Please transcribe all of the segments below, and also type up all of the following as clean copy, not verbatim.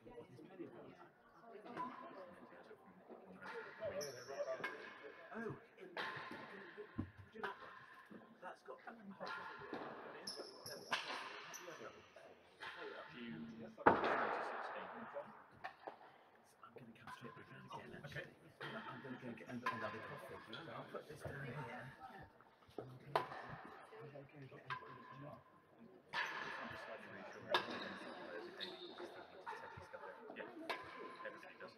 Oh, would you like one? That's got I'm going to catch it again actually. Okay. I'm going to go get another coffee. I'll put this down here. I'm going to go get another. Yeah, everybody does.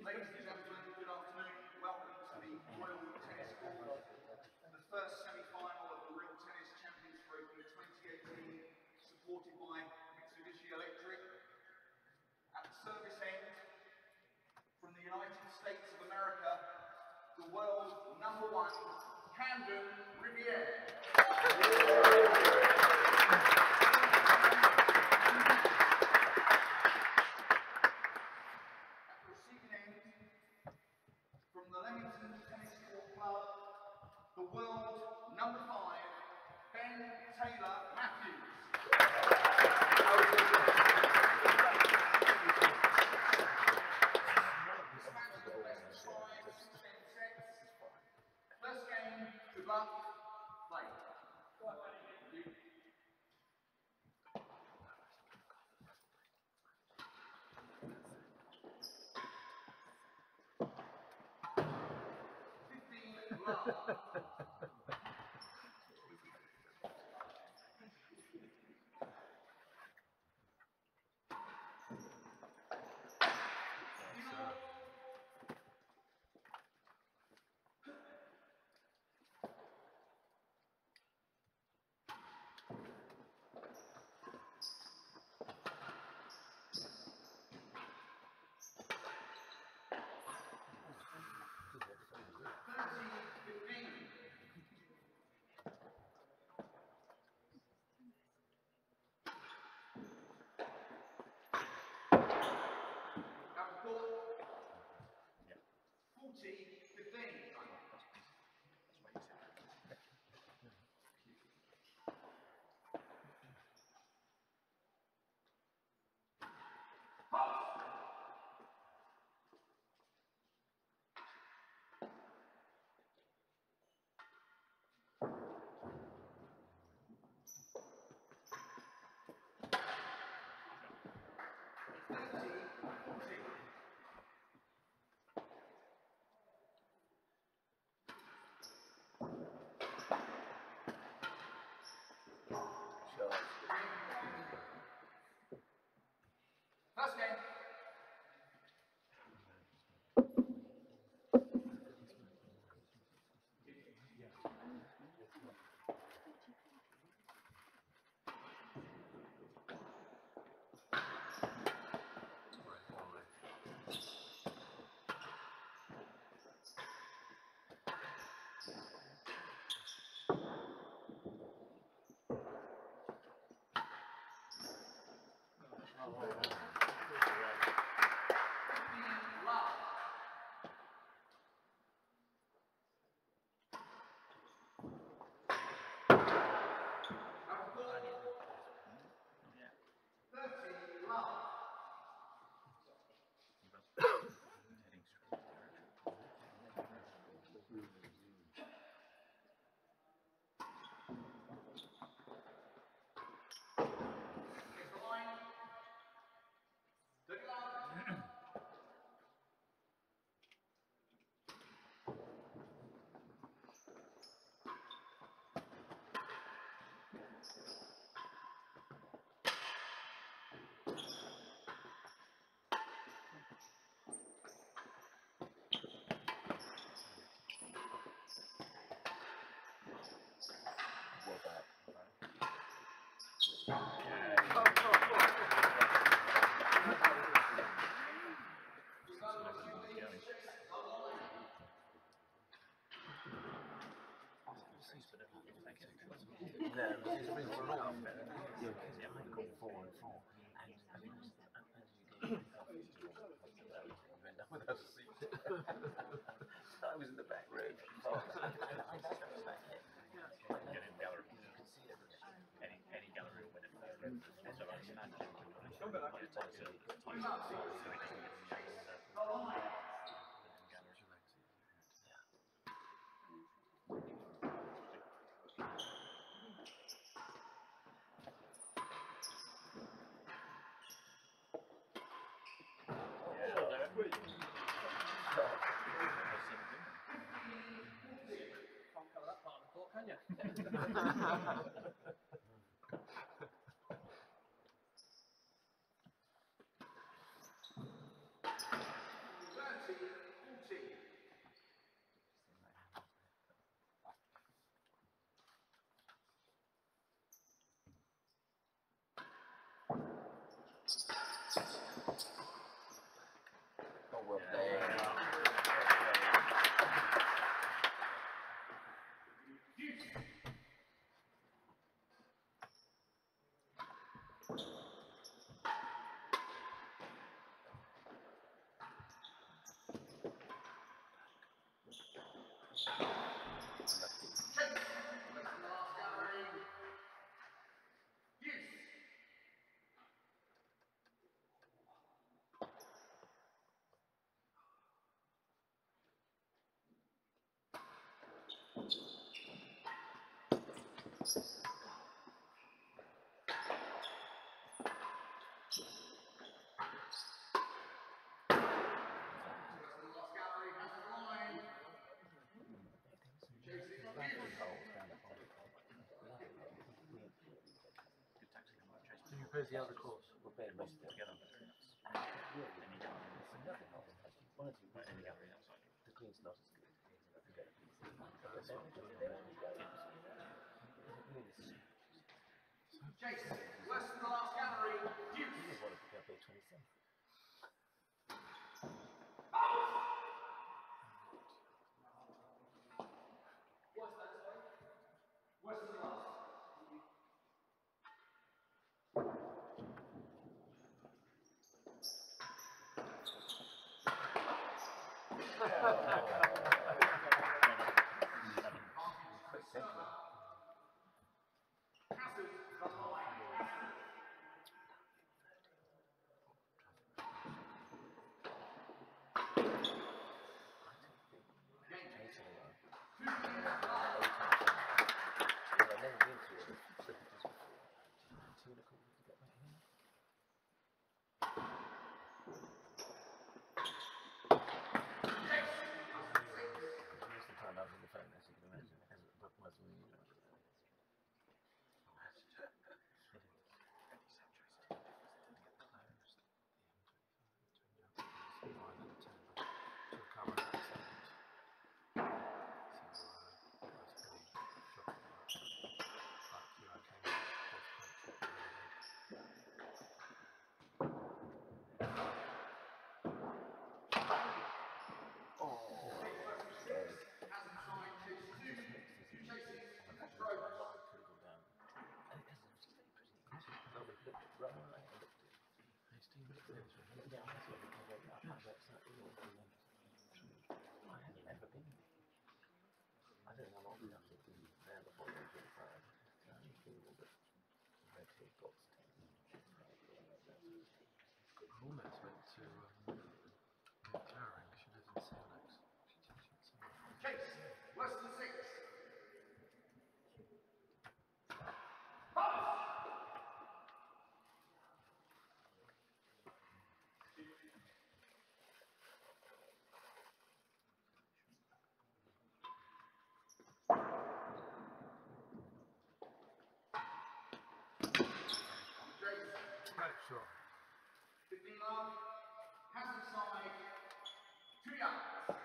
Ladies and gentlemen, good afternoon. Welcome to the Royal Tennis Hall, the first semi-final of the Real Tennis Champions Trophy 2018, supported by Mitsubishi Electric. At the service end, from the United States of America, the world #1, Camden, Riviere. From the Leamington Tennis Court Club, the world #5, Ben Taylor Matthews. This match is the best of 5, 6-10 sets. First game, good luck, play. Thank you. First game. Yeah, it's really wrong. Yeah, because I got 4 and 4. And as you get you end up without a seat. So I was in the back room. Oh, I Get in gallery. you can see everything. Any gallery will win it. So I stand Oh, well played. Where's the other course? We're playing most of it. together. Any gallery. Another hole. One or two. Any gallery outside. The green's not as good. Jason, worse than the last gallery. You just want to pick up a 27. What's that, sorry? Worse than the last. Hazard the line. I don't know what we have to do there before we get fired. Almost went to Carring. She lives in Selex. Chase, worse than 6. Sure. 15 love, hazard side, 2 yards.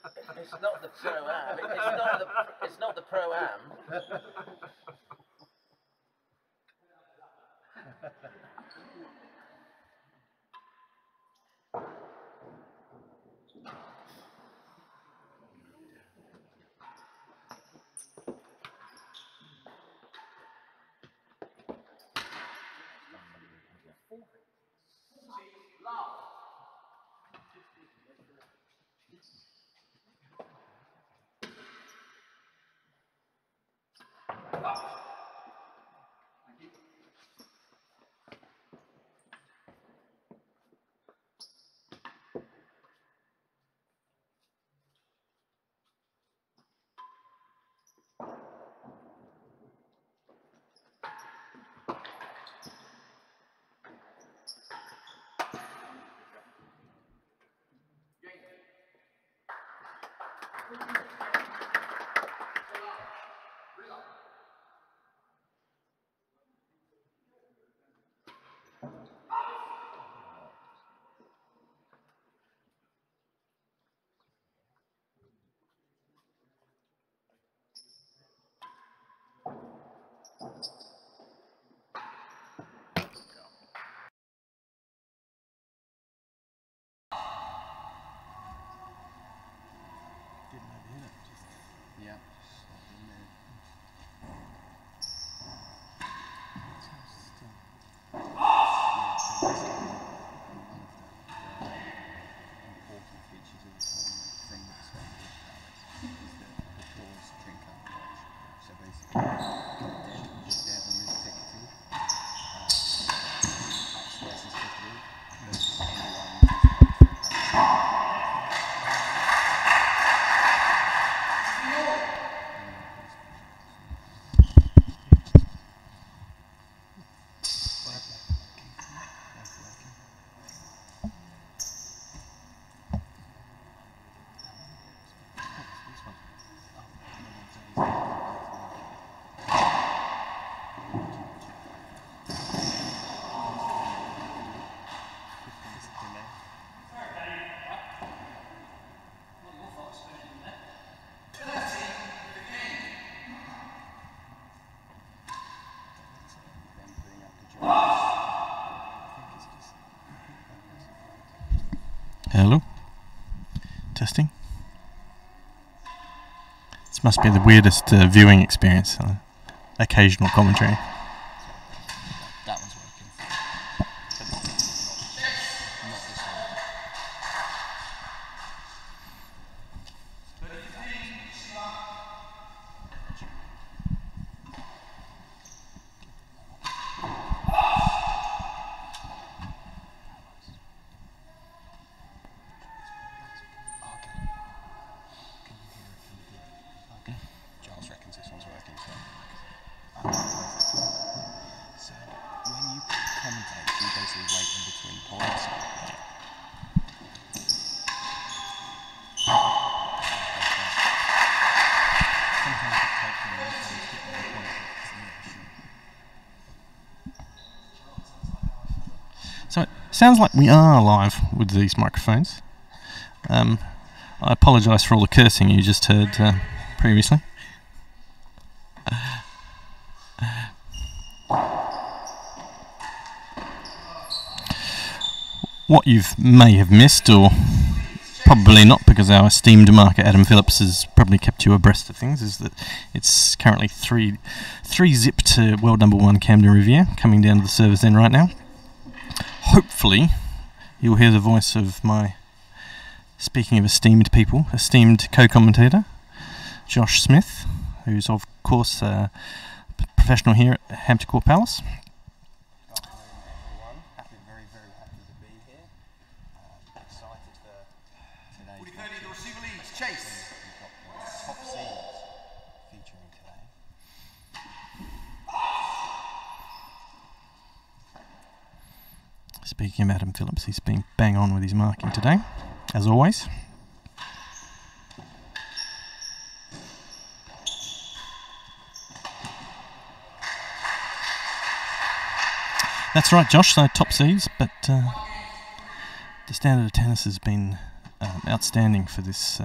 It's not the pro-am. It's not the pro-am. Yeah. Hello? Testing? This must be the weirdest viewing experience. Occasional commentary. That one's working. Not this one. Giles reckons this one's working, so when you commentate, you basically wait in between points. Sometimes it takes me a long time to get to the point. So it sounds like we are live with these microphones. I apologise for all the cursing you just heard previously. What you may have missed, or probably not, because our esteemed marker Adam Phillips has probably kept you abreast of things, is that it's currently 3-zip to world number 1 Camden Riviere, coming down to the service end right now. Hopefully you'll hear the voice of my, speaking of esteemed people, esteemed co-commentator Josh Smith, who's of course a professional here at Hampton Court Palace. Speaking of Adam Phillips, he's been bang on with his marking today, as always. That's right, Josh, so top seeds, but the standard of tennis has been outstanding for this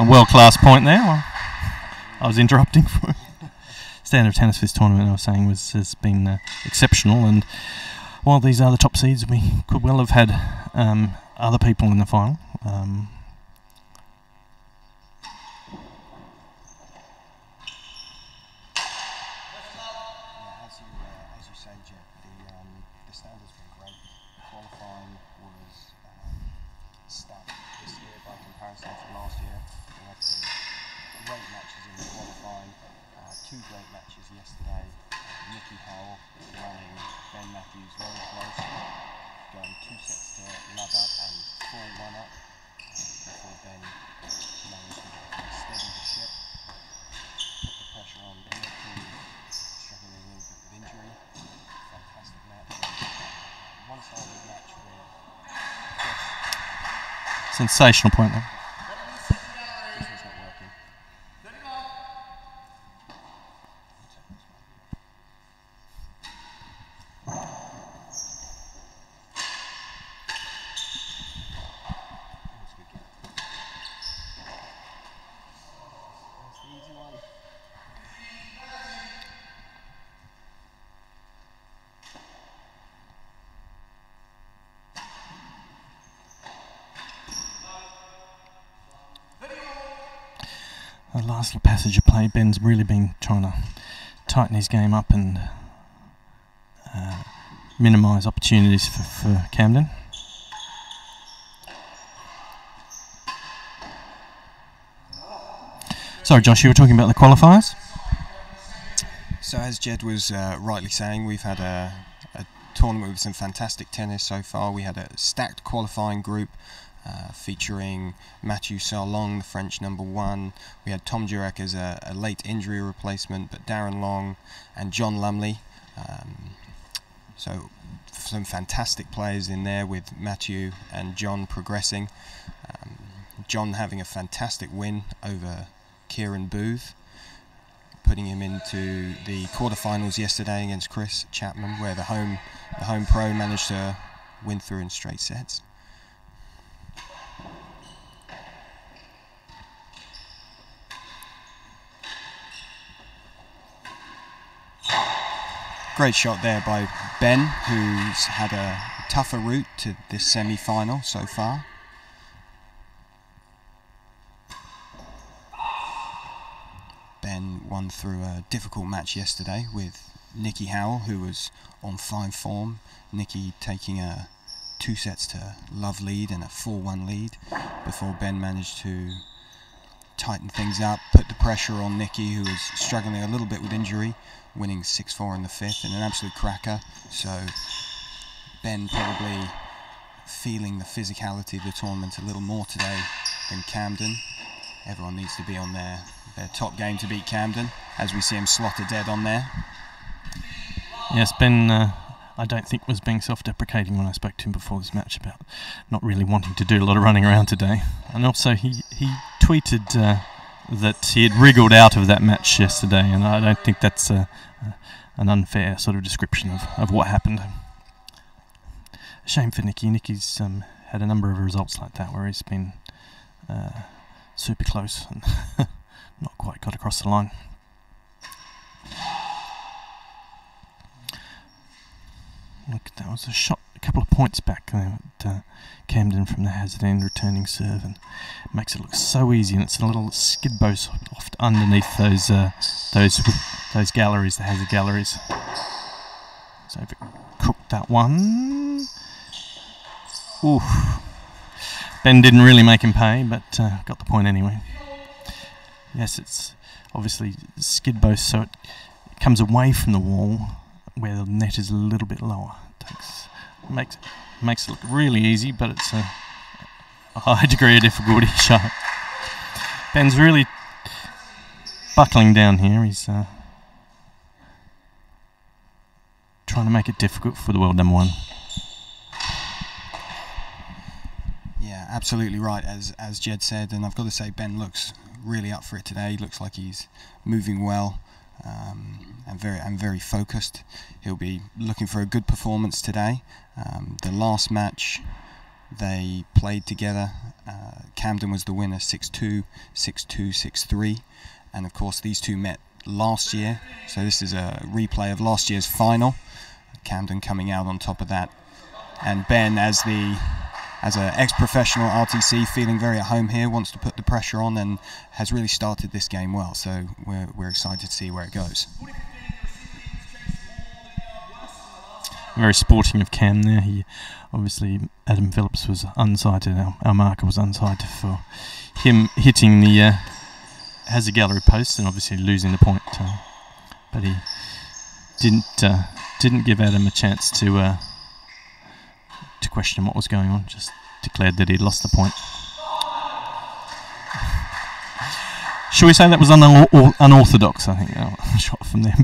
a world-class point there. Well, I was interrupting for standard of tennis for this tournament. I was saying has been exceptional, and while these are the top seeds, we could well have had other people in the final. As you say, Jeff, the standard's been great. Qualifying was stacked this year by comparison to last year. We had some great matches in the qualifying, two great matches yesterday. Nicky Howell running Ben Matthews very close, going 2 sets to love up and 4-1 up before Ben managed to steady the ship, put the pressure on Nicky, struggling a little bit with injury. Fantastic match. One-sided match with Chris. Sensational point there. This was not working. That's a good game. That's the easy one. The last little passage of play, Ben's really been trying to tighten his game up and minimise opportunities for Camden. Sorry, Josh, you were talking about the qualifiers? So as Jed was rightly saying, we've had a tournament with some fantastic tennis so far. We had a stacked qualifying group featuring Mathieu Sarlong, the French #1. We had Tom Jurek as a late injury replacement, but Darren Long and John Lumley. So some fantastic players in there with Mathieu and John progressing. John having a fantastic win over Kieran Booth, putting him into the quarterfinals yesterday against Chris Chapman, where the home pro managed to win through in straight sets. Great shot there by Ben, who's had a tougher route to this semi-final so far. Ben won through a difficult match yesterday with Nicky Howell, who was on fine form. Nicky taking a 2 sets to love lead and a 4-1 lead before Ben managed to tighten things up, put the pressure on Nicky, who was struggling a little bit with injury, winning 6-4 in the 5th and an absolute cracker. So Ben probably feeling the physicality of the tournament a little more today than Camden. Everyone needs to be on their top game to beat Camden, as we see him slotted dead on there. Yes, Ben, I don't think was being self-deprecating when I spoke to him before this match about not really wanting to do a lot of running around today. And also he tweeted that he had wriggled out of that match yesterday, and I don't think that's an unfair sort of description of what happened. A shame for Nicky. Nicky's had a number of results like that where he's been super close and not quite got across the line. Look, that was a shot, a couple of points back there at Camden from the hazard end returning serve, and it makes it look so easy. And it's a little skid bow soft underneath those galleries, the hazard galleries. So cooked that one. Oof. Ben didn't really make him pay, but got the point anyway. Yes, it's obviously skid bow, so it comes away from the wall, where the net is a little bit lower. Makes it look really easy, but it's a high degree of difficulty shot. Ben's really buckling down here. He's trying to make it difficult for the world #1. Yeah, absolutely right, as Jed said, and I've got to say Ben looks really up for it today. He looks like he's moving well. And very focused. He'll be looking for a good performance today. The last match they played together. Camden was the winner 6-2, 6-2, 6-3, and of course these two met last year, so this is a replay of last year's final. Camden coming out on top of that, and Ben, as an ex-professional RTC, feeling very at home here, wants to put the pressure on and has really started this game well, so we're excited to see where it goes. Very sporting of Cam there. He obviously, Adam Phillips was unsighted, our marker was unsighted for him hitting the has a gallery post and obviously losing the point, but he didn't give Adam a chance to question what was going on. Just declared that he'd lost the point. Shall we say that was unorthodox? I think that shot from there.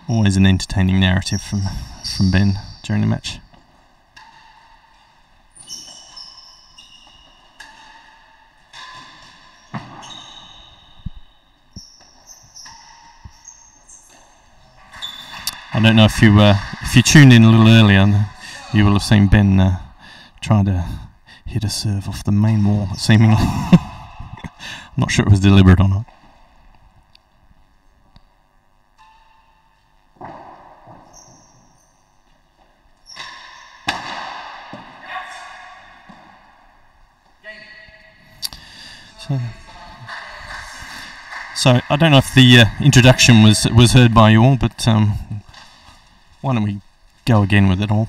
Always an entertaining narrative from Ben during the match. I don't know if you tuned in a little earlier, you will have seen Ben trying to hit a serve off the main wall, seemingly. I'm not sure it was deliberate or not. So I don't know if the introduction was heard by you all, but why don't we go again with it all?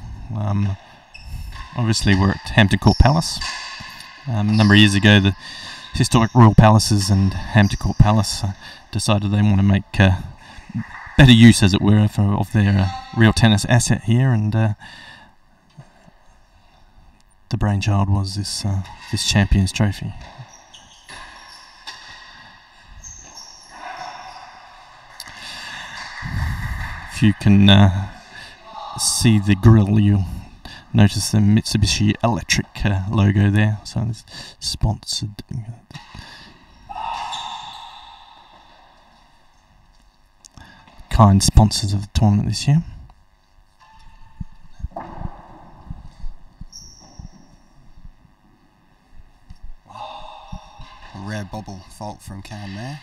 Obviously we're at Hampton Court Palace. A number of years ago, the historic Royal Palaces and Hampton Court Palace decided they want to make better use, as it were, of their real tennis asset here, and the brainchild was this Champions Trophy. If you can see the grille, you'll notice the Mitsubishi Electric logo there. So it's sponsored. Kind sponsors of the tournament this year. A rare bobble fault from Cam there.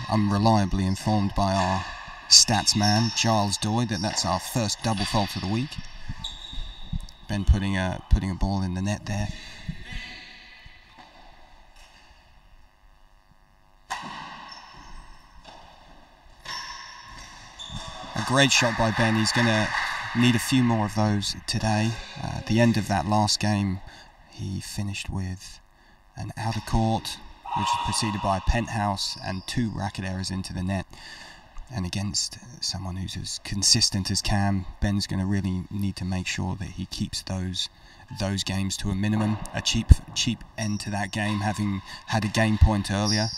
I'm reliably informed by our stats man, Giles Doy, that's our first double fault of the week. Ben putting a ball in the net there. A great shot by Ben. He's going to need a few more of those today. At the end of that last game, he finished with an outer court, which is preceded by a penthouse and 2 racket errors into the net. And against someone who's as consistent as Cam, Ben's going to really need to make sure that he keeps those games to a minimum. A cheap end to that game, having had a game point earlier.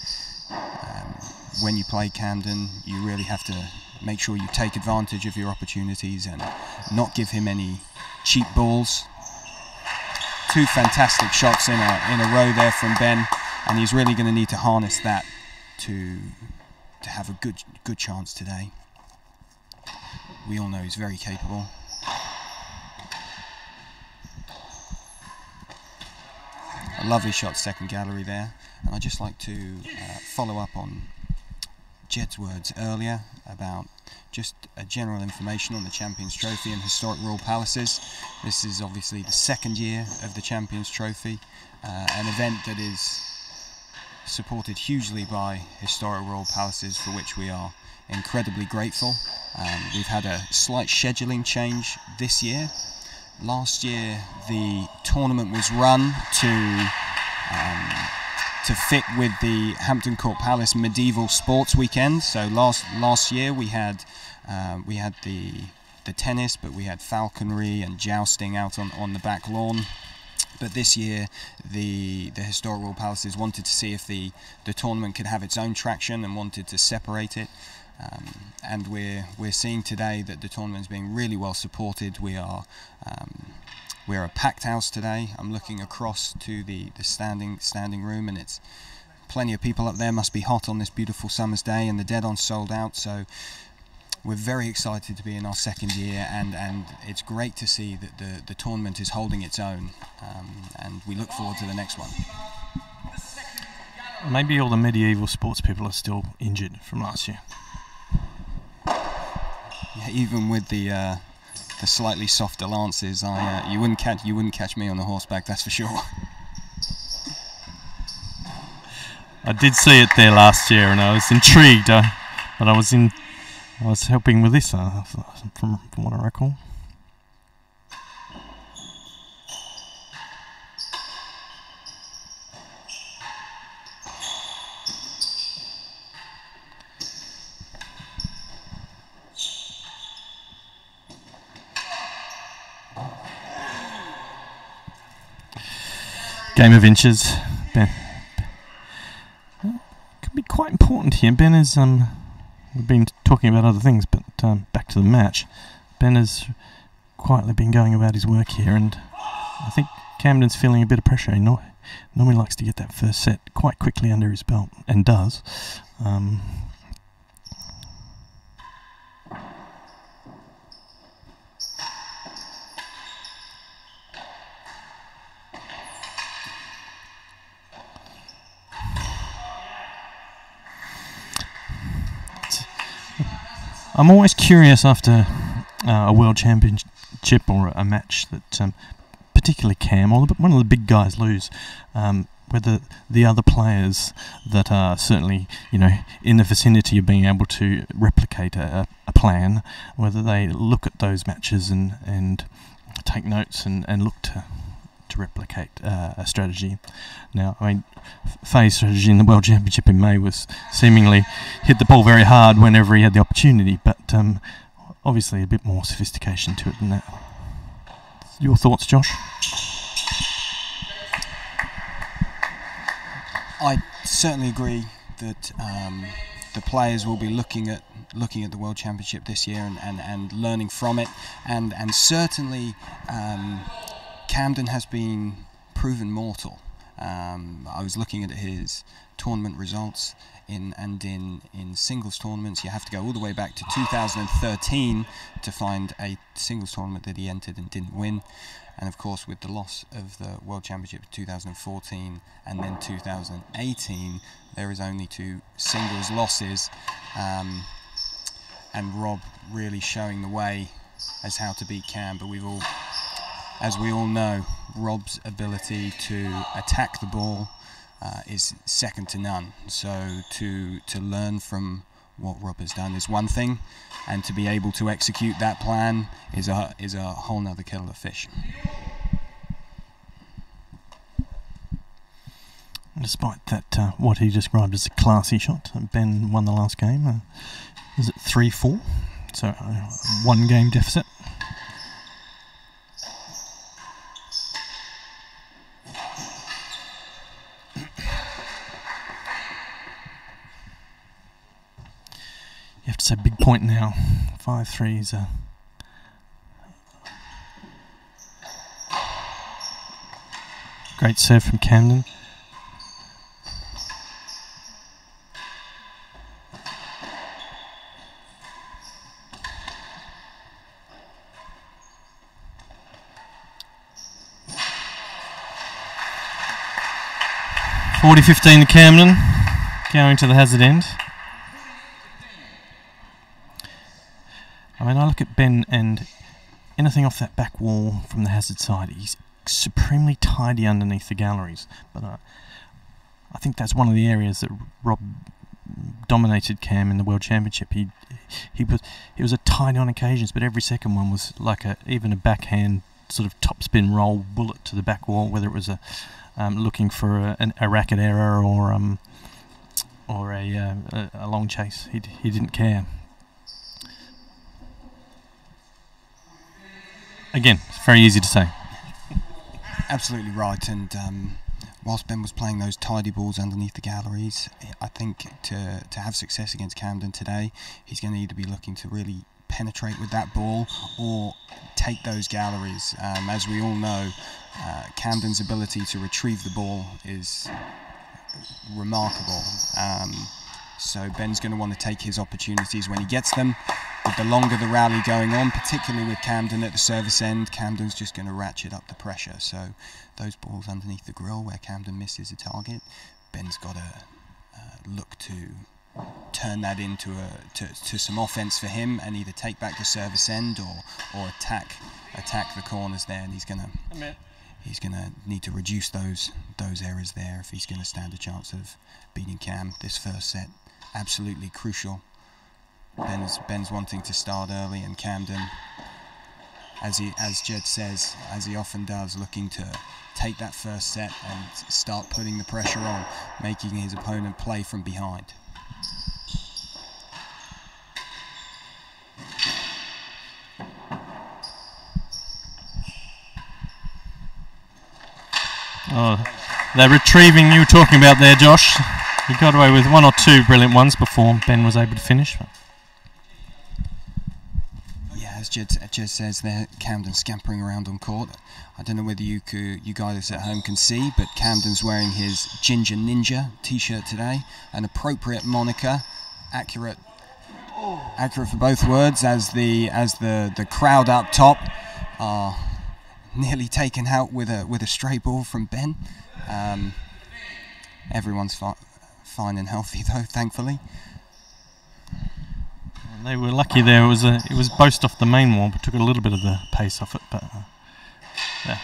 When you play Camden, you really have to make sure you take advantage of your opportunities and not give him any cheap balls. 2 fantastic shots in a row there from Ben. And he's really going to need to harness that to have a good chance today. We all know he's very capable. A lovely shot, second gallery there. And I'd just like to follow up on Jed's words earlier about just a general information on the Champions Trophy and historic Royal Palaces. This is obviously the 2nd year of the Champions Trophy, an event that is supported hugely by historic Royal Palaces, for which we are incredibly grateful. We've had a slight scheduling change this year. Last year the tournament was run to fit with the Hampton Court Palace Medieval Sports Weekend. So last year we had the tennis, but we had falconry and jousting out on the back lawn. But this year, the Historic Royal Palaces wanted to see if the tournament could have its own traction and wanted to separate it. And we're seeing today that the tournament is being really well supported. We're a packed house today. I'm looking across to the standing room, and it's plenty of people up there. Must be hot on this beautiful summer's day, and the dead-on sold out. So we're very excited to be in our second year, and it's great to see that the tournament is holding its own, and we look forward to the next one. Maybe all the medieval sports people are still injured from last year. Yeah, even with the slightly softer lances, you wouldn't catch me on a horseback, that's for sure. I did see it there last year, and I was intrigued, but I was helping with this, from what I recall. Game of inches, Ben. Could be quite important here. Ben is we've been talking about other things, but back to the match. Ben has quietly been going about his work here, and I think Camden's feeling a bit of pressure. He normally likes to get that first set quite quickly under his belt, and does. I'm always curious after a World Championship or a match that particularly Cam or one of the big guys lose, whether the other players that are certainly, in the vicinity of being able to replicate a plan, whether they look at those matches and take notes and look to replicate a strategy. Now, I mean, Fahey's strategy in the World Championship in May was seemingly hit the ball very hard whenever he had the opportunity, but obviously a bit more sophistication to it than that. Your thoughts, Josh? I certainly agree that the players will be looking at the World Championship this year and learning from it, and certainly Camden has been proven mortal. I was looking at his tournament results in singles tournaments. You have to go all the way back to 2013 to find a singles tournament that he entered and didn't win. And of course, with the loss of the World Championship in 2014 and then 2018, there is only 2 singles losses, and Rob really showing the way as how to beat Cam. But as we all know, Rob's ability to attack the ball is second to none. So to learn from what Rob has done is one thing, and to be able to execute that plan is a whole nother kettle of fish. Despite that, what he described as a classy shot, Ben won the last game. Is it 3-4? So 1 game deficit. You have to say big point now. 5-3 is a great serve from Camden. (40-15) to Camden, going to the hazard end. I mean, I look at Ben, and anything off that back wall from the hazard side, he's supremely tidy underneath the galleries. But I think that's one of the areas that Rob dominated Cam in the World Championship. He was a tidy on occasions, but every second one was like even a backhand sort of topspin roll bullet to the back wall, whether it was looking for a racket error or a long chase. He didn't care. Again, it's very easy to say. Absolutely right, and whilst Ben was playing those tidy balls underneath the galleries, I think to have success against Camden today, he's going to either be looking to really penetrate with that ball or take those galleries. As we all know, Camden's ability to retrieve the ball is remarkable. So Ben's going to want to take his opportunities when he gets them. With the longer the rally going on, particularly with Camden at the service end, Camden's just going to ratchet up the pressure. So those balls underneath the grill where Camden misses a target, Ben's got to look to turn that into to some offense for him and either take back the service end or attack the corners there. And he's going to need to reduce those errors there if he's going to stand a chance of beating Cam. This first set, absolutely crucial. Ben's wanting to start early, and Camden, as Jed says, as he often does, looking to take that first set and start putting the pressure on, making his opponent play from behind. Oh, they're retrieving you were talking about there, Josh. You got away with one or two brilliant ones before Ben was able to finish. As Jed says there, Camden scampering around on court. I don't know whether you guys at home can see, but Camden's wearing his Ginger Ninja t-shirt today, an appropriate moniker, accurate for both words, as the crowd up top are nearly taken out with a stray ball from Ben. Everyone's fine and healthy though, thankfully. They were lucky there. It was boast off the main wall, but took a little bit of the pace off it. But yeah,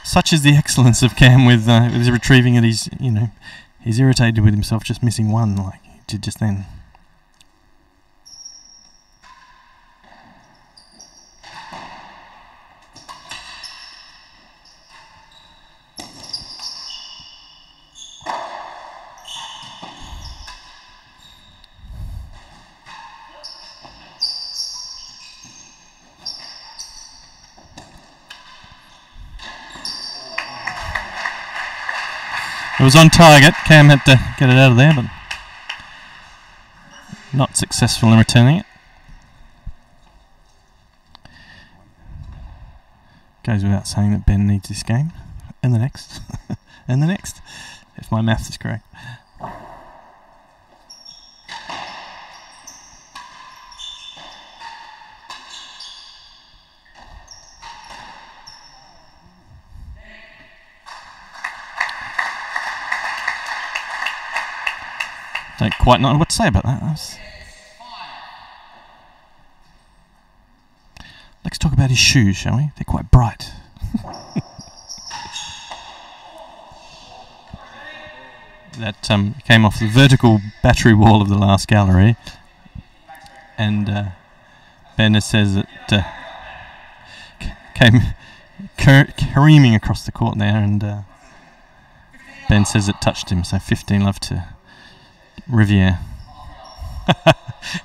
such is the excellence of Cam with his retrieving it. He's irritated with himself just missing one like he did just then. It was on target. Cam had to get it out of there, but not successful in returning it. Goes without saying that Ben needs this game, and the next, and the next, if my maths is correct. Don't quite know what to say about that. Let's talk about his shoes, shall we? They're quite bright. That came off the vertical battery wall of the last gallery, and Bender says it came careening across the court there, and Ben says it touched him, so 15 love to Riviere.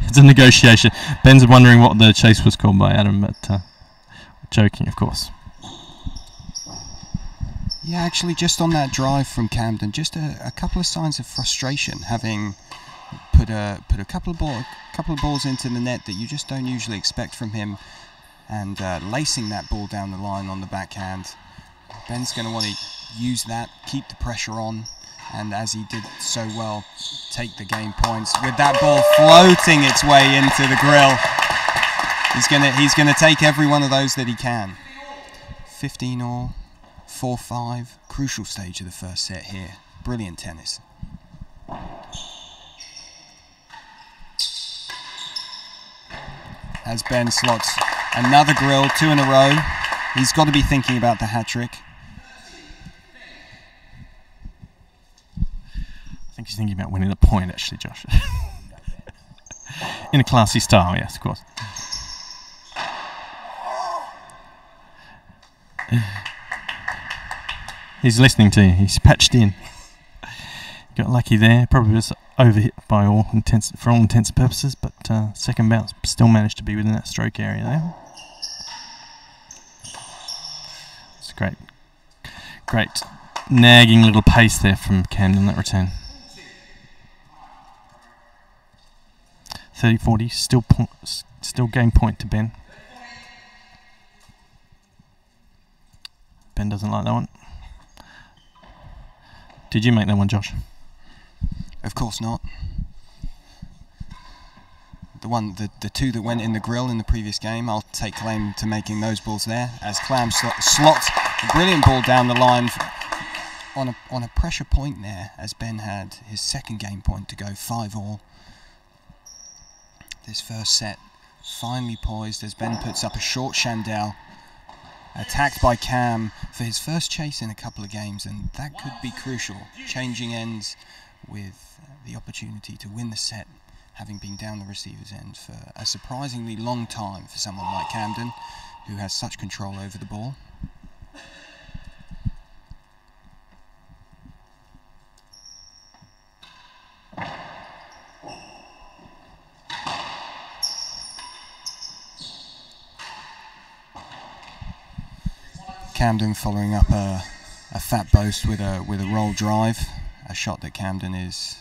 It's a negotiation. Ben's wondering what the chase was called by Adam, but joking, of course. Yeah, actually, just on that drive from Camden, just a couple of signs of frustration, having put a couple of balls into the net that you just don't usually expect from him, and lacing that ball down the line on the backhand. Ben's going to want to use that, keep the pressure on, and as he did so well, take the game points with that ball floating its way into the grill. He's gonna take every one of those that he can. 15 all, 4-5, crucial stage of the first set here. Brilliant tennis. As Ben slots another grill, 2 in a row. He's got to be thinking about the hat trick. I think he's thinking about winning the point, actually, Josh. In a classy style, yes, of course. He's listening to you. He's patched in. Got lucky there. Probably was overhit for all intents and purposes, but second bounce still managed to be within that stroke area there. great nagging little pace there from Camden, that return. 30-40, still game point to Ben. Ben doesn't like that one. Did you make that one, Josh? Of course not. The two that went in the grill in the previous game, I'll take claim to making those balls there, as Clam slots a brilliant ball down the line on a pressure point there, as Ben had his second game point to go 5-all. This first set finally poised as Ben puts up a short chandelle, attacked by Cam for his first chase in a couple of games, and that could be crucial, changing ends with the opportunity to win the set, having been down the receiver's end for a surprisingly long time for someone like Camden, who has such control over the ball. Camden following up a fat boast with a roll drive, a shot that Camden is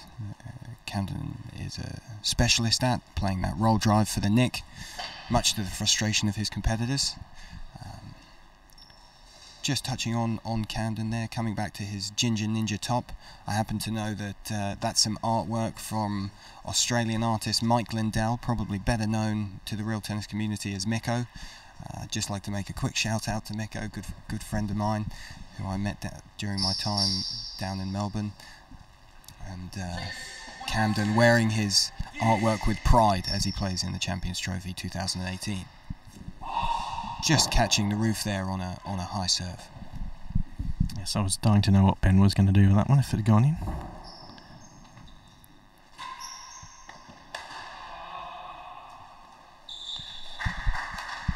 a specialist at, playing that roll drive for the nick, much to the frustration of his competitors. Just touching on Camden there, coming back to his Ginger Ninja top, I happen to know that that's some artwork from Australian artist Mike Lindell, probably better known to the real tennis community as Miko. Just like to make a quick shout out to Miko, good friend of mine, who I met during my time down in Melbourne. And Camden wearing his artwork with pride as he plays in the Champions Trophy 2018. Just catching the roof there on a high serve. Yes, I was dying to know what Ben was going to do with that one if it had gone in.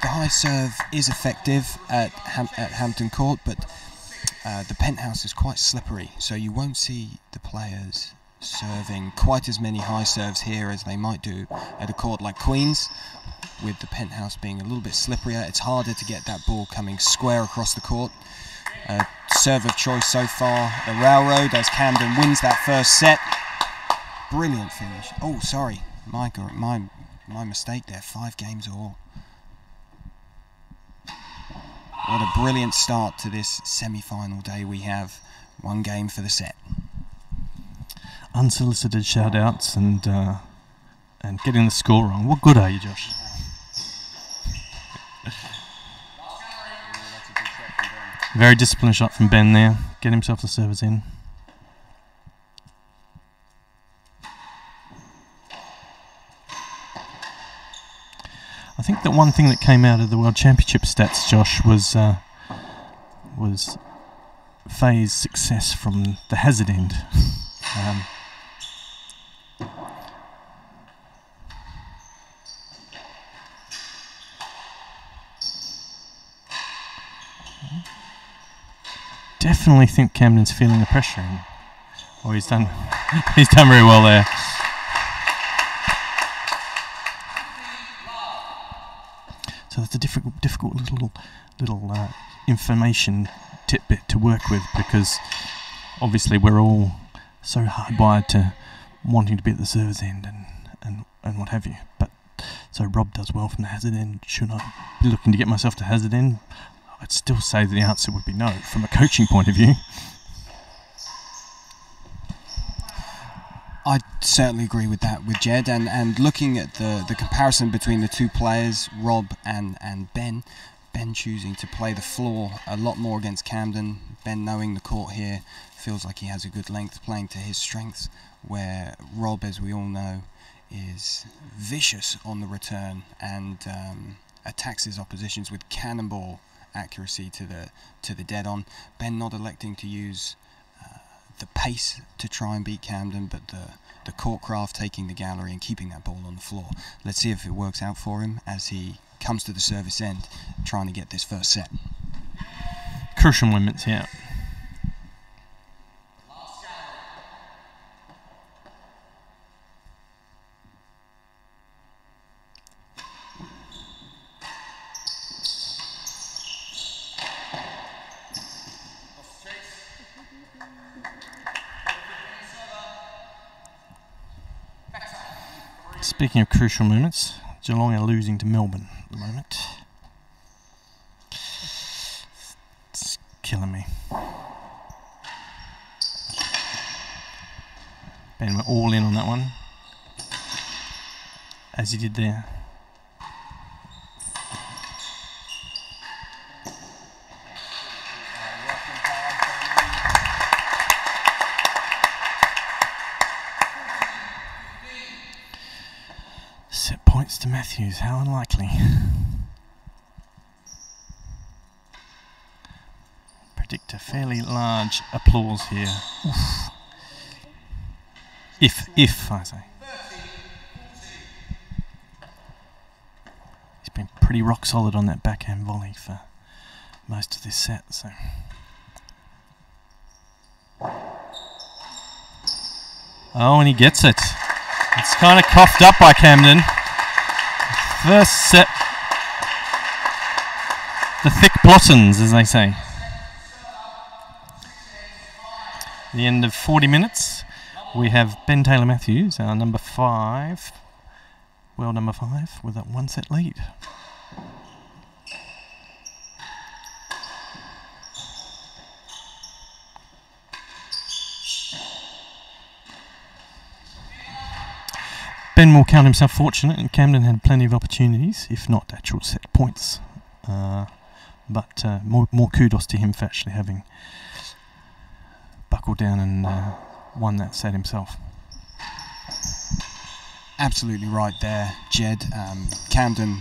The high serve is effective at Hampton Court, but the penthouse is quite slippery, so you won't see the players serving quite as many high serves here as they might do at a court like Queen's. With the penthouse being a little bit slipperier, it's harder to get that ball coming square across the court. Serve of choice so far, the Railroad, as Camden wins that first set. Brilliant finish. Oh, sorry, my mistake there. 5 games all. What a brilliant start to this semi-final day we have. 1 game for the set. Unsolicited shout-outs and getting the score wrong. What good are you, Josh? Very disciplined shot from Ben there. Get himself the servers in. I think that one thing that came out of the World Championship stats, Josh, was Fahey's success from the hazard end. Definitely think Camden's feeling the pressure, and he's done very well there. So that's a difficult little information tidbit to work with, because obviously we're all so hardwired to wanting to be at the server's end and what have you. But so Rob does well from the hazard end. Should I be looking to get myself to hazard end? I'd still say that the answer would be no, from a coaching point of view. I certainly agree with that with Jed, and looking at the comparison between the two players, Rob and Ben choosing to play the floor a lot more against Camden, Ben knowing the court here, feels like he has a good length playing to his strengths, where Rob, as we all know, is vicious on the return and attacks his oppositions with cannonball accuracy to the dead on. Ben not electing to use the pace to try and beat Camden, but the courtcraft, taking the gallery and keeping that ball on the floor. Let's see if it works out for him as he comes to the service end trying to get this first set. Crucial moments, yeah. Speaking of crucial moments, Geelong are losing to Melbourne at the moment. It's killing me. Ben went all in on that one, as he did there. Set points to Matthews, how unlikely. Predict a fairly large applause here. Oof. If I say. He's been pretty rock solid on that backhand volley for most of this set, so. Oh, and he gets it. It's kind of coughed up by Camden. First set. The thick blossoms, as they say. The end of 40 minutes. We have Ben Taylor-Matthews, our number 5, world number 5, with a 1-set lead. Ben will count himself fortunate, and Camden had plenty of opportunities, if not actual set points. But more kudos to him for actually having buckled down and won that set himself. Absolutely right there, Jed. Camden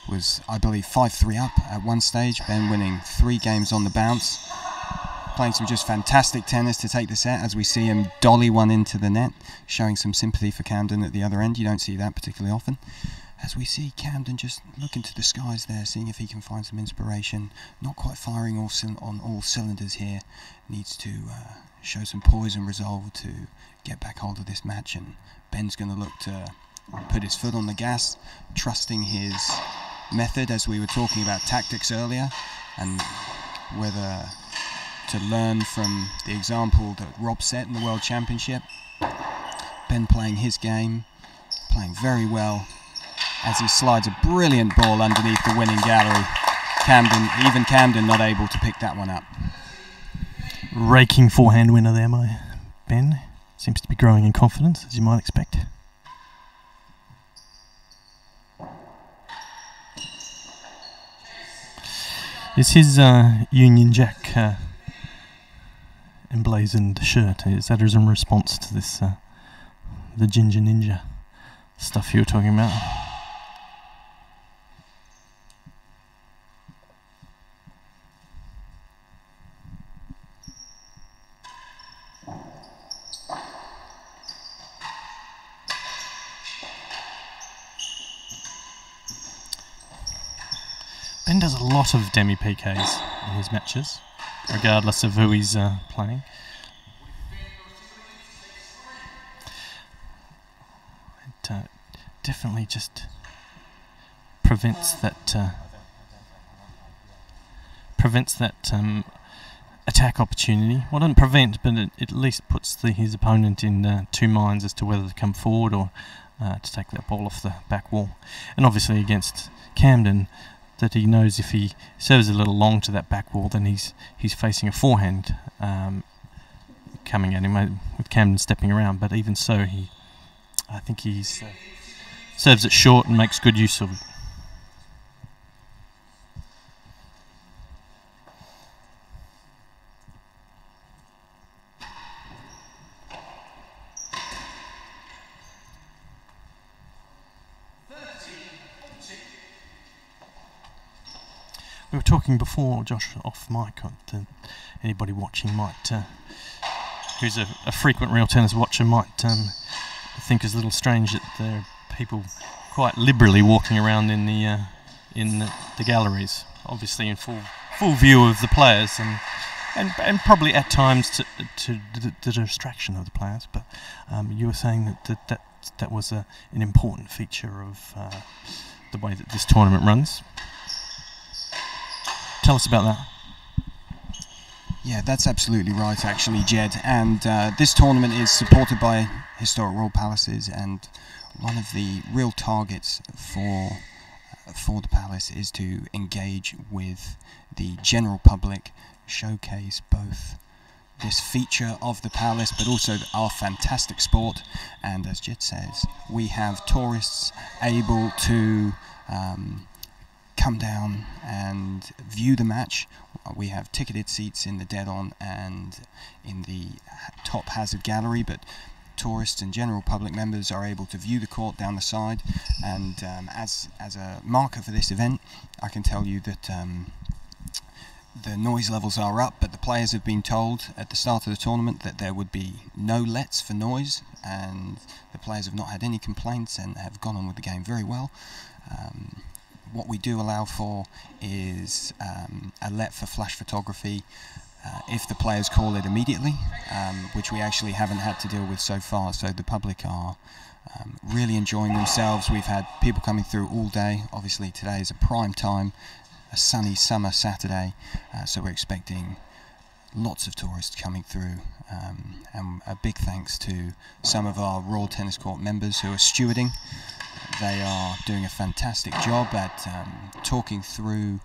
was, I believe, 5-3 up at one stage. Ben winning 3 games on the bounce. Playing some just fantastic tennis to take the set, as we see him dolly one into the net, showing some sympathy for Camden at the other end. You don't see that particularly often. As we see Camden just looking to the skies there, seeing if he can find some inspiration. Not quite firing on all cylinders here. Needs to show some poise and resolve to get back hold of this match, and Ben's going to look to put his foot on the gas, trusting his method, as we were talking about tactics earlier, and whether to learn from the example that Rob set in the World Championship. Ben playing his game, playing very well, as he slides a brilliant ball underneath the winning gallery. Even Camden not able to pick that one up. Raking forehand winner there by Ben. Seems to be growing in confidence, as you might expect. Is his Union Jack emblazoned shirt, is that in response to this the Ginger Ninja stuff you were talking about? Ben does a lot of demi-PKs in his matches, regardless of who he's playing. It definitely just prevents that attack opportunity. Well, it doesn't prevent, but it at least puts his opponent in 2 minds as to whether to come forward or to take that ball off the back wall. And obviously against Camden, that he knows if he serves a little long to that back wall, then he's facing a forehand coming at him with Camden stepping around. But even so, I think he serves it short and makes good use of it. We were talking before, Josh, off mic, anybody watching might, who's a frequent real tennis watcher, might think it's a little strange that there are people quite liberally walking around in the galleries, obviously in full view of the players, and probably at times to the distraction of the players. But you were saying that was an important feature of the way that this tournament runs. Tell us about that. Yeah, that's absolutely right, actually, Jed. And this tournament is supported by Historic Royal Palaces, and one of the real targets for the Palace is to engage with the general public, showcase both this feature of the Palace but also our fantastic sport. And as Jed says, we have tourists able to come down and view the match. We have ticketed seats in the dead-on and in the top hazard gallery, but tourists and general public members are able to view the court down the side. And as a marker for this event, I can tell you that the noise levels are up, but the players have been told at the start of the tournament that there would be no lets for noise, and the players have not had any complaints and have gone on with the game very well. What we do allow for is a let for flash photography if the players call it immediately, which we actually haven't had to deal with so far. So the public are really enjoying themselves. We've had people coming through all day. Obviously today is a prime time, a sunny summer Saturday, so we're expecting lots of tourists coming through, and a big thanks to some of our Royal Tennis Court members who are stewarding. They are doing a fantastic job at talking through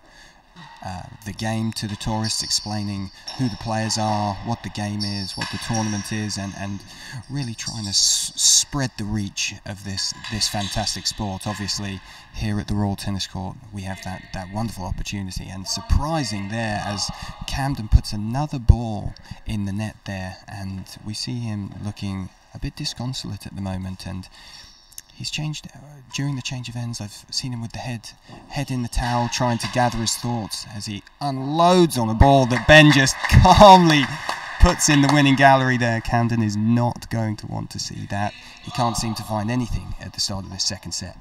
the game to the tourists, explaining who the players are, what the game is, what the tournament is, and really trying to spread the reach of this fantastic sport. Obviously here at the Royal Tennis Court we have that wonderful opportunity, and surprising there as Camden puts another ball in the net there, and we see him looking a bit disconsolate at the moment. And he's changed during the change of ends. I've seen him with the head in the towel, trying to gather his thoughts as he unloads on a ball that Ben just calmly puts in the winning gallery there. Camden is not going to want to see that. He can't seem to find anything at the start of this second set.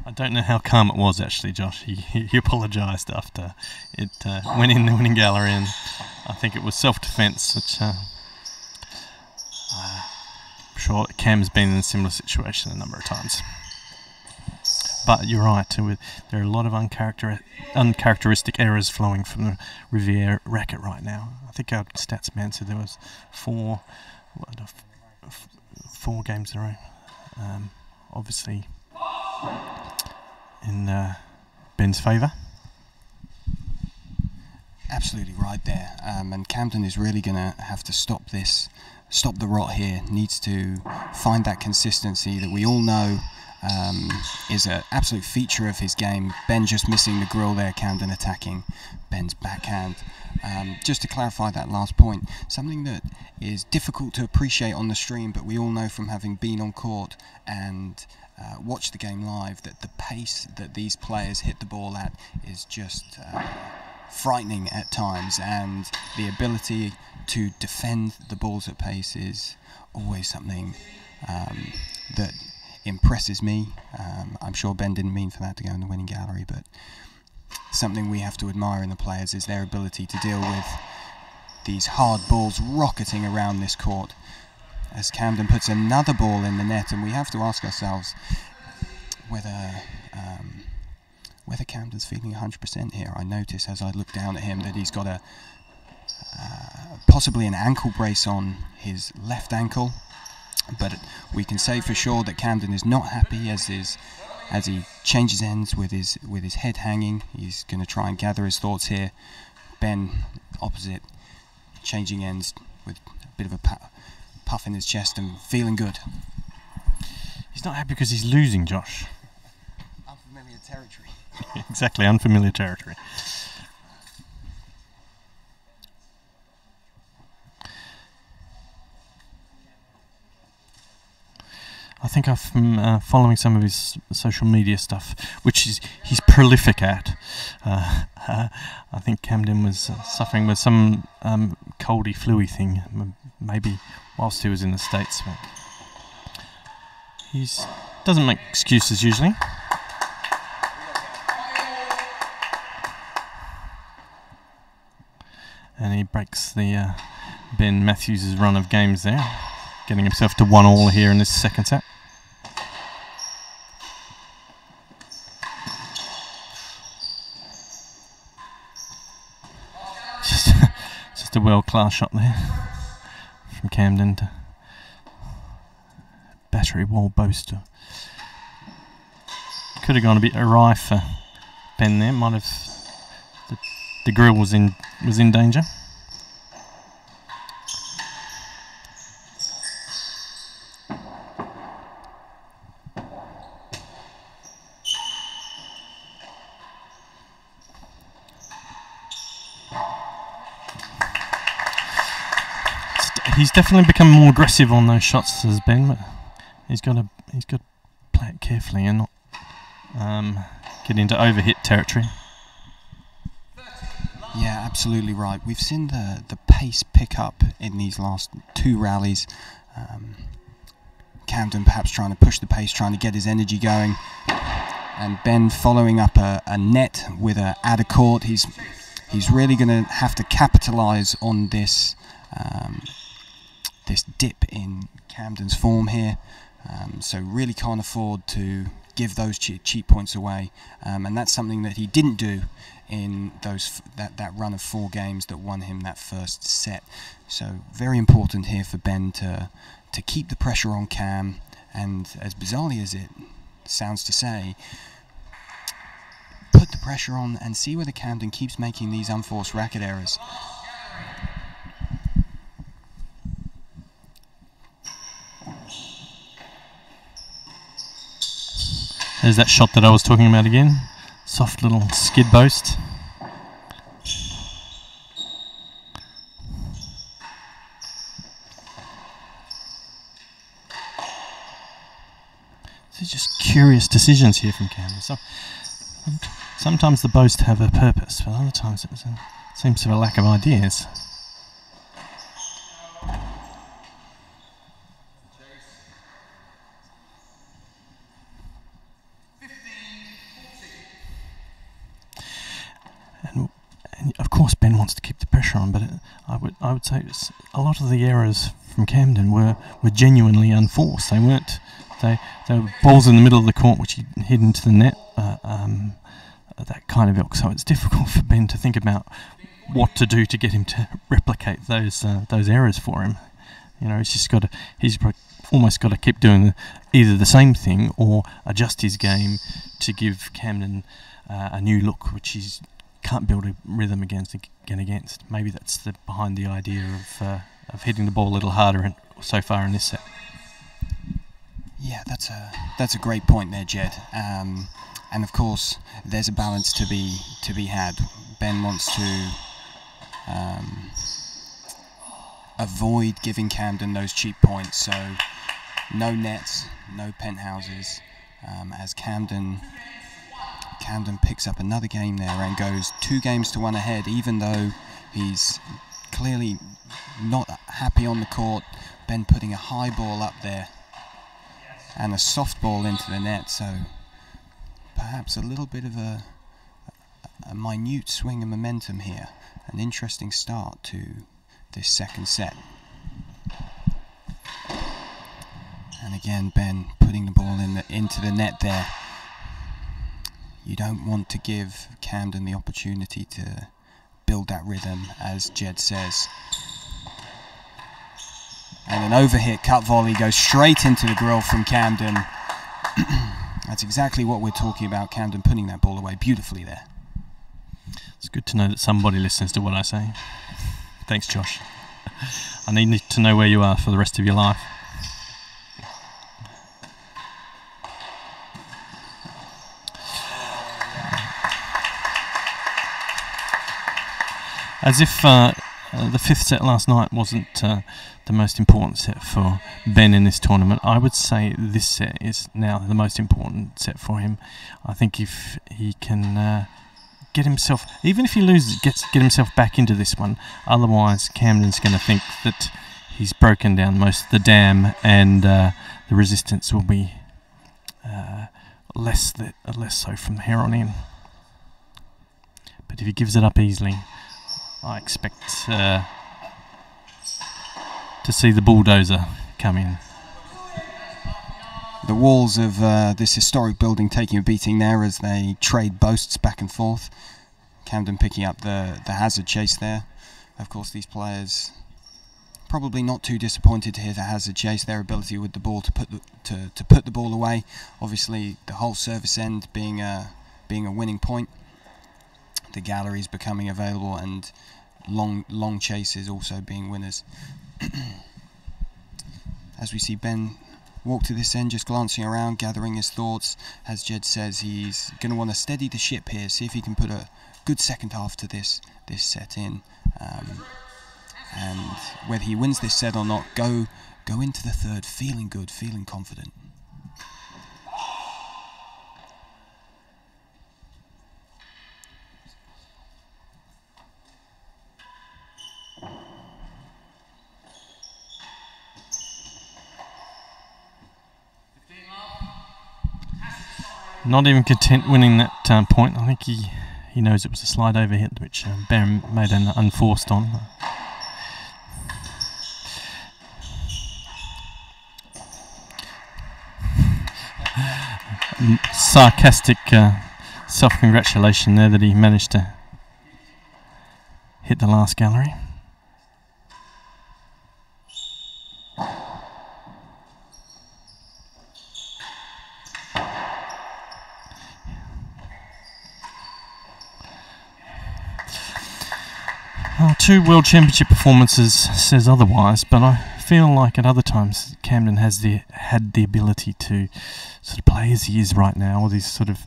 I don't know how calm it was actually, Josh. He apologised after it went in the winning gallery, and I think it was self-defence, which I'm sure Cam's been in a similar situation a number of times. But you're right, there are a lot of uncharacteristic errors flowing from the Riviere racket right now. I think our stats man said there was four games in a row. Obviously in Ben's favour. Absolutely right there, and Camden is really going to have to stop the rot here. Needs to find that consistency that we all know is an absolute feature of his game. Ben just missing the grill there, Camden attacking Ben's backhand. Just to clarify that last point, something that is difficult to appreciate on the stream, but we all know from having been on court and watched the game live, that the pace that these players hit the ball at is just frightening at times, and the ability to defend the balls at pace is always something that impresses me. I'm sure Ben didn't mean for that to go in the winning gallery, but something we have to admire in the players is their ability to deal with these hard balls rocketing around this court. As Camden puts another ball in the net, and we have to ask ourselves whether Camden's feeling 100% here. I notice as I look down at him that he's got a possibly an ankle brace on his left ankle, but we can say for sure that Camden is not happy as he changes ends with his head hanging. He's going to try and gather his thoughts here. Ben opposite, changing ends with a bit of a puff in his chest and feeling good. He's not happy because he's losing, Josh. Unfamiliar territory. Exactly, unfamiliar territory. I think I've been following some of his social media stuff, which he's prolific at. I think Camden was suffering with some coldy, flu-y thing, maybe whilst he was in the States. But he doesn't make excuses usually. And he breaks the Ben Matthews' run of games there, getting himself to 1-1 here in this second set. Just a world-class shot there from Camden to battery wall boast. Could have gone a bit awry for Ben there. Might have the grill was in danger. He's definitely become more aggressive on those shots as Ben, but he's got to play it carefully and not get into overhit territory. Yeah, absolutely right. We've seen the pace pick up in these last two rallies. Camden perhaps trying to push the pace, trying to get his energy going, and Ben following up a net with a add a court. He's really going to have to capitalise on this. This dip in Camden's form here, so really can't afford to give those cheap points away, and that's something that he didn't do in that run of 4 games that won him that first set. So very important here for Ben to keep the pressure on Cam, and as bizarrely as it sounds to say, put the pressure on and see whether Camden keeps making these unforced racket errors. There's that shot that I was talking about again. Soft little skid boast. These are just curious decisions here from Camden. So, sometimes the boast have a purpose, but other times it seems to have a lack of ideas. And of course Ben wants to keep the pressure on, but I would say a lot of the errors from Camden were genuinely unforced. They weren't. They were balls in the middle of the court which he hit into the net. That kind of ilk. So it's difficult for Ben to think about what to do to get him to replicate those errors for him. You know, he's almost got to keep doing either the same thing or adjust his game to give Camden a new look, which he's can't build a rhythm against. Maybe that's behind the idea of hitting the ball a little harder so far in this set. Yeah, that's a great point there, Jed. And of course, there's a balance to be had. Ben wants to avoid giving Camden those cheap points, so no nets, no penthouses, as Camden picks up another game there and goes 2 games to 1 ahead, even though he's clearly not happy on the court. Ben putting a high ball up there and a soft ball into the net, so perhaps a little bit of a minute swing of momentum here. An interesting start to this second set. And again, Ben putting the ball into the net there. You don't want to give Camden the opportunity to build that rhythm, as Jed says. And an overhit cut volley goes straight into the grill from Camden. That's exactly what we're talking about, Camden putting that ball away beautifully there. It's good to know that somebody listens to what I say. Thanks, Josh. I need to know where you are for the rest of your life. As if the 5th set last night wasn't the most important set for Ben in this tournament, I would say this set is now the most important set for him. I think if he can get himself, even if he loses, get himself back into this one, otherwise Camden's going to think that he's broken down most of the dam, and the resistance will be less so from here on in. But if he gives it up easily, I expect to see the bulldozer come in. The walls of this historic building taking a beating there as they trade boasts back and forth. Camden picking up the hazard chase there. Of course, these players probably not too disappointed here to Hazard chase their ability with the ball to put the ball away. Obviously, the whole service end being a winning point, the galleries becoming available, and long chases also being winners. As we see Ben walk to this end, just glancing around, gathering his thoughts. As Jed says, he's going to want to steady the ship here, see if he can put a good second half to this set in, and whether he wins this set or not, go into the third feeling good, feeling confident. Not even content winning that point. I think he knows it was a slide over hit, which Ben made an unforced on. Sarcastic self-congratulation there that he managed to hit the last gallery. Well, 2 World Championship performances says otherwise, but I feel like at other times Camden had the ability to sort of play as he is right now, with his sort of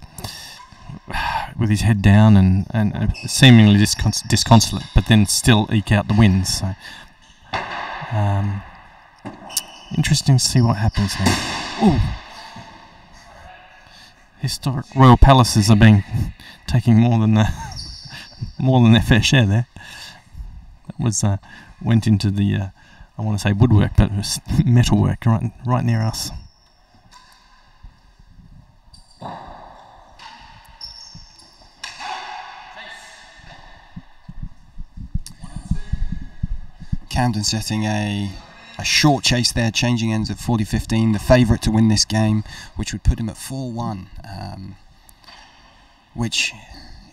with his head down and seemingly disconsolate, but then still eke out the wins. So interesting to see what happens here. Ooh. Historic royal palaces are taking more than their fair share there. Was went into the I want to say woodwork, but it was metalwork right near us. Camden setting a short chase there, changing ends at 40-15, the favourite to win this game, which would put him at 4-1, which,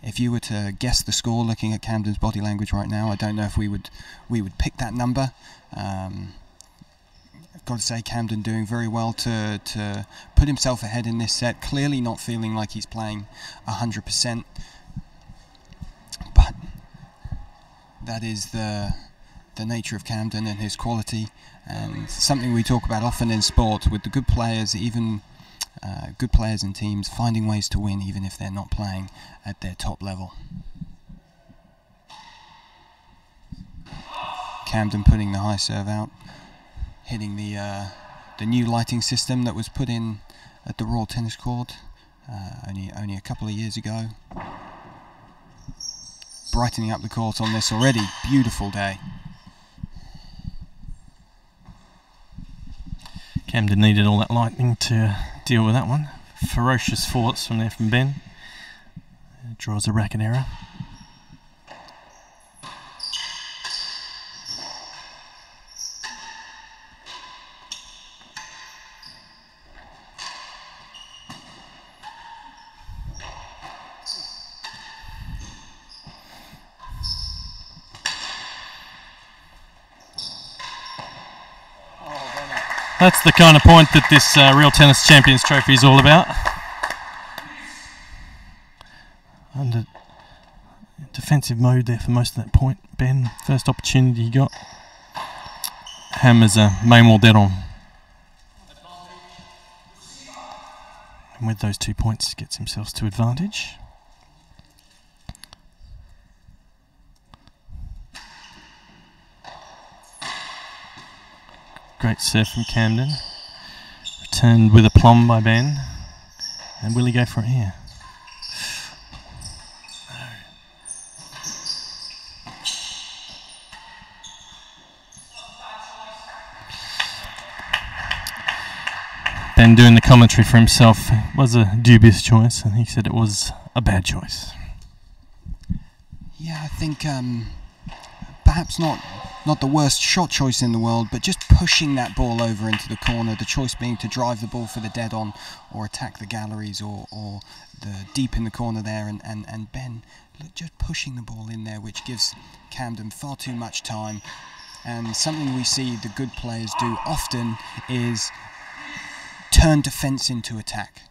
if you were to guess the score looking at Camden's body language right now, I don't know if we would pick that number. I've got to say, Camden doing very well to put himself ahead in this set, clearly not feeling like he's playing 100%, but that is the nature of Camden and his quality, and something we talk about often in sport with the good players, even good players and teams finding ways to win even if they're not playing at their top level. Camden putting the high serve out, hitting the new lighting system that was put in at the Royal Tennis Court only a couple of years ago, brightening up the court on this already beautiful day. Camden needed all that lightning to deal with that one. Ferocious thoughts from there from Ben. Draws a racket error. That's the kind of point that this Real Tennis Champions Trophy is all about. Under defensive mode there for most of that point. Ben, first opportunity he got, hammers a main wall dead on. And with those 2 points, gets himself to advantage. Great serve from Camden. Returned with aplomb by Ben. And will he go for it here? No. Ben doing the commentary for himself. It was a dubious choice, and he said it was a bad choice. Yeah, I think perhaps not the worst shot choice in the world, but just pushing that ball over into the corner, the choice being to drive the ball for the dead on or attack the galleries or the deep in the corner there, and Ben just pushing the ball in there, which gives Camden far too much time, And something we see the good players do often is turn defence into attack.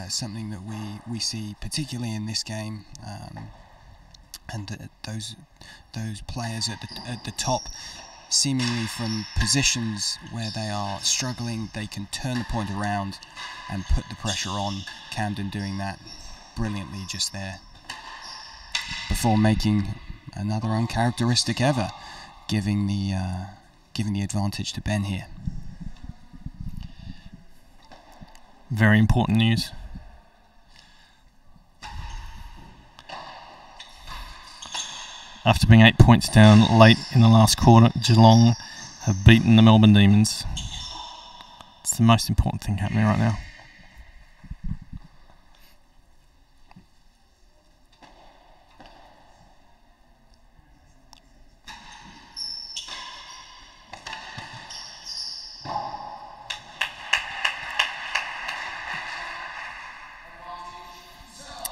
Something that we see particularly in this game, and those players at the top, seemingly from positions where they are struggling, they can turn the point around and put the pressure on. Camden doing that brilliantly just there, before making another uncharacteristic ever, giving the advantage to Ben here. Very important news. After being 8 points down late in the last quarter, Geelong have beaten the Melbourne Demons. It's the most important thing happening right now.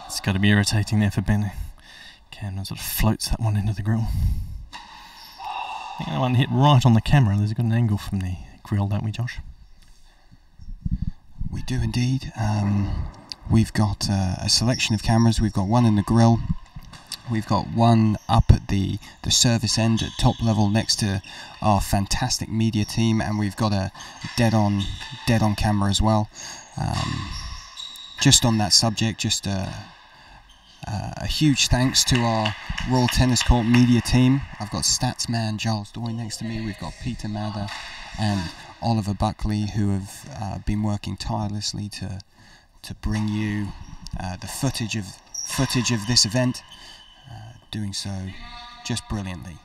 It's got to be irritating there for Ben. Camden sort of floats that one into the grill. I think that one hit right on the camera. There's got an angle from the grill, don't we, Josh? We do indeed. We've got a selection of cameras. We've got one in the grill. We've got one up at the service end at top level next to our fantastic media team, and we've got a dead on camera as well. Just on that subject, just a huge thanks to our Royal Tennis Court media team. I've got Statsman Giles Doy next to me. We've got Peter Mather and Oliver Buckley, who have been working tirelessly to bring you the footage of this event. Doing so just brilliantly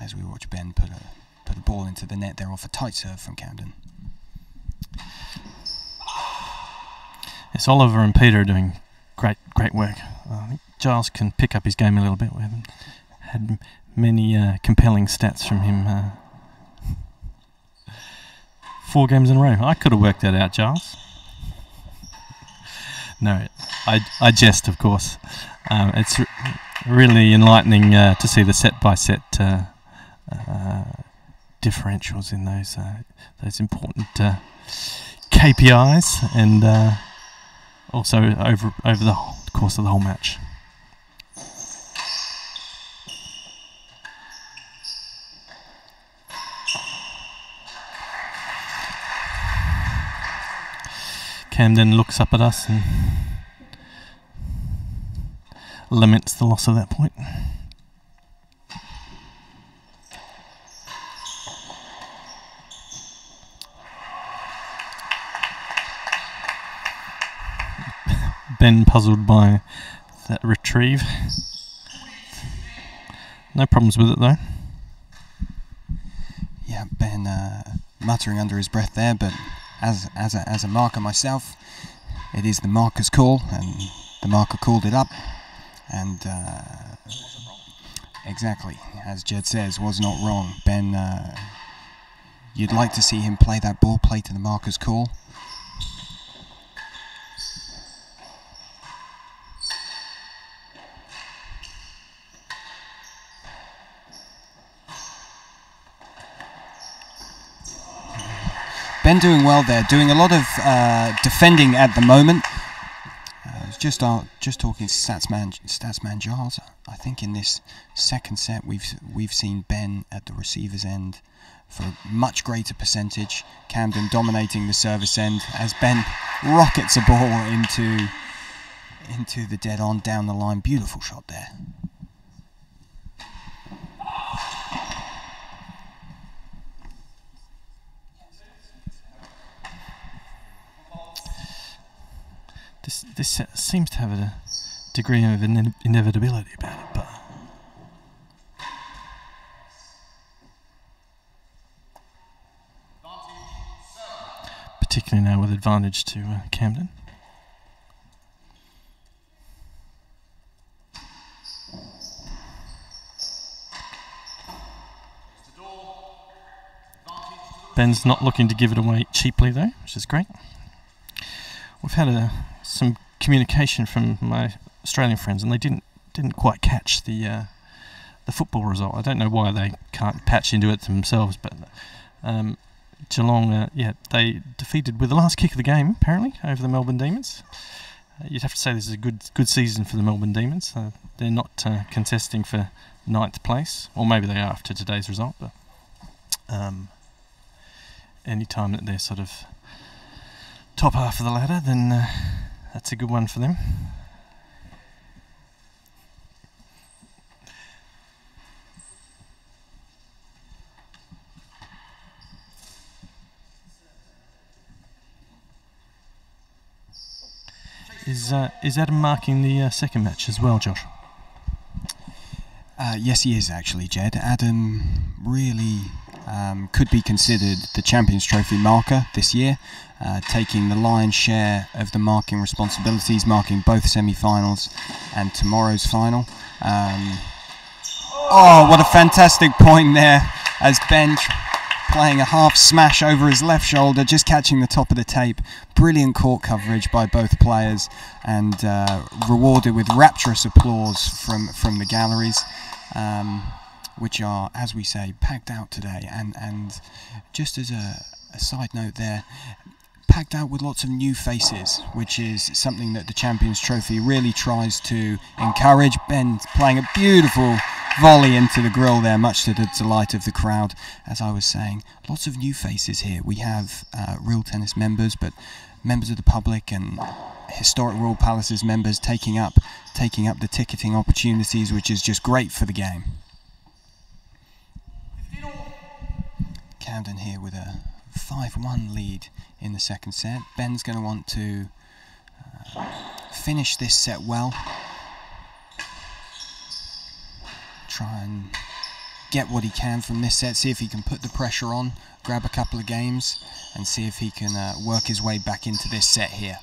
as we watch Ben put a ball into the net there off a tight serve from Camden. Yes, Oliver and Peter are doing great work. I think Giles can pick up his game a little bit. We haven't had many compelling stats from him. 4 games in a row. I could have worked that out, Giles. No, I jest, of course. It's really enlightening to see the set-by-set differentials in those important KPIs, and also over the course of the whole match. Camden looks up at us and laments the loss of that point. Ben puzzled by that retrieve. No problems with it though. Yeah, Ben muttering under his breath there, but as a marker myself, it is the marker's call, and the marker called it up, and exactly as Jed says, was not wrong. Ben, you'd like to see him play that ball, play to the marker's call. Ben doing well there, doing a lot of defending at the moment. Just talking Statsman Giles. I think in this second set we've seen Ben at the receiver's end for a much greater percentage. Camden dominating the service end as Ben rockets a ball into the dead on down the line. Beautiful shot there. This set seems to have a degree of inevitability about it, but particularly now with advantage to Camden. Ben's not looking to give it away cheaply though, which is great. We've had some communication from my Australian friends, and they didn't quite catch the the football result. I don't know why they can't patch into it themselves, but Geelong, they defeated with the last kick of the game, apparently, over the Melbourne Demons. You'd have to say this is a good season for the Melbourne Demons. They're not contesting for 9th place, or maybe they are after today's result, but any time that they're sort of top half of the ladder, then that's a good one for them. Is Adam marking the second match as well, Josh? Yes, he is actually, Jed. Adam really could be considered the Champions Trophy marker this year, taking the lion's share of the marking responsibilities, marking both semi-finals and tomorrow's final. Oh, what a fantastic point there, as Ben playing a half smash over his left shoulder, just catching the top of the tape. Brilliant court coverage by both players, and rewarded with rapturous applause from the galleries, which are, as we say, packed out today. And just as a side note there, packed out with lots of new faces, which is something that the Champions Trophy really tries to encourage. Ben playing a beautiful volley into the grill there, much to the delight of the crowd. As I was saying, lots of new faces here. We have Real Tennis members, but members of the public and historic Royal Palaces members taking up the ticketing opportunities, which is just great for the game. Camden here with a 5-1 lead in the second set. Ben's going to want to finish this set well. Try and get what he can from this set, see if he can put the pressure on, grab a couple of games, and see if he can work his way back into this set here.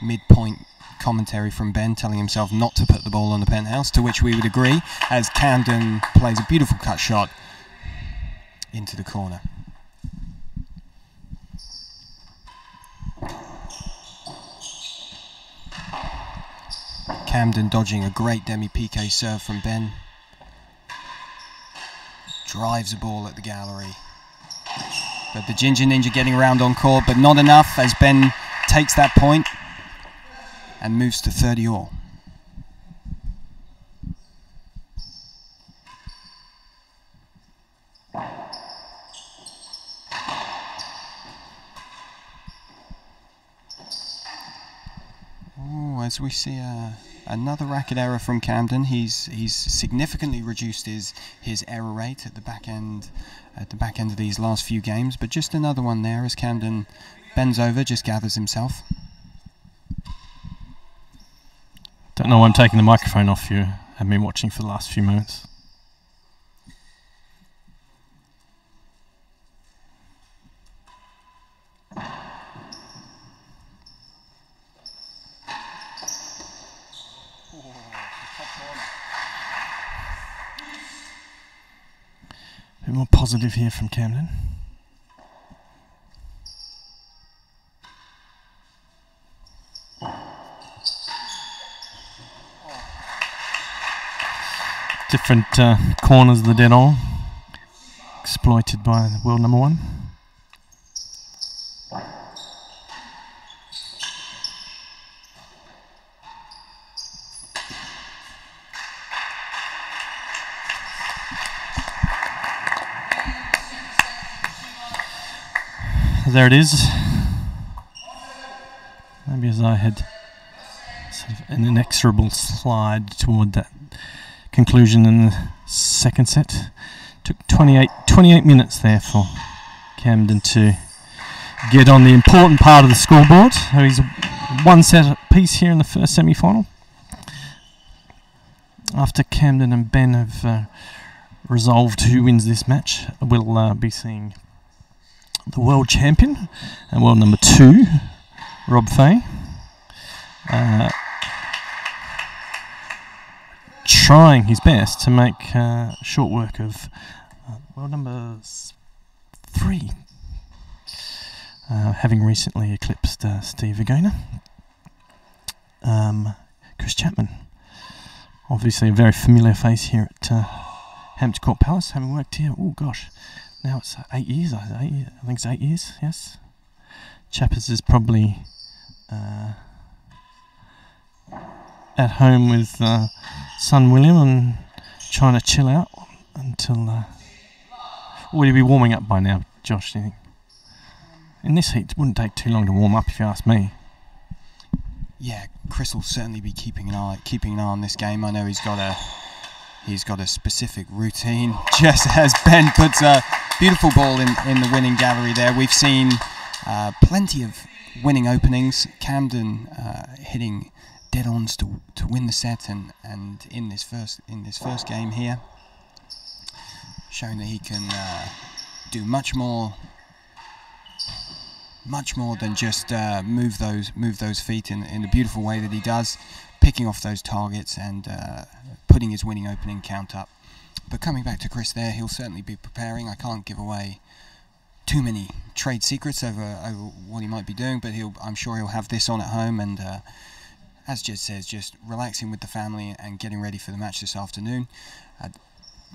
Midpoint commentary from Ben telling himself not to put the ball on the penthouse, to which we would agree, as Camden plays a beautiful cut shot into the corner. Camden dodging a great demi-piqué serve from Ben. Drives a ball at the gallery. But the Ginger Ninja getting around on court, but not enough, as Ben takes that point and moves to 30-all. Oh, as we see another racket error from Camden. He's significantly reduced his error rate at the back end of these last few games, but just another one there as Camden bends over, just gathers himself. Don't know why I'm taking the microphone off you. I've been watching for the last few moments. A bit more positive here from Camden. Different corners of the dead on, exploited by world number one. There it is. Maybe as I had sort of an inexorable slide toward that conclusion in the second set. Took 28 minutes there for Camden to get on the important part of the scoreboard. So he's one set apiece here in the first semi-final. After Camden and Ben have resolved who wins this match, we'll be seeing the world champion and world number 2, Rob Fahey, trying his best to make short work of world number 3, having recently eclipsed Steve Agona. Chris Chapman. Obviously a very familiar face here at Hampton Court Palace, having worked here, oh gosh, now it's 8 years, I think it's 8 years, yes. Chappers is probably at home with son William and trying to chill out until... would he be warming up by now, Josh, do you think? In this heat, it wouldn't take too long to warm up if you ask me. Yeah, Chris will certainly be keeping an eye on this game. I know he's got a specific routine. Just as Ben puts a beautiful ball in the winning gallery there. We've seen plenty of winning openings. Camden hitting dead-ons to win the set, and in this first game here, showing that he can do much more than just move those feet in the beautiful way that he does, picking off those targets and putting his winning opening count up. But coming back to Chris there, he'll certainly be preparing. I can't give away too many trade secrets over what he might be doing, but I'm sure he'll have this on at home, and as Jed says, just relaxing with the family and getting ready for the match this afternoon.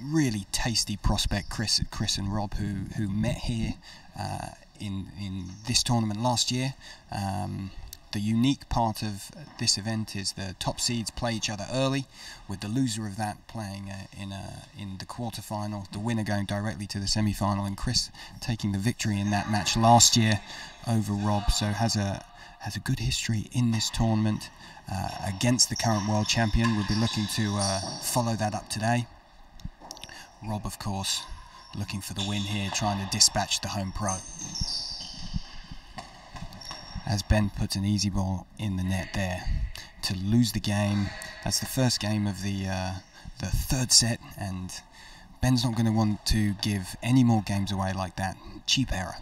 Really tasty prospect, Chris and Rob, who met here in this tournament last year. The unique part of this event is the top seeds play each other early, with the loser of that playing in the quarterfinal, the winner going directly to the semi-final, and Chris taking the victory in that match last year over Rob, so has a good history in this tournament against the current world champion. We'll be looking to follow that up today. Rob, of course, looking for the win here, trying to dispatch the home pro. As Ben puts an easy ball in the net there to lose the game. That's the first game of the third set, and Ben's not going to want to give any more games away like that. Cheap error.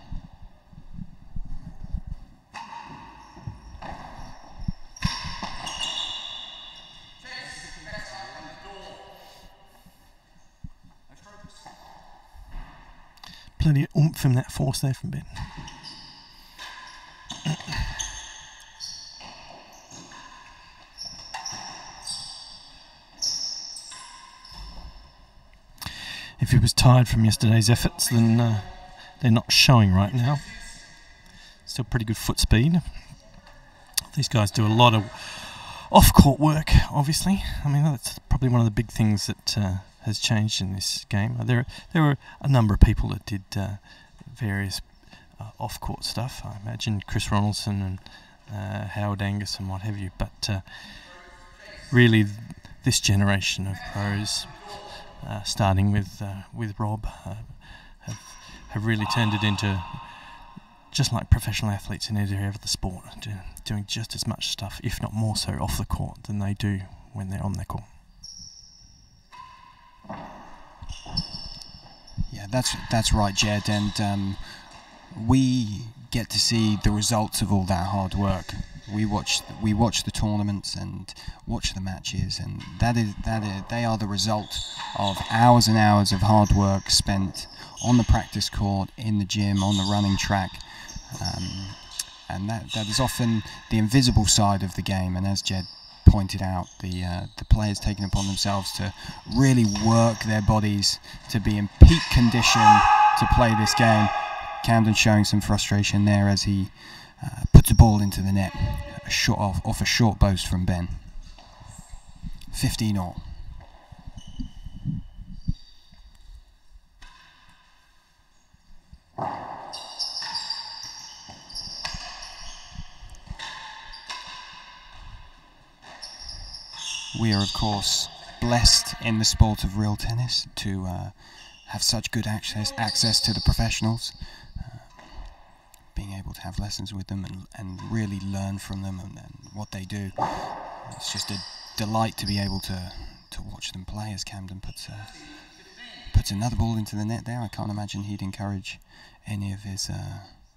Plenty of oomph in that force there from Ben. If he was tired from yesterday's efforts, then they're not showing right now. Still pretty good foot speed. These guys do a lot of off-court work, obviously. I mean, that's probably one of the big things that has changed in this game. There were a number of people that did various off-court stuff. I imagine Chris Ronaldson and Howard Angus and what have you. But really, this generation of pros, starting with Rob, have really turned it into just like professional athletes in every area of the sport, doing just as much stuff, if not more so, off the court than they do when they're on the court. Yeah, that's right, Jed, and we get to see the results of all that hard work. We watch the tournaments and watch the matches, and they are the result of hours and hours of hard work spent on the practice court, in the gym, on the running track, and that is often the invisible side of the game. And as Jed pointed out, the players taking upon themselves to really work their bodies to be in peak condition to play this game. Camden showing some frustration there as he puts the ball into the net, off a short boast from Ben. 15-all. We are, of course, blessed in the sport of real tennis to have such good access to the professionals, being able to have lessons with them and really learn from them and what they do. It's just a delight to be able to watch them play as Camden puts another ball into the net there. I can't imagine he'd encourage any of his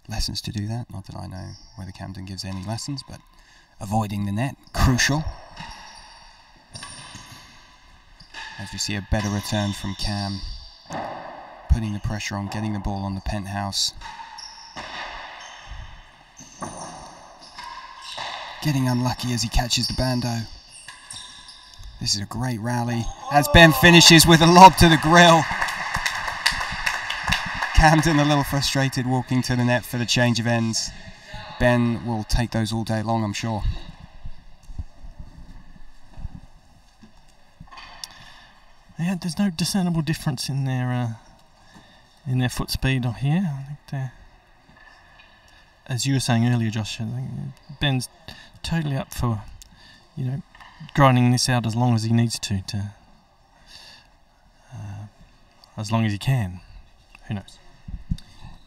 lessons to do that. Not that I know whether Camden gives any lessons, but avoiding the net, crucial. As we see a better return from Cam, putting the pressure on, getting the ball on the penthouse. getting unlucky as he catches the bando. This is a great rally as Ben finishes with a lob to the grill. Camden a little frustrated walking to the net for the change of ends. Ben will take those all day long, I'm sure. Yeah, there's no discernible difference in their foot speed on here. I think they're, as you were saying earlier, Josh, I think Ben's totally up for, you know, grinding this out as long as he needs to as long as he can. Who knows?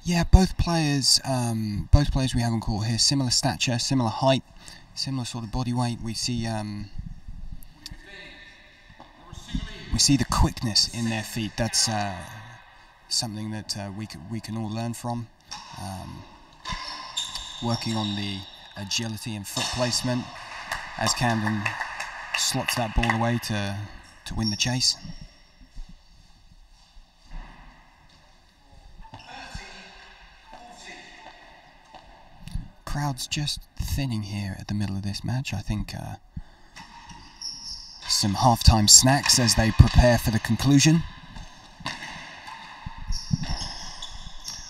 Yeah, both players we have on court here, similar stature, similar height, similar sort of body weight. We see the quickness in their feet. That's something that we can all learn from. Working on the agility and foot placement as Camden slots that ball away to win the chase. Crowd's just thinning here at the middle of this match. I think some half-time snacks as they prepare for the conclusion.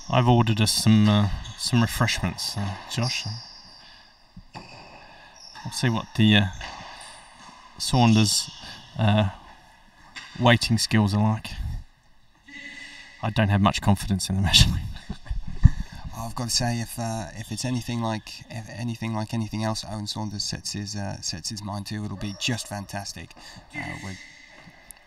I've ordered us some refreshments, Josh. We'll see what the Saunders waiting skills are like. I don't have much confidence in them actually. I've got to say, if it's anything like anything else, Owen Saunders sets his mind to, it'll be just fantastic. We're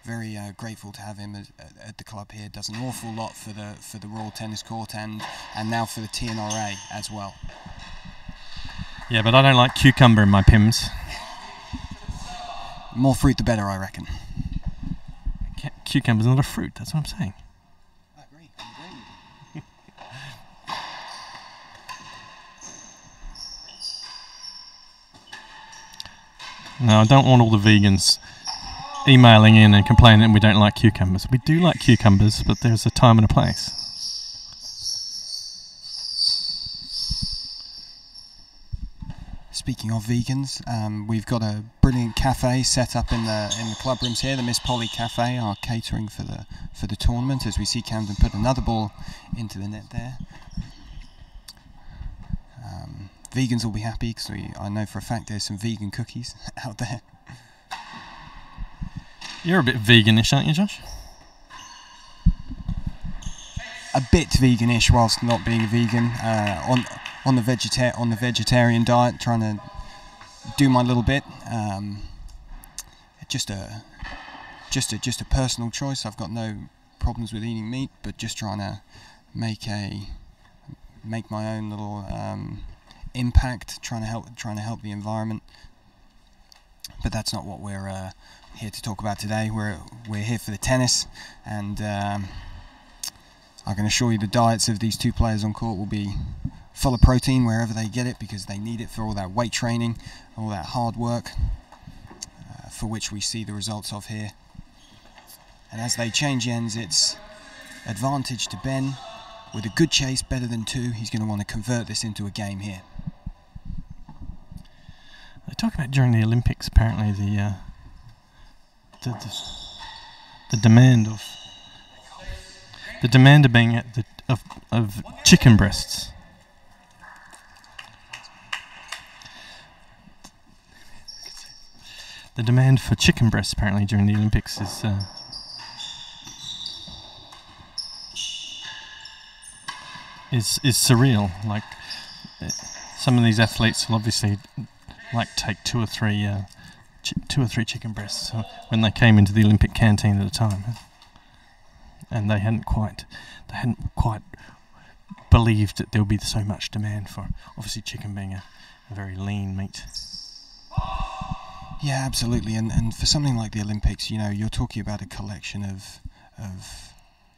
very grateful to have him at the club here. Does an awful lot for the Royal Tennis Court and now for the TNRA as well. Yeah, but I don't like cucumber in my Pims. More fruit the better, I reckon. Cucumber's not a fruit. That's what I'm saying. I agree. No, I don't want all the vegans emailing in and complaining that we don't like cucumbers. We do like cucumbers, but there's a time and a place. Speaking of vegans, we've got a brilliant cafe set up in the club rooms here. The Miss Polly Cafe are catering for the tournament. As we see Camden put another ball into the net there. Vegans will be happy because I know for a fact there's some vegan cookies out there. You're a bit veganish, aren't you, Josh? A bit veganish whilst not being a vegan. On the vegetarian diet, trying to do my little bit. Just a personal choice. I've got no problems with eating meat, but just trying to make my own little impact, trying to help the environment. But that's not what we're here to talk about today. We're here for the tennis, and I can assure you the diets of these two players on court will be full of protein wherever they get it, because they need it for all that weight training, all that hard work, for which we see the results of here. And as they change ends, it's advantage to Ben. With a good chase, better than two, he's going to want to convert this into a game here. They talk about during the Olympics, apparently the demand of being at of chicken breasts. The demand for chicken breasts apparently during the Olympics is surreal. Like some of these athletes will obviously like take two or three chicken breasts when they came into the Olympic canteen at a time, and they hadn't quite believed that there would be so much demand for obviously chicken being a very lean meat. Yeah, absolutely, and for something like the Olympics, you know, you're talking about a collection of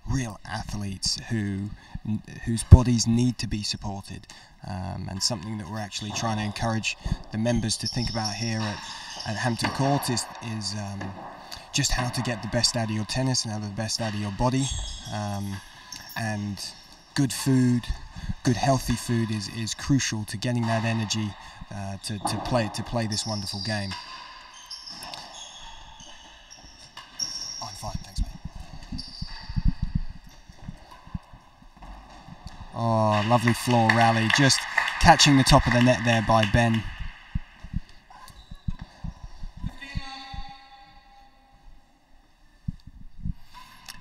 real athletes whose bodies need to be supported, and something that we're actually trying to encourage the members to think about here at Hampton Court is just how to get the best out of your tennis and how to get the best out of your body, and good food, good healthy food is crucial to getting that energy to play this wonderful game. I'm fine, thanks, mate. Oh, lovely floor rally, just catching the top of the net there by Ben.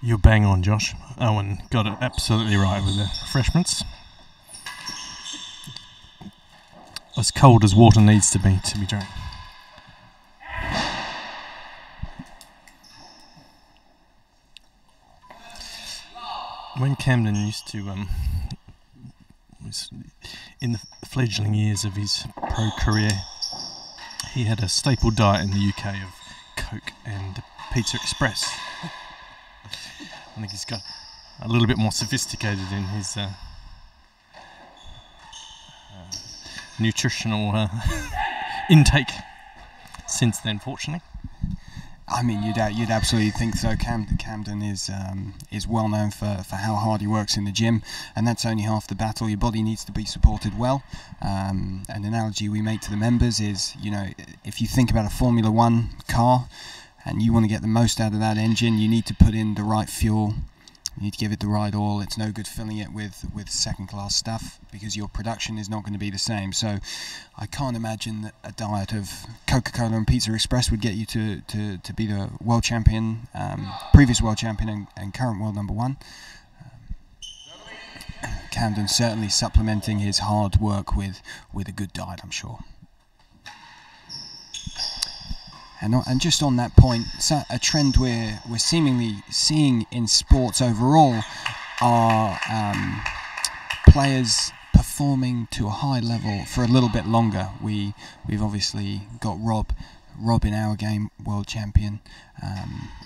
You're bang on, Josh. Owen got it absolutely right with the refreshments. As cold as water needs to be drank. When Camden used to, was in the fledgling years of his pro career, he had a staple diet in the UK of Coke and Pizza Express. I think he's got a little bit more sophisticated in his nutritional intake since then, fortunately. I mean, you'd absolutely think so. Camden is well known for how hard he works in the gym, and that's only half the battle. Your body needs to be supported well. An analogy we make to the members is, you know, if you think about a Formula One car and you want to get the most out of that engine, you need to put in the right fuel. You need to give it the right oil. It's no good filling it with second-class stuff because your production is not going to be the same. So I can't imagine that a diet of Coca-Cola and Pizza Express would get you to be the world champion, previous world champion and current world number one. Camden certainly supplementing his hard work with a good diet, I'm sure. And just on that point, a trend we're seemingly seeing in sports overall are players performing to a high level for a little bit longer. We've obviously got Rob in our game, world champion,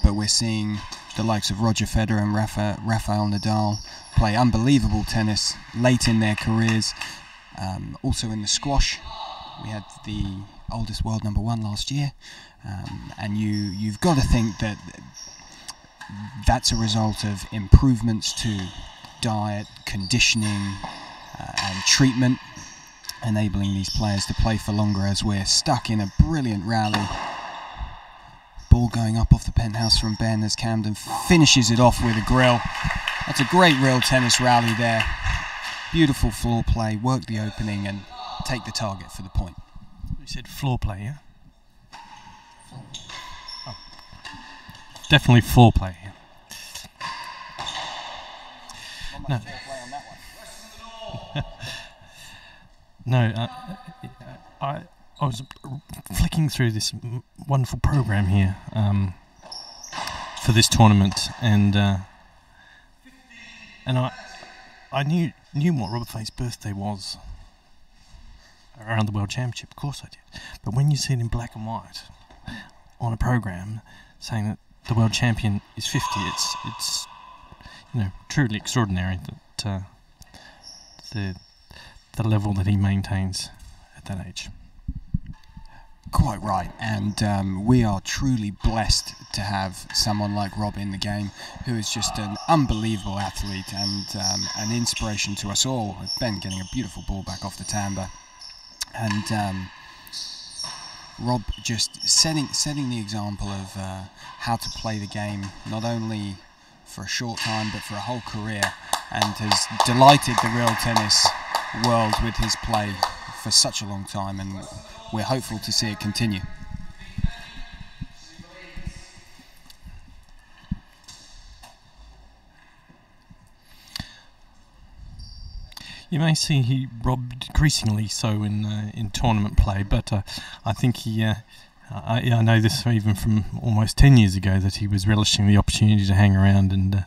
but we're seeing the likes of Roger Federer and Rafael Nadal play unbelievable tennis late in their careers. Also in the squash, we had the oldest world number one last year. And you've got to think that that's a result of improvements to diet, conditioning and treatment, enabling these players to play for longer as we're stuck in a brilliant rally. Ball going up off the penthouse from Ben as Camden finishes it off with a grill. That's a great real tennis rally there. Beautiful floor play, work the opening and take the target for the point. You said floor play, yeah? Oh. Definitely foreplay. No. No, I was flicking through this wonderful program here for this tournament, and I knew what Robert Fahey's birthday was around the World Championship. Of course I did. But when you see it in black and white on a program saying that the world champion is 50, it's you know, truly extraordinary that the level that he maintains at that age. Quite right, and we are truly blessed to have someone like Rob in the game, who is just an unbelievable athlete and an inspiration to us all. Ben getting a beautiful ball back off the timber, and Rob just setting the example of how to play the game, not only for a short time but for a whole career, and has delighted the real tennis world with his play for such a long time, and we're hopeful to see it continue. You may see Rob decreasingly so in tournament play, but I think I know this even from almost 10 years ago, that he was relishing the opportunity to hang around and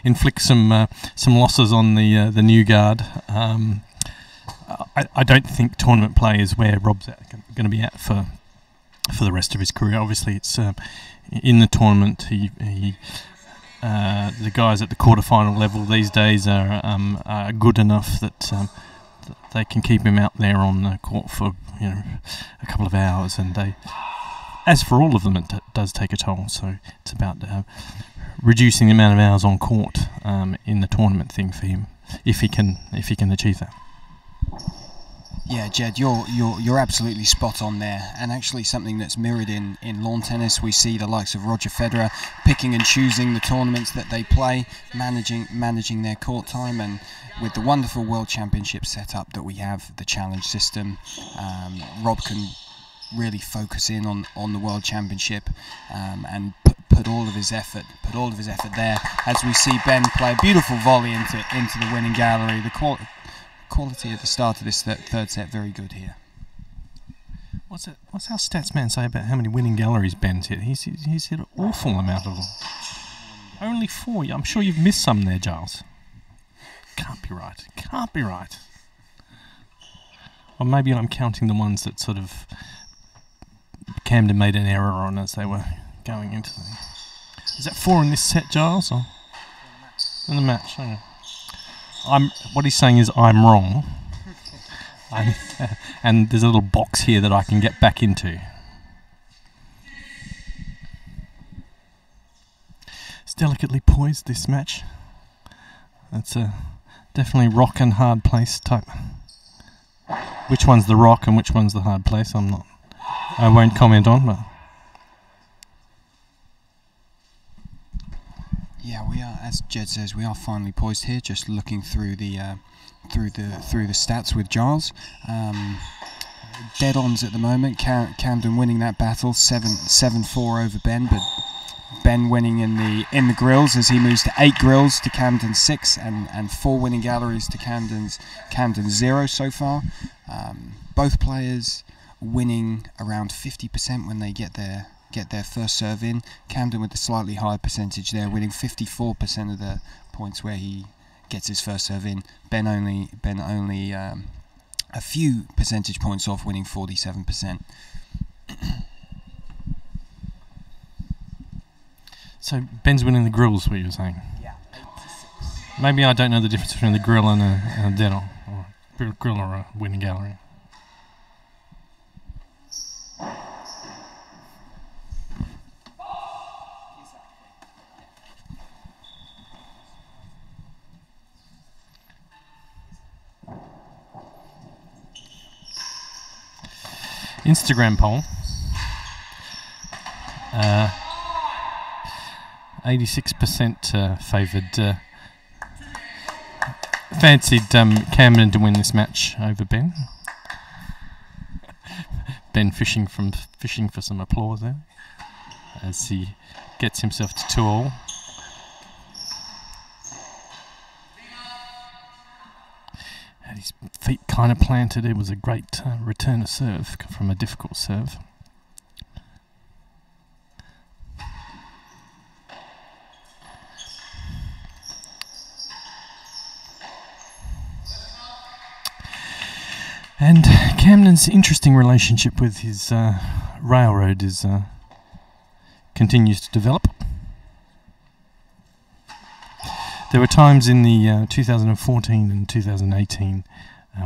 inflict some losses on the new guard. I don't think tournament play is where Rob's going to be at for the rest of his career. Obviously, it's in the tournament. The guys at the quarterfinal level these days are good enough that they can keep him out there on the court for a couple of hours, and as for all of them, it does take a toll. So it's about reducing the amount of hours on court in the tournament thing for him. if he can achieve that. Yeah, Jed, you're absolutely spot on there, and actually something that's mirrored in lawn tennis. We see the likes of Roger Federer picking and choosing the tournaments that they play, managing their court time, and with the wonderful World Championship setup that we have, the challenge system, Rob can really focus in on the World Championship and put all of his effort there. As we see Ben play a beautiful volley into the winning gallery. The quality at the start of this third set very good here. What's our stats man say about how many winning galleries Ben's hit? He's hit an awful amount of them. Only 4. I'm sure you've missed some there, Giles. Can't be right. Can't be right. Or maybe I'm counting the ones that sort of Camden made an error on as they were going into the... Is that 4 in this set, Giles? Or in the match? Okay. What he's saying is I'm wrong. And there's a little box here that I can get back into. It's delicately poised, this match. It's a definitely rock and hard place type. Which one's the rock and which one's the hard place, I won't comment on, but... Yeah, we are, as Jed says, we are finely poised here. Just looking through the stats with Giles. Dead ons at the moment. Camden winning that battle, 7-4 over Ben, but Ben winning in the grills as he moves to 8 grills to Camden's 6, and 4 winning galleries to Camden's 0 so far. Both players winning around 50% when they get their first serve in. Camden with a slightly higher percentage there, winning 54% of the points where he gets his first serve in. Ben only a few percentage points off, winning 47%. So Ben's winning the grills, what you were saying? Yeah. Maybe I don't know the difference between a grill and a dead on, or a grill or a winning gallery. Instagram poll. 86% favoured, fancied Camden to win this match over Ben. Ben fishing for some applause there as he gets himself to 2-all. Had his feet kind of planted. It was a great return of serve from a difficult serve. And Camden's interesting relationship with his railroad continues to develop. There were times in the 2014 and 2018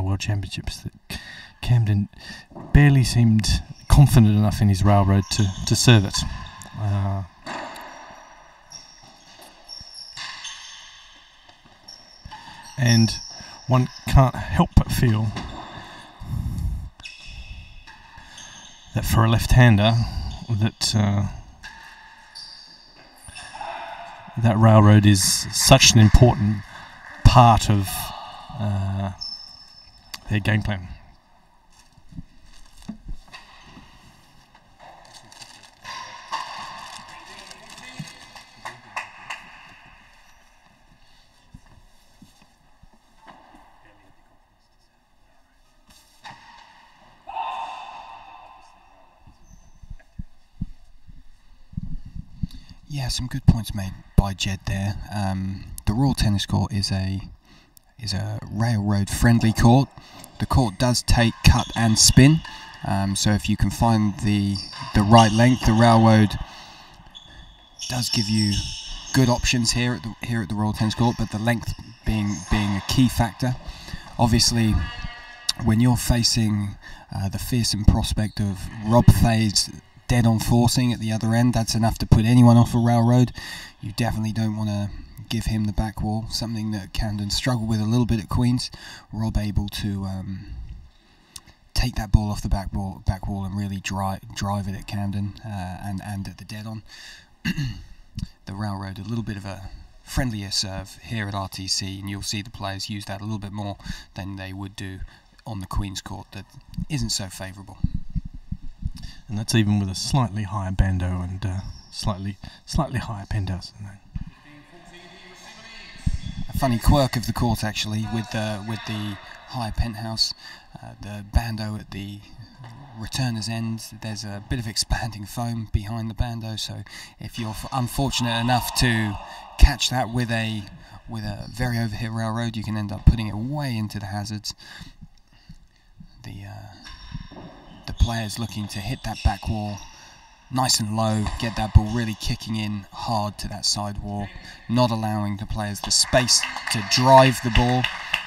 World Championships that Camden barely seemed confident enough in his railroad to serve it. And one can't help but feel that for a left-hander, that railroad is such an important part of their game plan. Yeah, some good points made by Jed there. The Royal Tennis Court is a railroad friendly court. The court does take cut and spin, so if you can find the right length, the railroad does give you good options here at the Royal Tennis Court, but the length being a key factor. Obviously, when you're facing the fearsome prospect of Rob Fahey's dead on forcing at the other end, that's enough to put anyone off a railroad. You definitely don't want to give him the back wall, something that Camden struggled with a little bit at Queen's. Rob able to take that ball off the back wall and really drive it at Camden and at the dead on. The Railroad, a little bit of a friendlier serve here at RTC, and you'll see the players use that a little bit more than they would do on the Queen's Court that isn't so favourable. And that's even with a slightly higher bando and slightly higher penthouse. A funny quirk of the court actually with the higher penthouse, the bando at the returner's end. There's a bit of expanding foam behind the bando, so if you're unfortunate enough to catch that with a very overhit railroad, you can end up putting it way into the hazards. The players looking to hit that back wall nice and low, get that ball really kicking in hard to that side wall, not allowing the players the space to drive the ball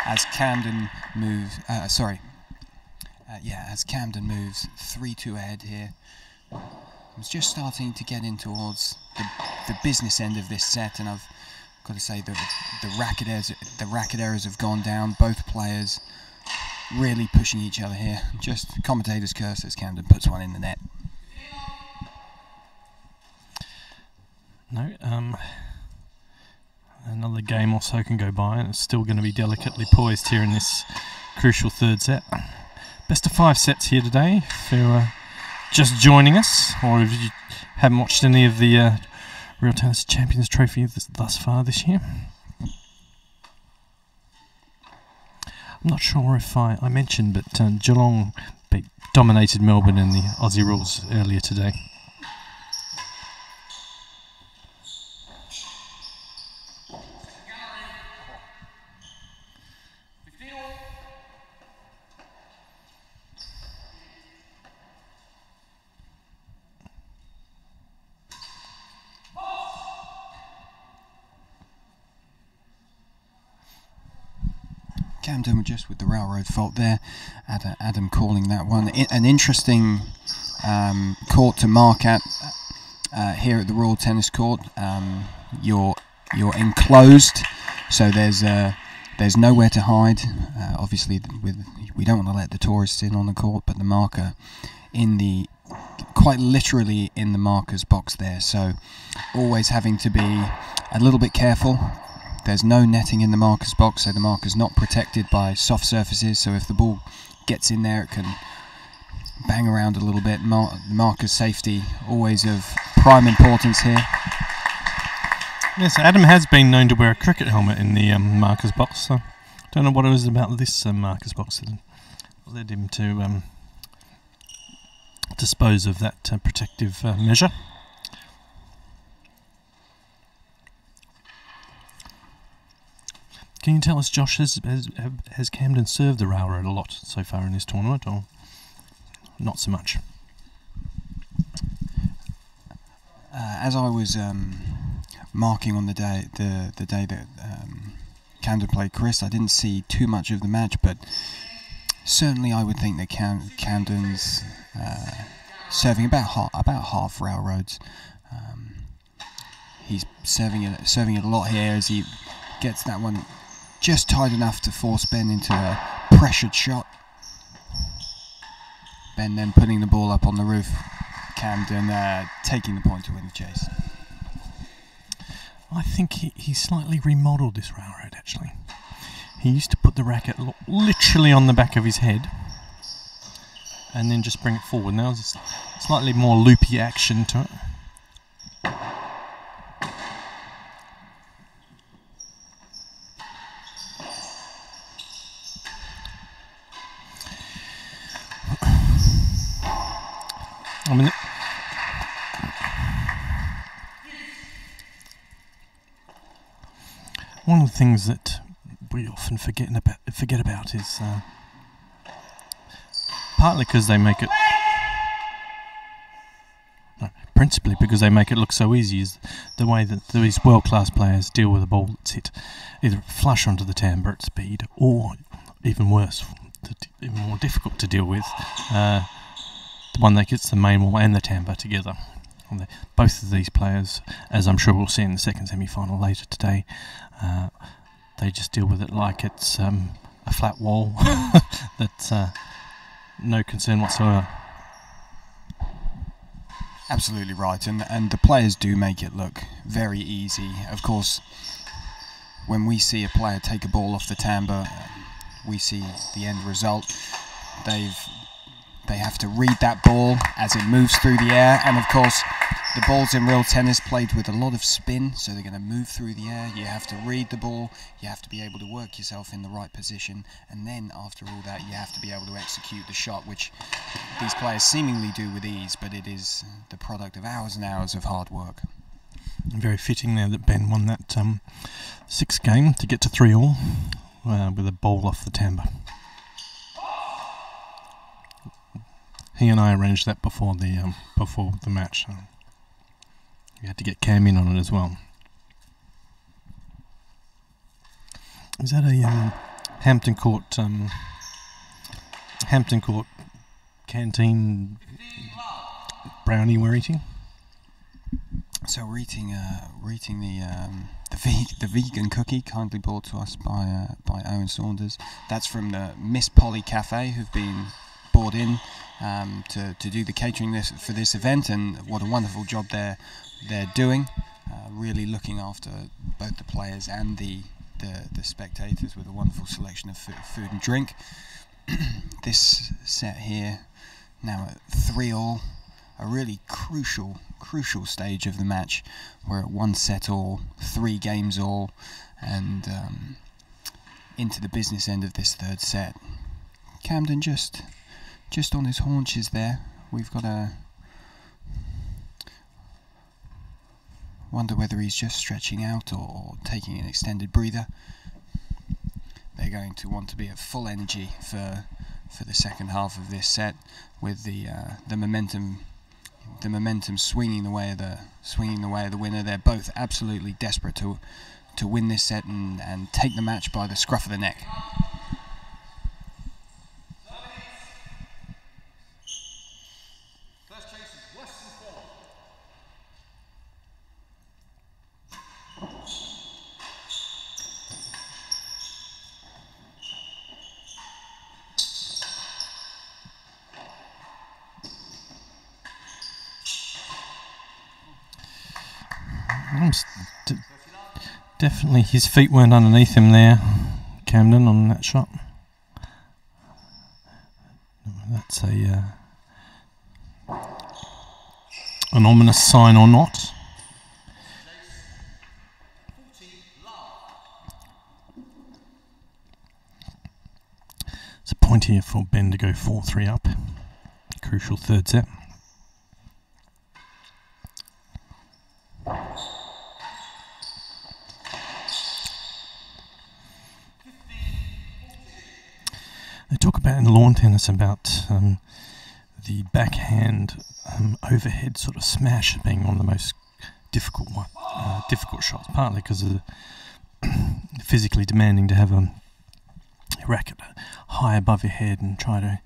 as Camden moves. As Camden moves 3-2 ahead here. It's just starting to get in towards the business end of this set, and I've got to say the racket errors have gone down. Both players really pushing each other here. Just commentator's curse as Camden puts one in the net. No, another game or so can go by, and it's still going to be delicately poised here in this crucial third set. Best of 5 sets here today. If you're just joining us, or if you haven't watched any of the Real Tennis Champions Trophy thus far this year. I'm not sure if I mentioned, but Geelong dominated Melbourne in the Aussie Rules earlier today. Camden just with the railroad fault there. Adam calling that one. An interesting court to mark at here at the Royal Tennis Court. You're enclosed, so there's nowhere to hide. Obviously, we don't want to let the tourists in on the court, but the marker quite literally in the marker's box there. So always having to be a little bit careful. There's no netting in the marker's box, so the marker's not protected by soft surfaces, so if the ball gets in there it can bang around a little bit. The marker's safety always of prime importance here. Yes, Adam has been known to wear a cricket helmet in the marker's box, so I don't know what it was about this marker's box that led him to dispose of that protective measure. Can you tell us, Josh, has Camden served the railroad a lot so far in this tournament, or not so much? As I was marking on the day that Camden played Chris, I didn't see too much of the match, but certainly I would think that Camden's serving about half railroads. He's serving it a lot here as he gets that one just tight enough to force Ben into a pressured shot. Ben then putting the ball up on the roof. Camden taking the point to win the chase. I think he slightly remodelled this railroad, actually. He used to put the racket literally on the back of his head and then just bring it forward. Now there's a slightly more loopy action to it. I mean, one of the things that we often forget about is partly because they make it, principally because they make it look so easy, is the way that these world-class players deal with a ball that's hit either flush onto the timber at speed, or even worse, even more difficult to deal with, the one that gets the main wall and the timber together. both of these players, as I'm sure we'll see in the second semi-final later today, they just deal with it like it's a flat wall. That's no concern whatsoever. Absolutely right, and the players do make it look very easy. Of course, when we see a player take a ball off the timbre, we see the end result. They have to read that ball as it moves through the air, and of course the balls in real tennis played with a lot of spin, so they're going to move through the air. You have to read the ball, you have to be able to work yourself in the right position, and then after all that you have to be able to execute the shot, which these players seemingly do with ease, but it is the product of hours and hours of hard work. Very fitting there that Ben won that 6th game to get to 3-all with a ball off the timbre. He and I arranged that before the match. We had to get Cam in on it as well. Is that a Hampton Court canteen brownie we're eating? So we're eating the vegan cookie kindly brought to us by Owen Saunders. That's from the Miss Polly Cafe, who've been brought in to do the catering for this event, and what a wonderful job they're doing, really looking after both the players and the spectators with a wonderful selection of food and drink. This set here now at 3-all, a really crucial stage of the match. We're at 1 set all, 3 games all, and into the business end of this 3rd set. Camden just on his haunches there. We've got a wonder whether he's just stretching out or taking an extended breather. They're going to want to be at full energy for the second half of this set, with the momentum swinging the way of the winner. They're both absolutely desperate to win this set and take the match by the scruff of the neck. Definitely his feet weren't underneath him there, Camden, on that shot. That's an ominous sign or not. It's a point here for Ben to go 4-3 up. Crucial 3rd set. They talk about in lawn tennis about the backhand overhead sort of smash being one of the most difficult shots, partly because of physically demanding to have a racket high above your head and try to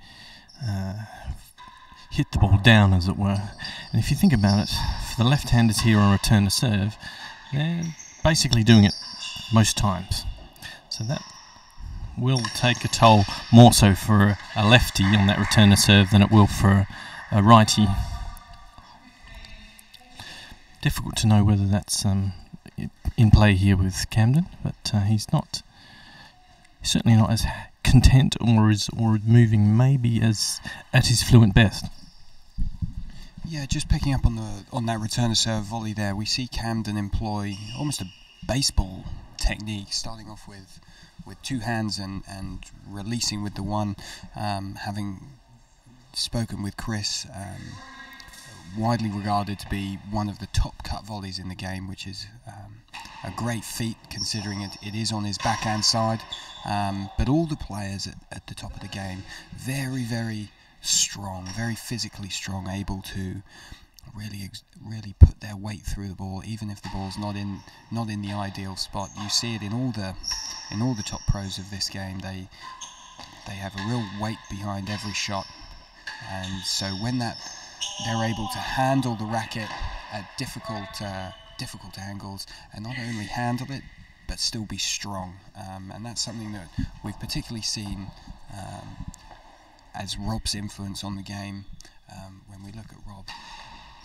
hit the ball down, as it were. And if you think about it, for the left-handers here on return to serve, they're basically doing it most times. So that will take a toll more so for a lefty on that return to serve than it will for a righty. Difficult to know whether that's in play here with Camden, but he's certainly not as content or moving maybe as at his fluent best. Yeah, just picking up on that return to serve volley there, we see Camden employ almost a baseball technique, starting off with 2 hands and releasing with the one. Having spoken with Chris, widely regarded to be one of the top cut volleys in the game, which is a great feat considering it is on his backhand side. But all the players at the top of the game, very, very strong, very physically strong, able to really put their weight through the ball, even if the ball's not in the ideal spot. You see it in all the top pros of this game. They have a real weight behind every shot, and so when they're able to handle the racket at difficult angles, and not only handle it but still be strong. And that's something that we've particularly seen as Rob's influence on the game. When we look at Rob,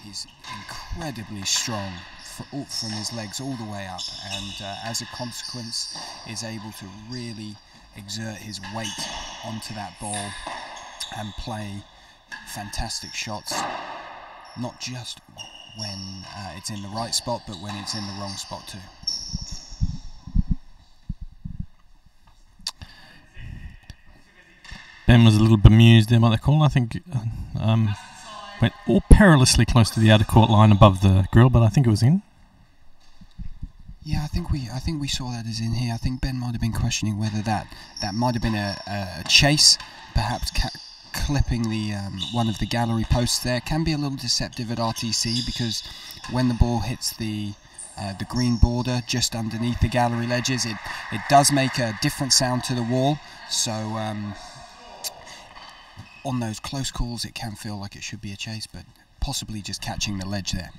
he's incredibly strong from his legs all the way up, and as a consequence is able to really exert his weight onto that ball and play fantastic shots, not just when it's in the right spot, but when it's in the wrong spot too. Ben was a little bemused there by the call. I think went all perilously close to the outer court line above the grill, but I think it was in. Yeah, I think we saw that as in here. I think Ben might have been questioning whether that might have been a chase, perhaps clipping the one of the gallery posts there. Can be a little deceptive at RTC, because when the ball hits the green border just underneath the gallery ledges, it does make a different sound to the wall. So on those close calls, it can feel like it should be a chase, but possibly just catching the ledge there.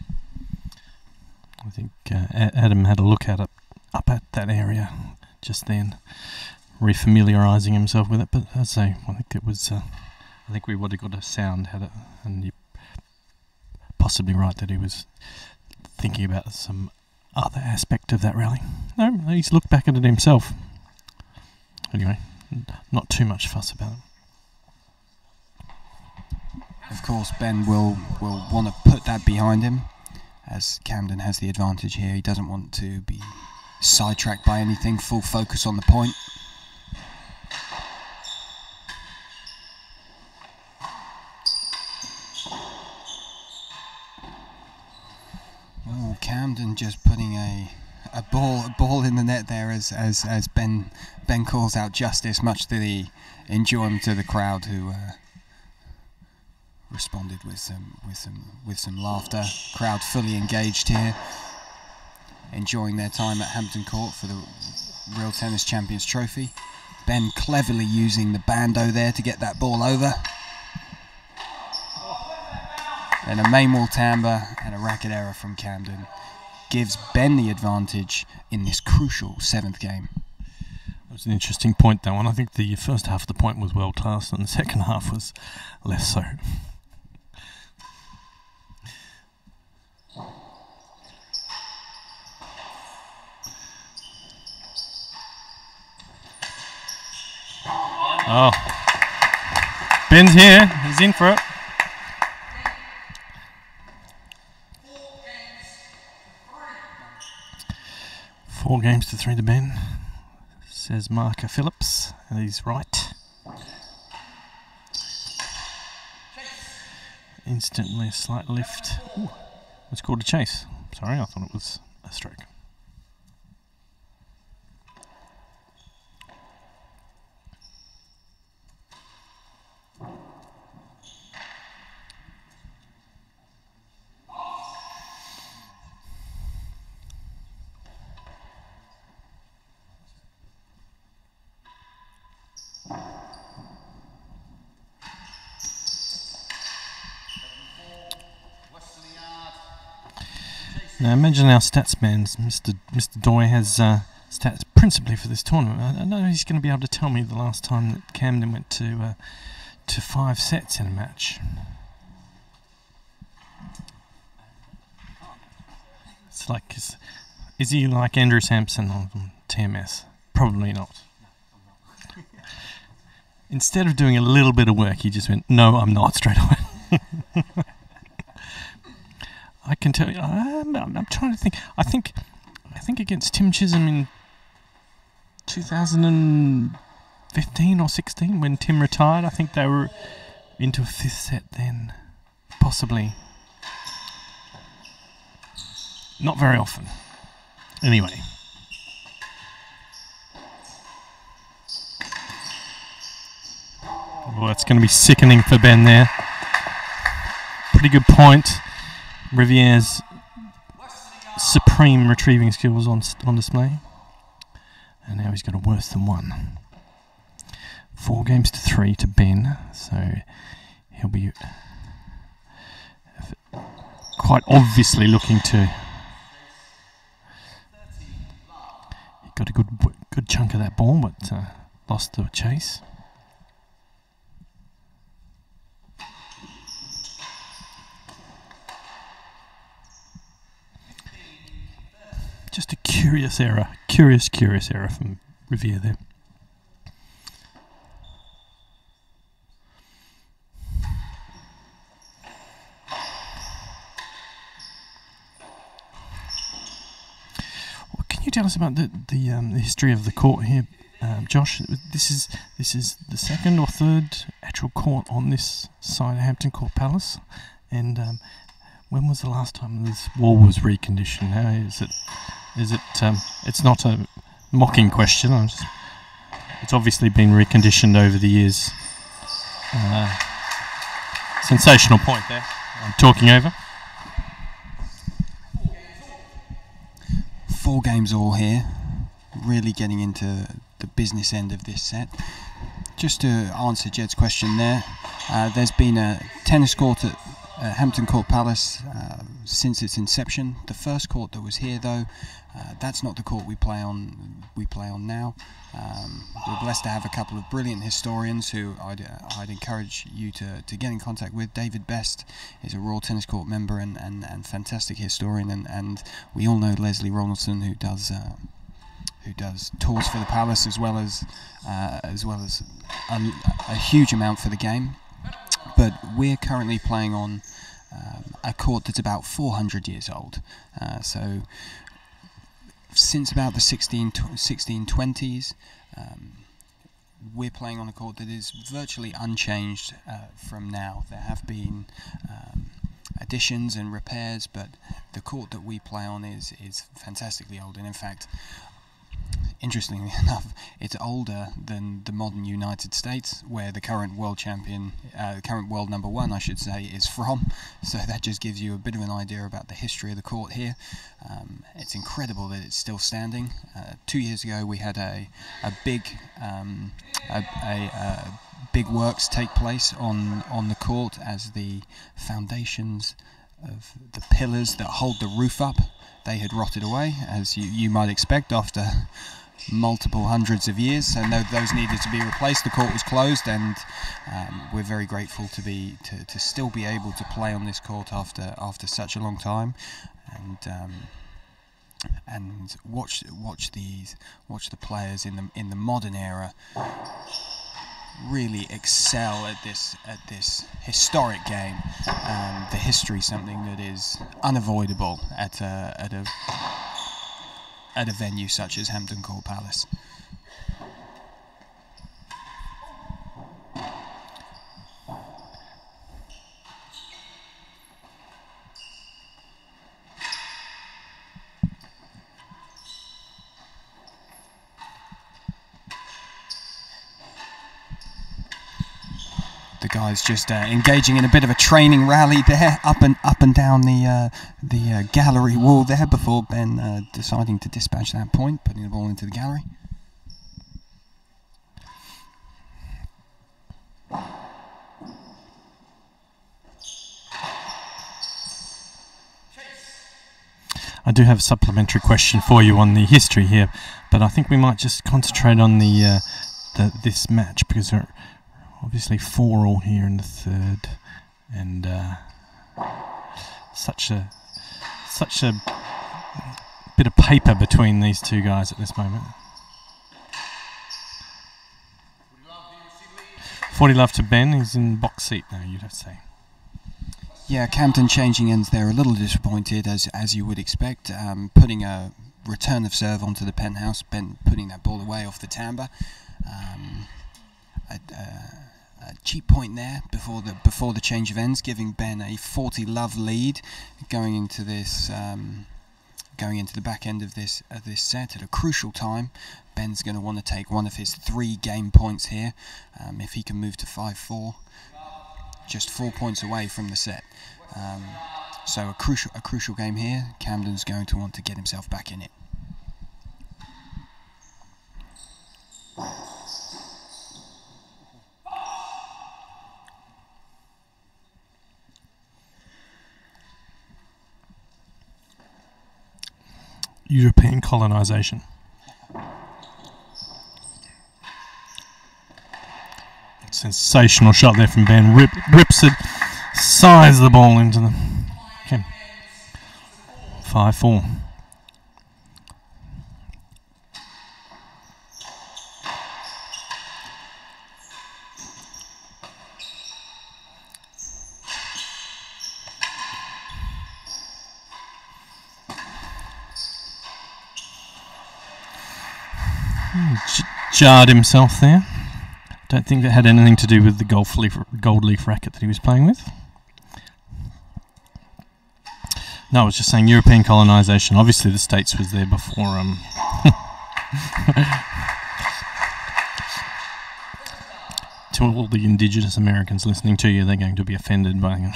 I think Adam had a look at it up at that area just then, refamiliarising himself with it. But I'd say I think it was. I think we would have got a sound had it, and you're possibly right that he was thinking about some other aspect of that rally. No, he's looked back at it himself. Anyway, not too much fuss about it. Of course, Ben will want to put that behind him, as Camden has the advantage here. He doesn't want to be sidetracked by anything, full focus on the point. Oh, Camden just putting a ball in the net there as Ben calls out justice, much to the enjoyment of the crowd, who responded with some laughter. Crowd fully engaged here, enjoying their time at Hampton Court for the Real Tennis Champions Trophy. Ben cleverly using the bando there to get that ball over. And a main wall timbre and a racket error from Camden gives Ben the advantage in this crucial 7th game. It was an interesting point, that one. I think the first half of the point was world class, and the second half was less so. Oh, Ben's here. He's in for it. 4 games to 3 to Ben, says Marker Phillips, and he's right. Instantly a slight lift. Ooh, it's called a chase. Sorry, I thought it was a stroke. Now imagine our stats man, Mr. Doy, has stats principally for this tournament. I know he's going to be able to tell me the last time that Camden went to 5 sets in a match. It's like, is he like Andrew Sampson on TMS? Probably not. Instead of doing a little bit of work, he just went, "No, I'm not," straight away. I can tell you. I'm trying to think. I think against Tim Chisholm in 2015 or 16, when Tim retired, I think they were into a 5th set then, possibly. Not very often. Anyway. Well, that's going to be sickening for Ben there. Pretty good point. Riviere's supreme retrieving skills on display. And now he's got a worse than 1. 4 games to 3 to Ben. So he'll be... quite obviously looking to. He got a good chunk of that ball, but lost the chase. Just a curious error, curious error from Riviere there. What can you tell us about the history of the court here, Josh? This is the second or third actual court on this side of Hampton Court Palace, and when was the last time this wall was reconditioned? How is it? It's not a mocking question. It's obviously been reconditioned over the years. Sensational point there. I'm talking over. 4 games all here. Really getting into the business end of this set. Just to answer Jed's question there's been a tennis court at Hampton Court Palace since its inception. The first court that was here, though, that's not the court we play on now. We're blessed to have a couple of brilliant historians who I'd encourage you to get in contact with. David Best is a Royal Tennis Court member and fantastic historian, and we all know Leslie Ronaldson, who does tours for the Palace as well as a huge amount for the game. But we're currently playing on a court that's about 400 years old. So since about the 1620s, we're playing on a court that is virtually unchanged from now. There have been additions and repairs, but the court that we play on is fantastically old, and in fact, interestingly enough, it's older than the modern United States, where the current world champion, current world number 1, I should say, is from. So that just gives you a bit of an idea about the history of the court here. It's incredible that it's still standing. 2 years ago, we had a big works take place on the court as the foundations of the pillars that hold the roof up, they had rotted away, as you might expect after multiple hundreds of years, and those needed to be replaced. The court was closed, and we're very grateful to still be able to play on this court after such a long time, and watch the players in the modern era really excel at this historic game. The history, something that is unavoidable at a venue such as Hampton Court Palace. The guys just engaging in a bit of a training rally there, up and down the gallery wall there, before Ben deciding to dispatch that point, putting the ball into the gallery. I do have a supplementary question for you on the history here, but I think we might just concentrate on this match, because there are obviously 4 all here in the third, and such a bit of paper between these two guys at this moment. 40 love to Ben. He's in box seat now, you'd have to say. Yeah, Camden changing ends there, a little disappointed, as you would expect, putting a return of serve onto the penthouse, Ben putting that ball away off the timbre. A cheap point there before the change of ends, giving Ben a 40 love lead going into this going into the back end of this set at a crucial time. Ben's going to want to take one of his 3 game points here if he can move to 5-4, just 4 points away from the set. So a crucial game here. Camden's going to want to get himself back in it. European colonisation. Sensational shot there from Ben. Rips it, sides the ball into the... Okay. 5-4. Jarred himself there. Don't think that had anything to do with the gold leaf racket that he was playing with. No, I was just saying European colonisation. Obviously the States was there before to all the indigenous Americans listening to you, they're going to be offended by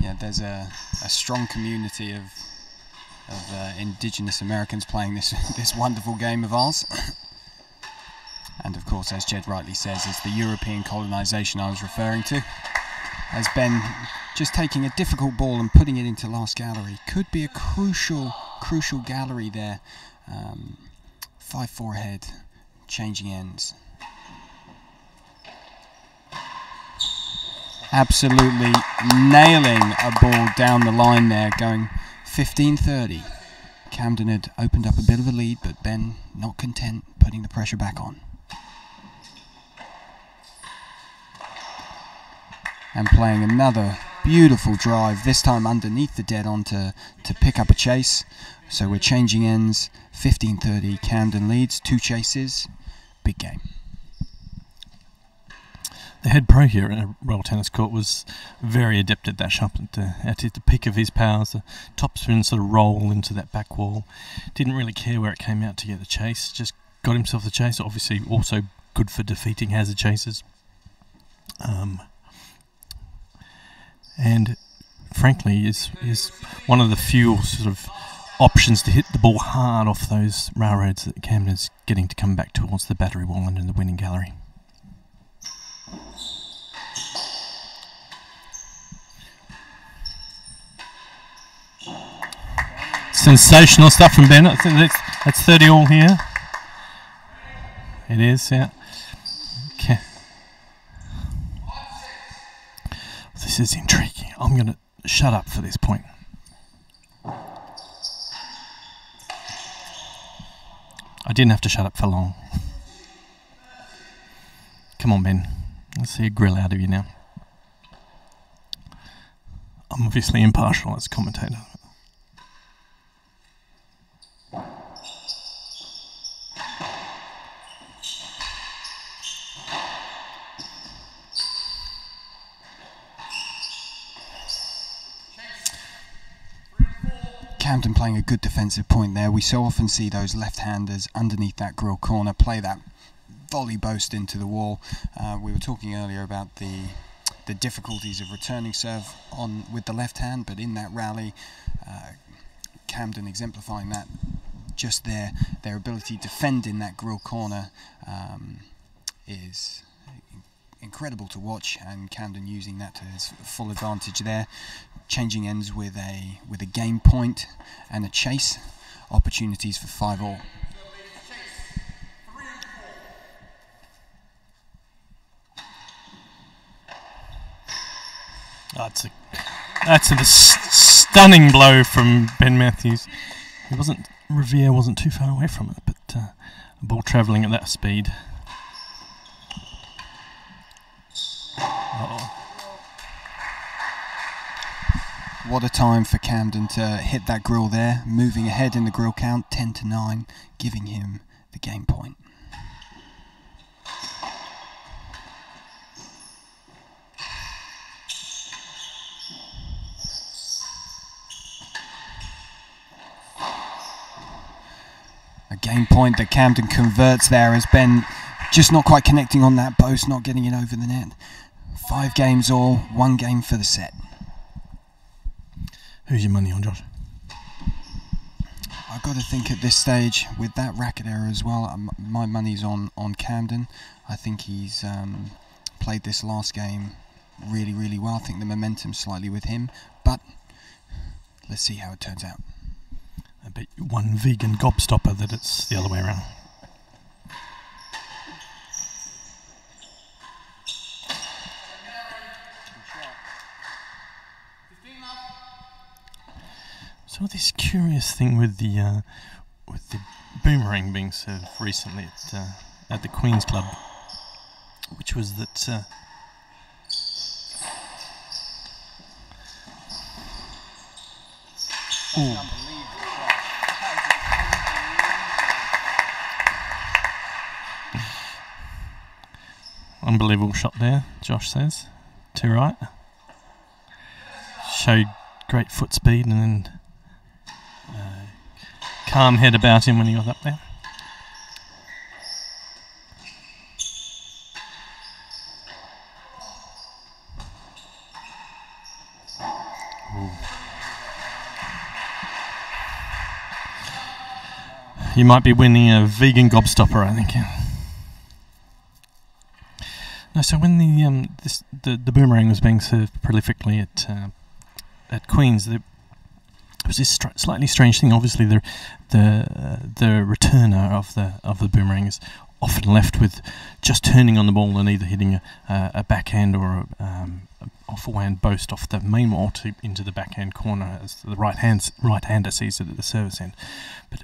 Yeah, there's a strong community of indigenous Americans playing this wonderful game of ours. And of course, as Jed rightly says, it's the European colonisation I was referring to. As Ben just taking a difficult ball and putting it into last gallery. Could be a crucial gallery there. 5-4 ahead, changing ends. Absolutely nailing a ball down the line there, going 15-30. Camden had opened up a bit of a lead, but Ben not content, putting the pressure back on. And playing another beautiful drive, this time underneath the dead on to pick up a chase. So we're changing ends, 15-30, Camden leads, 2 chases, big game. The head pro here at Royal Tennis Court was very adept at that shot, at the peak of his powers, the topspin sort of roll into that back wall. Didn't really care where it came out to get the chase, just got himself the chase, obviously also good for defeating hazard chases. And frankly is one of the few sort of options to hit the ball hard off those railroads that Camden's getting to come back towards the battery wall and in the winning gallery. Sensational stuff from Ben. I think that's 30 all here. It is, yeah. Okay. This is intriguing. I'm going to shut up for this point. I didn't have to shut up for long. Come on, Ben. Let's see a grill out of you now. I'm obviously impartial as commentator. Camden playing a good defensive point there. We so often see those left-handers underneath that grill corner play that volley boast into the wall. We were talking earlier about the difficulties of returning serve on with the left hand, but in that rally, Camden exemplifying that just there. Their ability to defend in that grill corner is incredible to watch, and Camden using that to his full advantage there. Changing ends with a game point and a chase. Opportunities for 5 all. That's a stunning blow from Ben Matthews. Riviere wasn't too far away from it, but a ball travelling at that speed. Uh-oh. What a time for Camden to hit that grill there, moving ahead in the grill count, 10-9, giving him the game point. A game point that Camden converts there as Ben just not quite connecting on that boast, not getting it over the net. 5 games all, 1 game for the set. Who's your money on, Josh? I've got to think at this stage, with that racket error as well, my money's on Camden. I think he's played this last game really, really well. I think the momentum's slightly with him, but let's see how it turns out. I bet one vegan gobstopper that it's the other way around. So this curious thing with the boomerang being served recently at the Queen's Club, which was that unbelievable shot there, Josh says, to right. Showed great foot speed and then calm head about him when he got up there. Ooh. You might be winning a vegan gobstopper, I think. No, so when the boomerang was being served prolifically at Queen's, there was this slightly strange thing. Obviously, the returner of the boomerang is often left with just turning on the ball and either hitting a backhand or a forehand boast off the main wall into the backhand corner as the right-hander sees it at the service end. But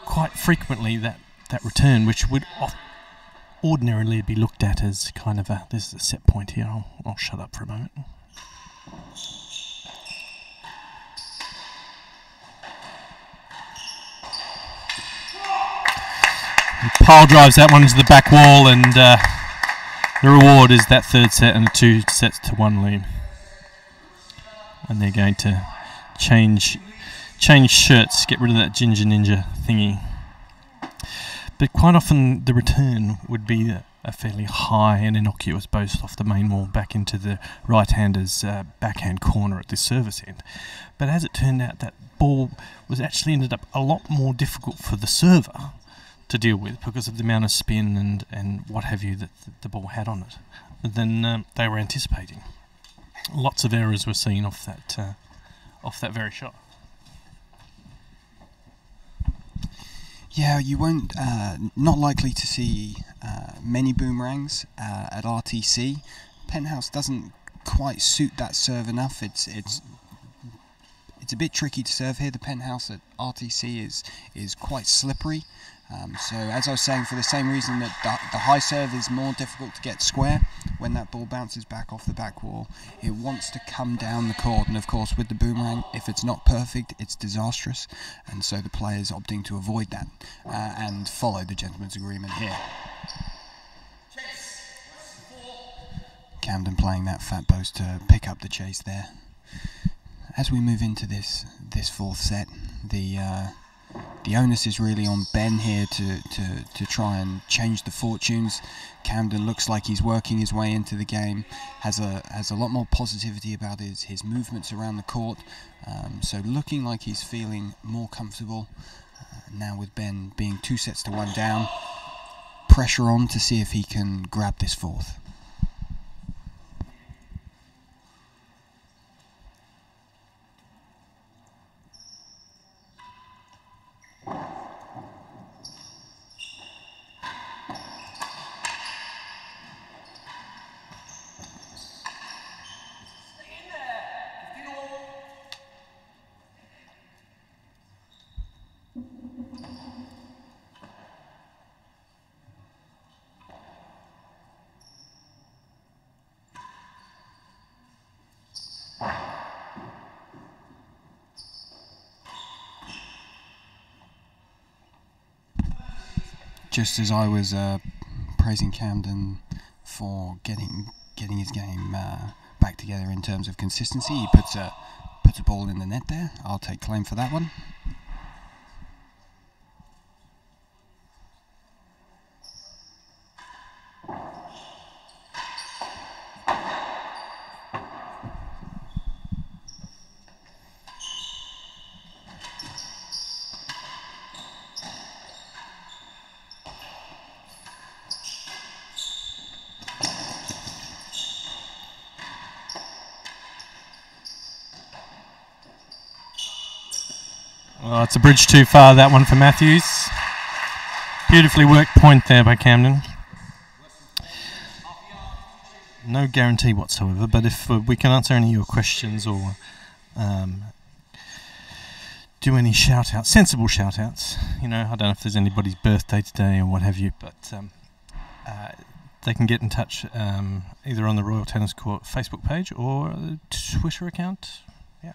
quite frequently, that return, which would ordinarily be looked at as kind of this is a set point here. I'll shut up for a moment. Pile drives that one to the back wall, and the reward is that third set and a 2-1 lead. And they're going to change shirts, get rid of that Ginger Ninja thingy. But quite often the return would be a fairly high and innocuous boast off the main wall back into the right-hander's backhand corner at the service end. But as it turned out, that ball was actually ended up a lot more difficult for the server to deal with because of the amount of spin and what have you that the ball had on it than they were anticipating. Lots of errors were seen off that very shot. Yeah, you won't, not likely to see many boomerangs at RTC. Penthouse doesn't quite suit that serve enough. It's a bit tricky to serve here. The Penthouse at RTC is quite slippery. So as I was saying, for the same reason that the high serve is more difficult to get square, when that ball bounces back off the back wall, it wants to come down the court, and of course with the boomerang, if it's not perfect, it's disastrous, and so the players opting to avoid that and follow the gentleman's agreement here. Camden playing that fat boast to pick up the chase there. As we move into this fourth set, the onus is really on Ben here to try and change the fortunes. Camden looks like he's working his way into the game, has a lot more positivity about his movements around the court, so looking like he's feeling more comfortable. Now with Ben being 2-1 down, pressure on to see if he can grab this fourth. Just as I was praising Camden for getting his game back together in terms of consistency, he puts a ball in the net there. I'll take claim for that one. Oh, it's a bridge too far, that one for Matthews. Beautifully worked point there by Camden. No guarantee whatsoever, but if we can answer any of your questions or do any shout-outs, sensible shout-outs, you know, I don't know if there's anybody's birthday today or what have you, but they can get in touch either on the Royal Tennis Court Facebook page or Twitter account. Yeah.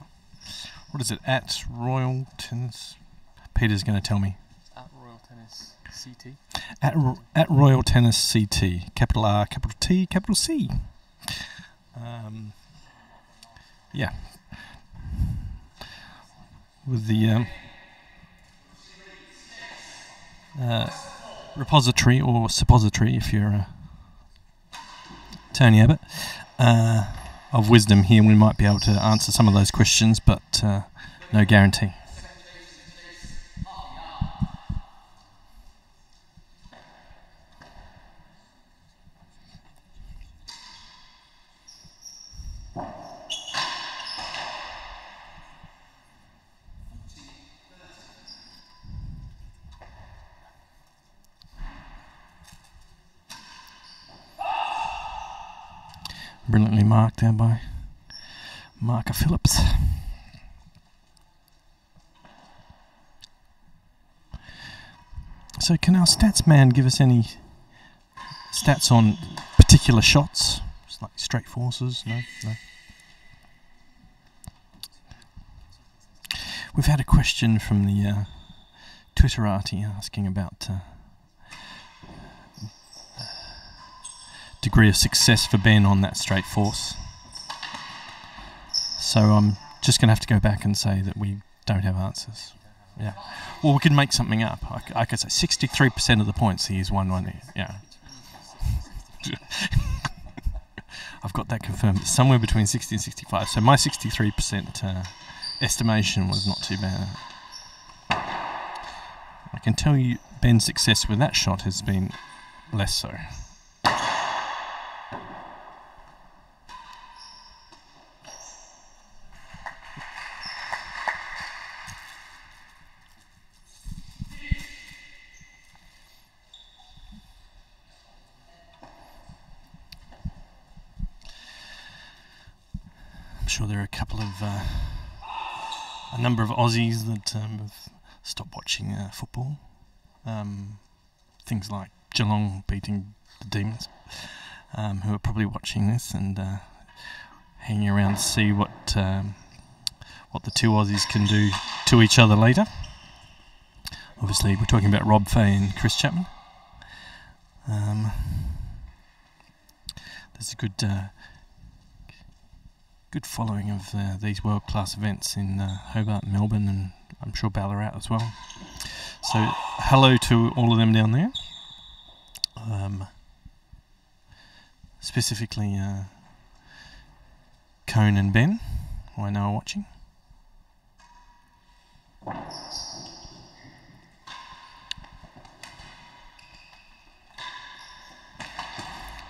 What is it? At Royal Tennis... Peter's going to tell me. At Royal Tennis CT. At Royal Tennis CT. Capital R, capital T, capital C. Yeah. With the repository or suppository, if you're Tony Abbott, of wisdom here, we might be able to answer some of those questions, but no guarantee. Brilliantly marked there by Marker Phillips. So can our stats man give us any stats on particular shots? Just like straight forces? No? We've had a question from the Twitterati asking about degree of success for Ben on that straight force. So I'm just going to have to go back and say that we don't have answers. Yeah. Well, we could make something up. I could say 63% of the points he is 1-1. Yeah. I've got that confirmed. It's somewhere between 60 and 65. So my 63% estimation was not too bad. I can tell you Ben's success with that shot has been less so. I'm sure there are a number of Aussies that have stopped watching football. Things like Geelong beating the Demons, who are probably watching this and hanging around to see what the two Aussies can do to each other later. Obviously, we're talking about Rob Fahey and Chris Chapman. There's a good following of these world-class events in Hobart, Melbourne, and I'm sure Ballarat as well. So hello to all of them down there. Specifically Cone and Ben, who I know are watching.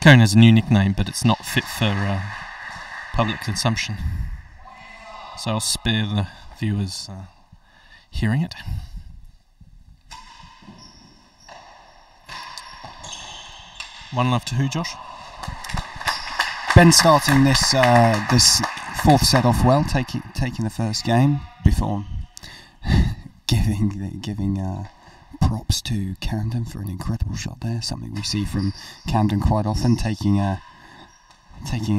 Cone has a new nickname, but it's not fit for public consumption, so I'll spare the viewers hearing it. One love to who, Josh? Ben starting this this fourth set off well, taking the first game before giving props to Camden for an incredible shot there. Something we see from Camden quite often, taking an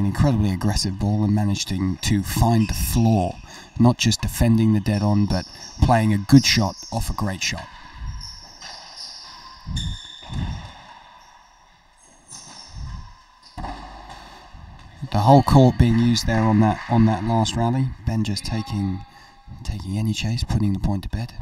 incredibly aggressive ball and managing to find the floor, not just defending the dead on, but playing a good shot off a great shot. The whole court being used there on that last rally. Ben just taking any chase, putting the point to bed.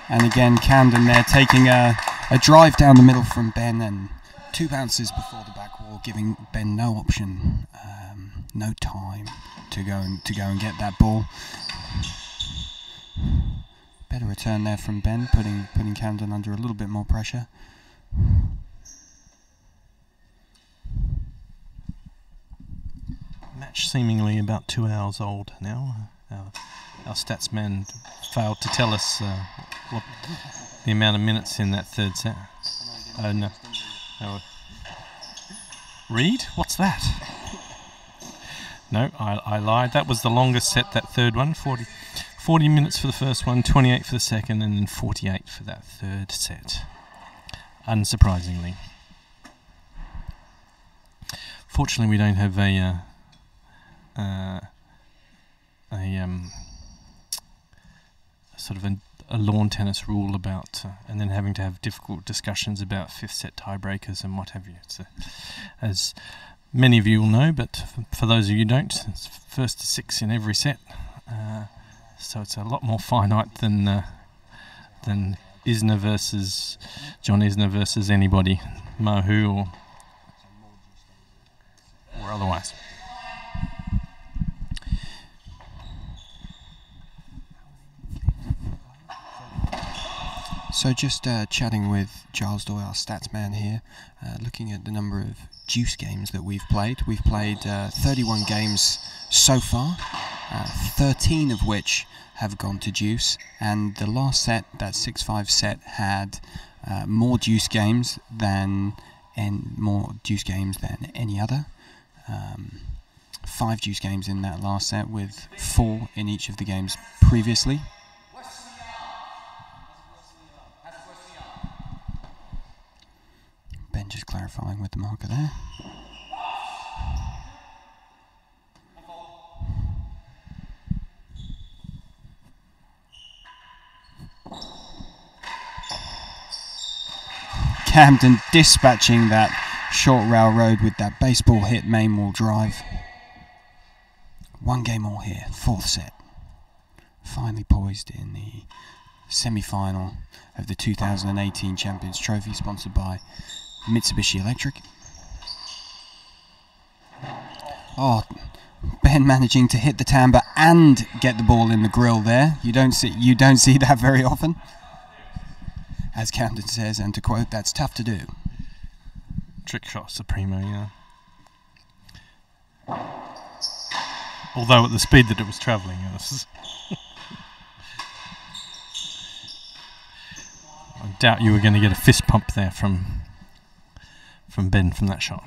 And again, Camden there taking a drive down the middle from Ben, and two bounces before the back wall, giving Ben no option, no time to go and get that ball. Better return there from Ben, putting Camden under a little bit more pressure. Match seemingly about 2 hours old now. Our stats man failed to tell us what the amount of minutes in that third set. Oh no. No. Reed? What's that? No, I lied. That was the longest set, that third one. 40 minutes for the first one, 28 for the second, and then 48 for that third set. Unsurprisingly. Fortunately, we don't have a sort of a lawn tennis rule about, and then having to have difficult discussions about fifth set tiebreakers and what have you. So, as many of you will know, but for those of you who don't, it's first to 6 in every set. So it's a lot more finite than Isner versus John Isner versus anybody, Mahu or otherwise. So just chatting with Giles Doyle, our stats man here, looking at the number of deuce games that we've played. We've played 31 games so far, 13 of which have gone to deuce, and the last set, that 6-5 set, had more deuce games than any other. 5 deuce games in that last set, with 4 in each of the games previously. Ben just clarifying with the marker there. Camden dispatching that short railroad with that baseball hit main wall drive. 1 game more here, 4th set. Finally poised in the semi-final of the 2018 Champions Trophy, sponsored by Mitsubishi Electric. Oh, Ben managing to hit the timbre and get the ball in the grill there. You don't see that very often. As Camden says, and to quote, that's tough to do. Trick shot supremo, yeah. Although at the speed that it was travelling, I doubt you were going to get a fist pump there from Ben from that shot.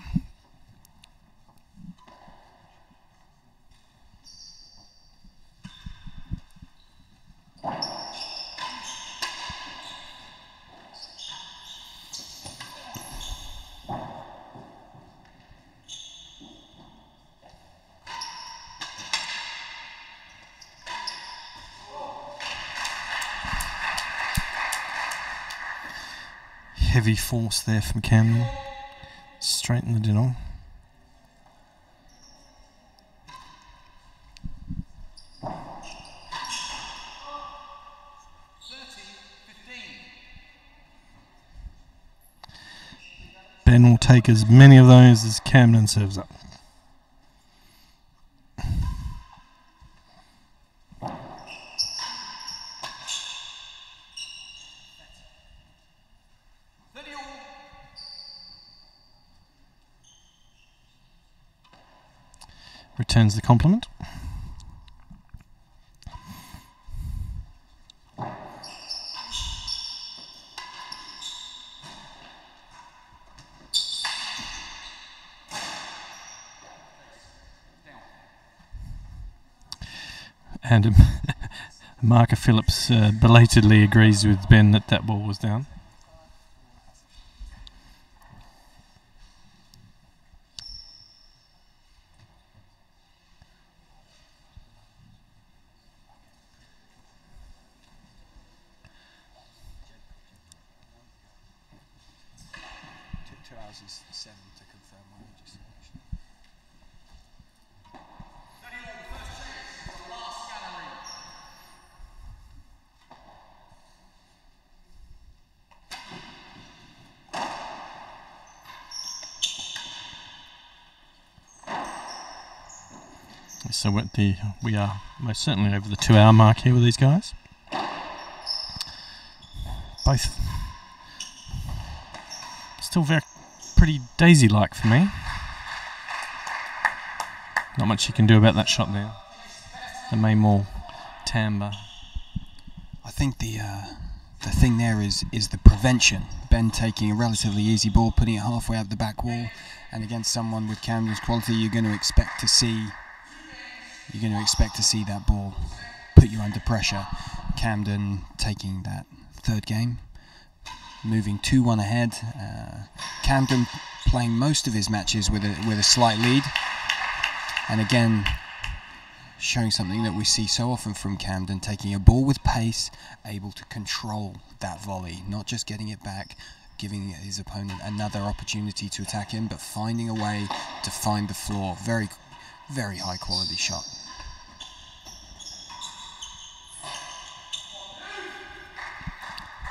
Heavy force there from Camden. Straighten the dinnel. Ben will take as many of those as Camden serves up. Returns the compliment. And Marker Phillips belatedly agrees with Ben that that ball was down. So we are most certainly over the 2 hour mark here with these guys. both still pretty daisy-like for me. Not much you can do about that shot there. The Maymore timbre. I think the thing there is the prevention. Ben taking a relatively easy ball, putting it halfway up the back wall, and against someone with Camden's quality, you're going to expect to see that ball put you under pressure. Camden taking that third game, moving 2-1 ahead. Camden playing most of his matches with a slight lead, and again showing something that we see so often from Camden, taking a ball with pace, able to control that volley, not just getting it back, giving his opponent another opportunity to attack him, but finding a way to find the floor. Very, very high quality shot.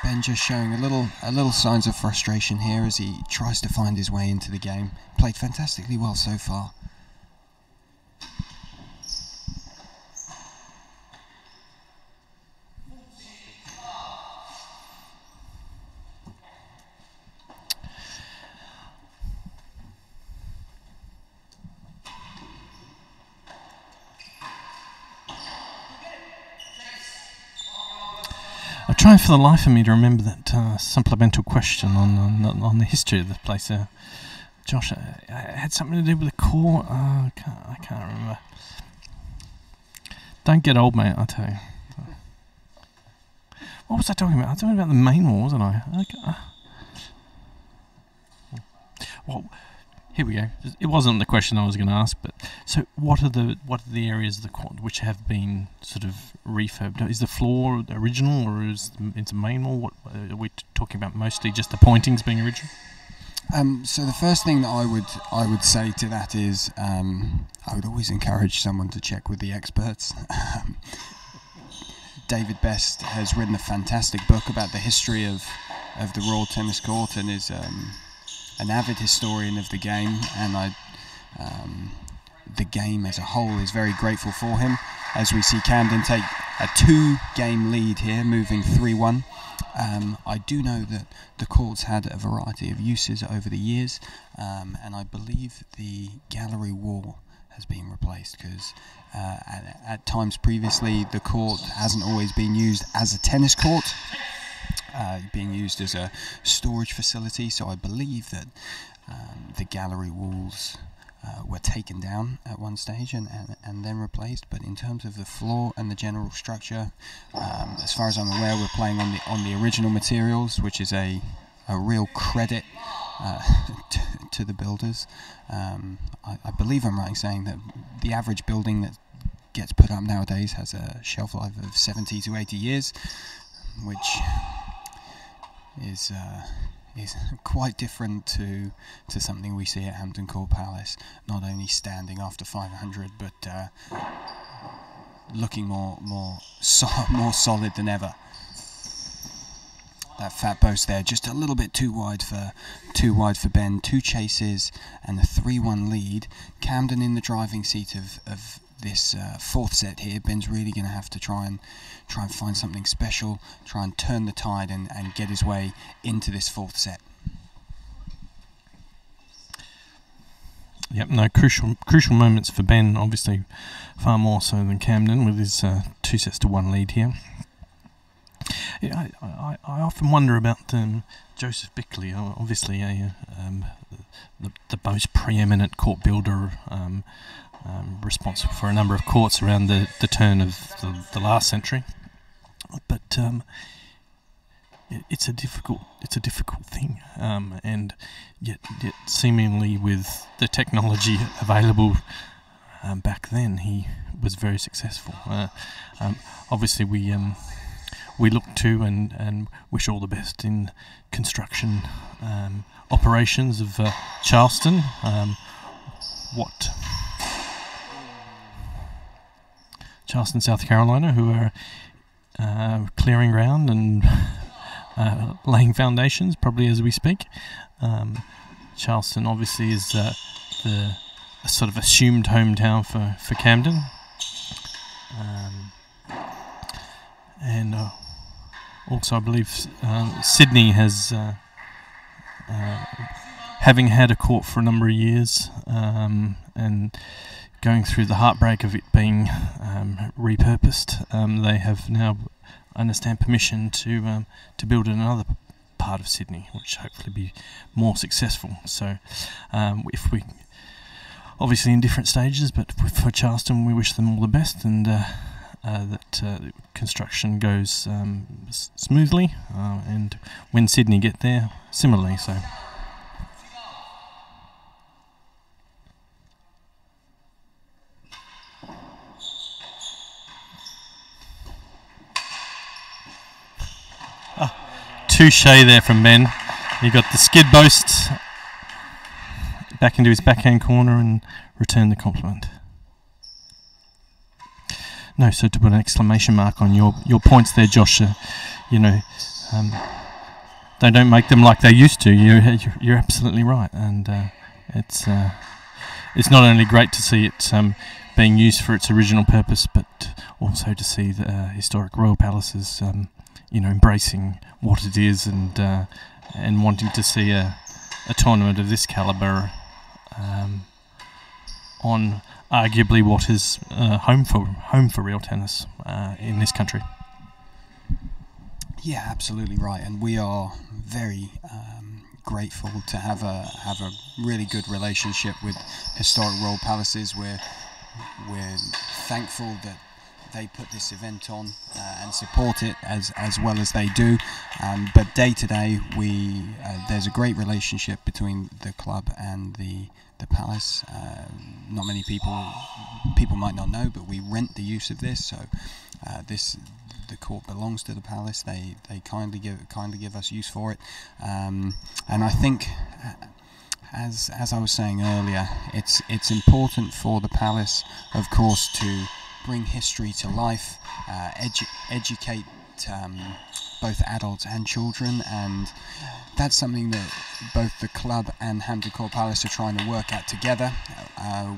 Ben just showing a little signs of frustration here as he tries to find his way into the game. Played fantastically well so far. I'm trying for the life of me to remember that supplemental question on the history of the place. Josh, it had something to do with the core. I can't remember. Don't get old, mate. I tell you. What was I talking about? I was talking about the main wall, wasn't I? Well, here we go. It wasn't the question I was going to ask, but so what are the areas of the quad which have been sort of refurbed? Is the floor original, or is it's a main wall? What are we talking about? Mostly just the pointings being original. So the first thing that I would say to that is I would always encourage someone to check with the experts. David Best has written a fantastic book about the history of the Royal Tennis Court, and is an avid historian of the game, and the game as a whole is very grateful for him, as we see Camden take a 2-game lead here, moving 3-1. I do know that the court's had a variety of uses over the years, and I believe the gallery wall has been replaced, because at times previously the court hasn't always been used as a tennis court, being used as a storage facility, so I believe that the gallery walls were taken down at one stage and then replaced. But in terms of the floor and the general structure, as far as I'm aware, we're playing on the original materials, which is a real credit to the builders. I believe I'm right in saying that the average building that gets put up nowadays has a shelf life of 70 to 80 years, which is quite different to something we see at Hampton Court Palace, not only standing after 500, but looking more solid than ever. That fat post there, just a little bit too wide for Ben. 2 chases and a 3-1 lead. Camden in the driving seat of this 4th set here. Ben's really going to have to try and find something special, try and turn the tide and get his way into this 4th set. Yep, no, crucial moments for Ben, obviously far more so than Camden, with his 2-1 lead here. Yeah, I often wonder about Joseph Bickley, obviously the most preeminent court builder, responsible for a number of courts around the turn of the last century. But it's a difficult thing, and yet seemingly with the technology available back then, he was very successful. Obviously, we look to and wish all the best in construction operations of Charleston. Charleston, South Carolina, who are clearing ground and laying foundations, probably as we speak. Charleston obviously is the sort of assumed hometown for Camden. And also I believe Sydney has, having had a court for a number of years and going through the heartbreak of it being repurposed, they have now, I understand, permission to build in another part of Sydney, which hopefully be more successful. So if we, obviously in different stages, but for Charleston we wish them all the best, and that construction goes smoothly, and when Sydney get there, similarly so. Touche there from Ben. He got the skid boast back into his backhand corner and returned the compliment. No, so to put an exclamation mark on your points there, Josh, you know, they don't make them like they used to. You're absolutely right, and it's not only great to see it being used for its original purpose, but also to see the historic royal palaces, you know, embracing what it is and wanting to see a tournament of this calibre on arguably what is home for real tennis in this country. Yeah, absolutely right, and we are very grateful to have a really good relationship with historic royal palaces. We're thankful that they put this event on and support it as well as they do, but day to day there's a great relationship between the club and the palace. Not many people might not know, but we rent the use of this, so the court belongs to the palace. They kindly give us use for it, and I think, as I was saying earlier, it's important for the palace, of course, to bring history to life, educate both adults and children, and that's something that both the club and Hampton Court Palace are trying to work at together.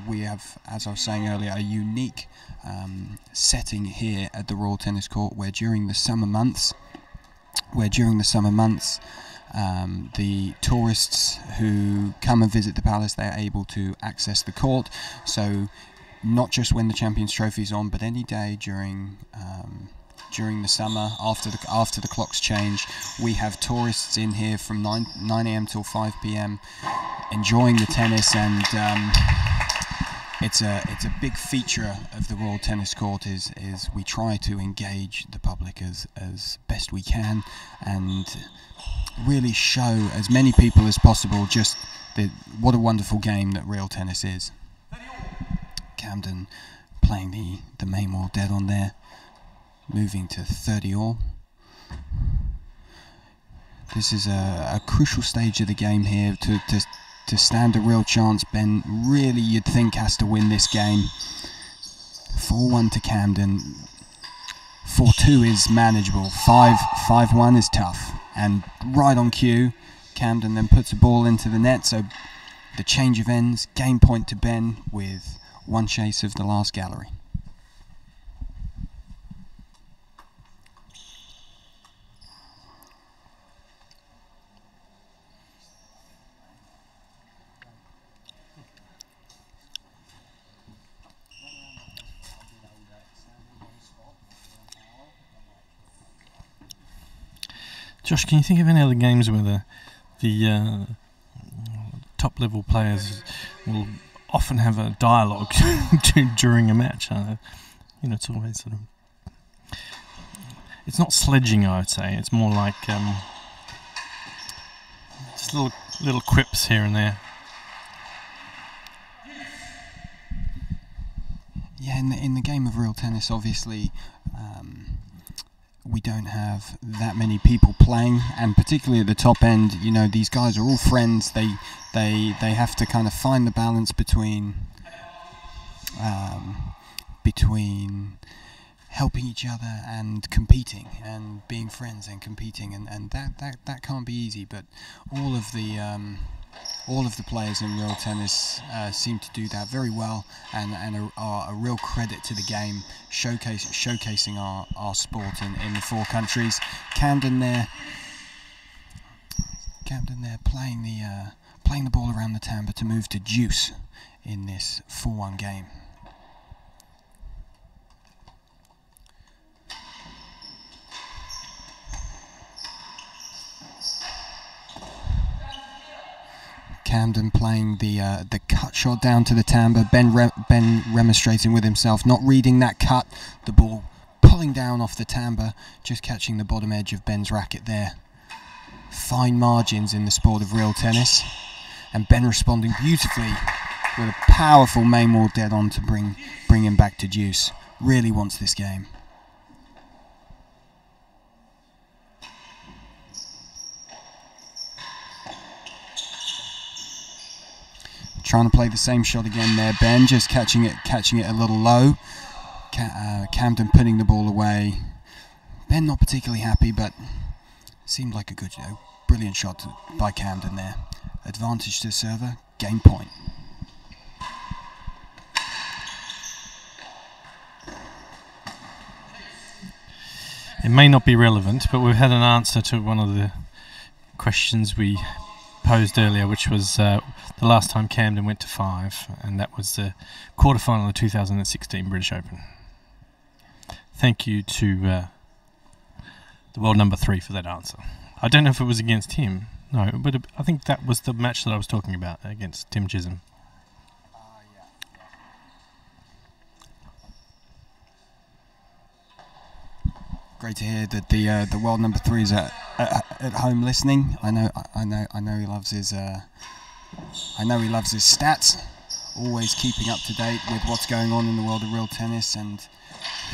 We have, as I was saying earlier, a unique setting here at the Royal Tennis Court, where during the summer months, the tourists who come and visit the palace, they're able to access the court. So not just when the Champions Trophy is on, but any day during the summer, after the clocks change, we have tourists in here from 9 a.m. till 5 p.m. enjoying the tennis, and it's a big feature of the Royal Tennis Court is we try to engage the public as best we can and really show as many people as possible just what a wonderful game that real tennis is. Camden playing the main wall dead on there, moving to 30 all. This is a crucial stage of the game here to stand a real chance. Ben really, you'd think, has to win this game. 4-1 to Camden. 4-2 is manageable. 5-1 is tough. And right on cue, Camden then puts a ball into the net, so the change of ends, game point to Ben with one chase of the last gallery. Josh, can you think of any other games where the top level players will often have a dialogue during a match? You know, it's always sort of, it's not sledging, I would say. It's more like just little quips here and there. Yeah, in the game of real tennis, obviously, we don't have that many people playing, and particularly at the top end, you know, these guys are all friends. They have to kind of find the balance between helping each other and competing, and being friends and competing, and that can't be easy. But all of the all of the players in real tennis seem to do that very well, and are a real credit to the game, showcasing our sport in the 4 countries. Camden there playing the ball around the timber to move to deuce in this 4-1 game. Camden playing the cut shot down to the timber. Ben remonstrating with himself, not reading that cut. The ball pulling down off the timber, just catching the bottom edge of Ben's racket there. Fine margins in the sport of real tennis, and Ben responding beautifully with a powerful main wall dead on to bring him back to deuce. Really wants this game. Trying to play the same shot again there, Ben, just catching it a little low. Camden putting the ball away. Ben not particularly happy, but seemed like a good, brilliant shot by Camden there. Advantage to the server, game point. It may not be relevant, but we've had an answer to one of the questions we posed earlier, which was the last time Camden went to 5, and that was the quarterfinal of the 2016 British Open. Thank you to the world number 3 for that answer. I don't know if it was against him, no, but I think that was the match that I was talking about against Tim Chisholm. Great to hear that the world number 3 is at home listening. I know he loves his stats. Always keeping up to date with what's going on in the world of real tennis, and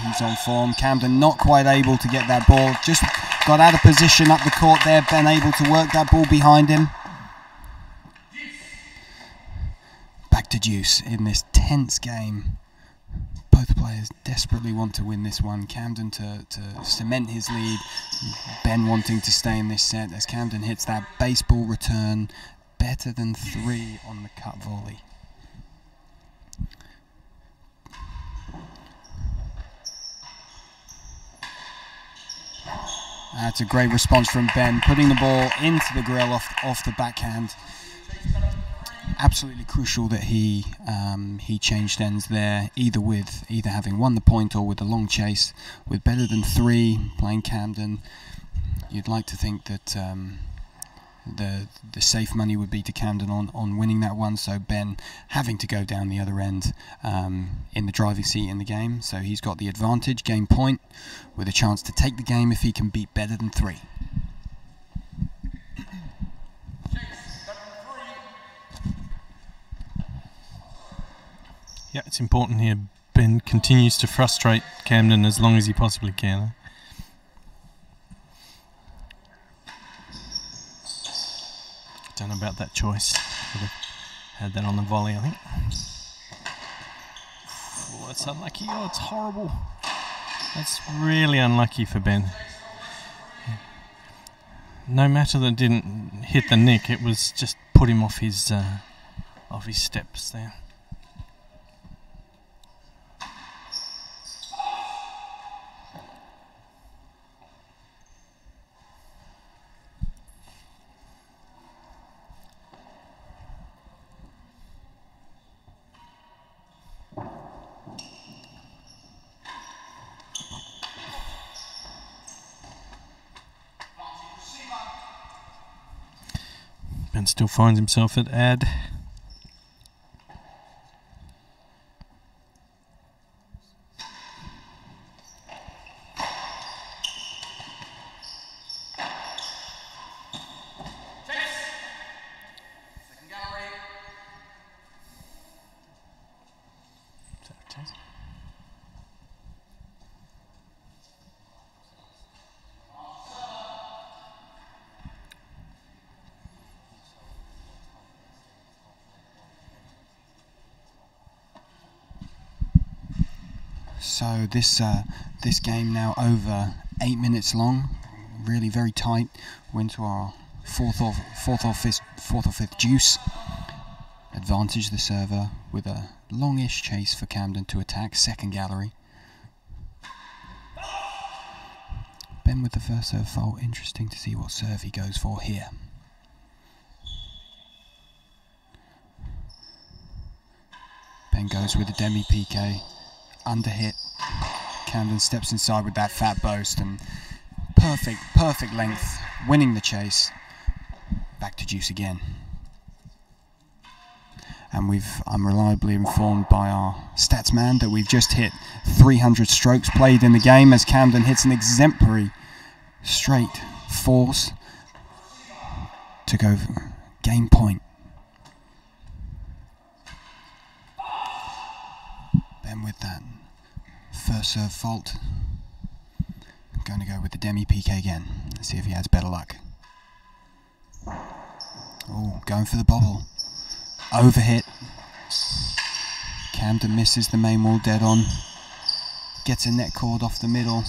he's on form. Camden not quite able to get that ball. Just got out of position up the court there. Ben able to work that ball behind him. Back to deuce in this tense game. Both players desperately want to win this one. Camden to cement his lead. Ben wanting to stay in this set as Camden hits that baseball return. Better than 3 on the cut volley. That's a great response from Ben, putting the ball into the grill off the backhand. Absolutely crucial that he changed ends there, either having won the point or with a long chase. With better than 3 playing Camden, you'd like to think that the safe money would be to Camden on winning that one. So Ben having to go down the other end in the driving seat in the game. So he's got the advantage, game point, with a chance to take the game if he can beat better than 3. Yeah, it's important here. Ben continues to frustrate Camden as long as he possibly can. Don't know about that choice. Could have had that on the volley, I think. Oh, that's unlucky. Oh, it's horrible. That's really unlucky for Ben. No matter that it didn't hit the nick, it was just put him off his steps there. Ben still finds himself at ad. So this game now over 8 minutes long, really very tight. We're into our fourth or fifth deuce. Advantage the server with a longish chase for Camden to attack second gallery. Ben with the first serve fault. Interesting to see what serve he goes for here. Ben goes with a demi PK, under hit. Camden steps inside with that fat boast and perfect length, winning the chase. Back to deuce again. And I'm reliably informed by our stats man that we've just hit 300 strokes played in the game as Camden hits an exemplary straight force to go for game point. Ben with that first serve fault. Going to go with the demi PK again. Let's see if he has better luck. Oh, going for the bobble. Overhit. Camden misses the main wall dead on. Gets a net cord off the middle.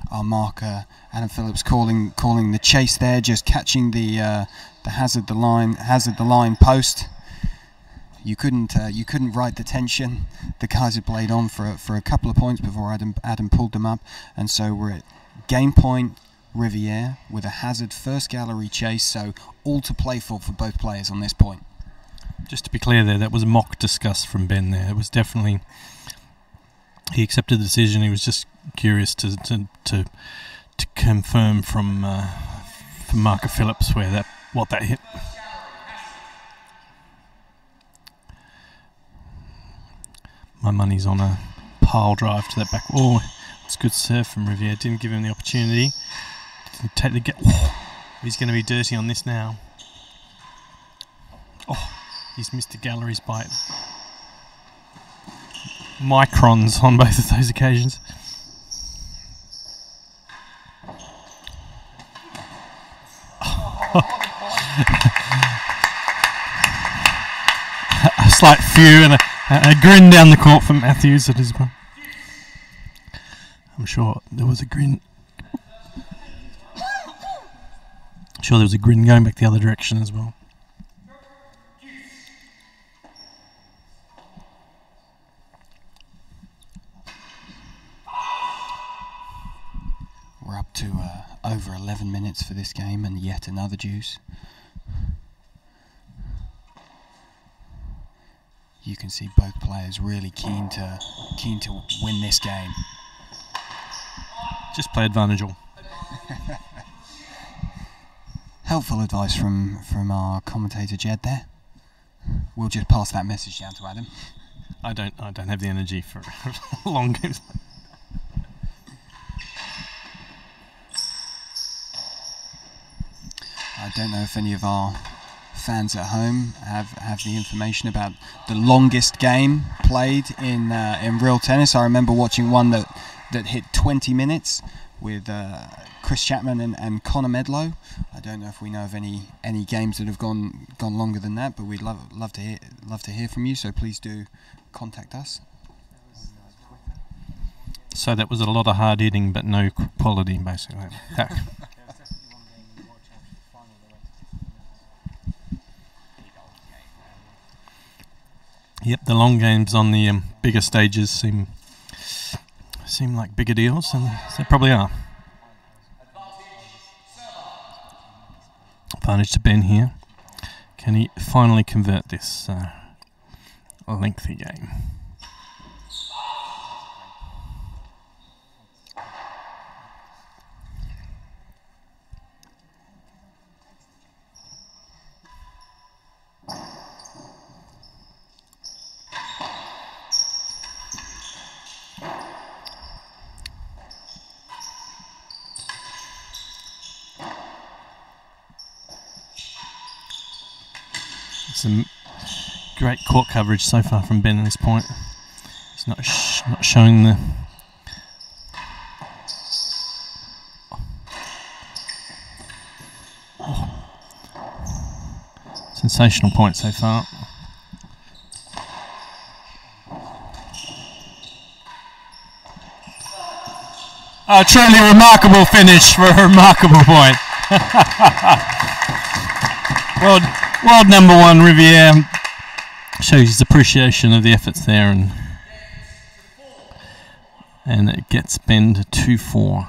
Our marker, Adam Phillips, calling the chase there, just catching the hazard the line post. You couldn't ride the tension. The guys had played on for a couple of points before Adam pulled them up, and so we're at game point Riviere with a hazard first gallery chase. So all to play for both players on this point. Just to be clear, that was a discuss from Ben. There, it was definitely. He accepted the decision. He was just curious to confirm from Marker Phillips what that hit. My money's on a pile drive to that back. Oh, it's good serve from Riviere. Didn't give him the opportunity. Didn't take the he's going to be dirty on this now. Oh, he's missed the galleries by microns on both of those occasions. A slight few and a grin down the court from Matthews at his one. I'm sure there was a grin. Sure there was a grin going back the other direction as well. We're up to over 11 minutes for this game and yet another deuce. You can see both players really keen to win this game. Just play advantageable. Helpful advice from our commentator Jed there. We'll just pass that message down to Adam. I don't have the energy for long games. I don't know if any of our fans at home have the information about the longest game played in real tennis. I remember watching one that hit 20 minutes with Chris Chapman and Connor Medlow. I don't know if we know of any games that have gone longer than that, but we'd love to hear from you. So please do contact us. So that was a lot of hard hitting, but no quality, basically. Yep, the long games on the bigger stages seem like bigger deals, and they probably are. Advantage to Ben here. Can he finally convert this lengthy game? Some great court coverage so far from Ben at this point. He's not showing the. sensational point so far. A truly remarkable finish for a remarkable point. World number one, Riviere. Shows his appreciation of the efforts there, and it gets Ben to 2-4.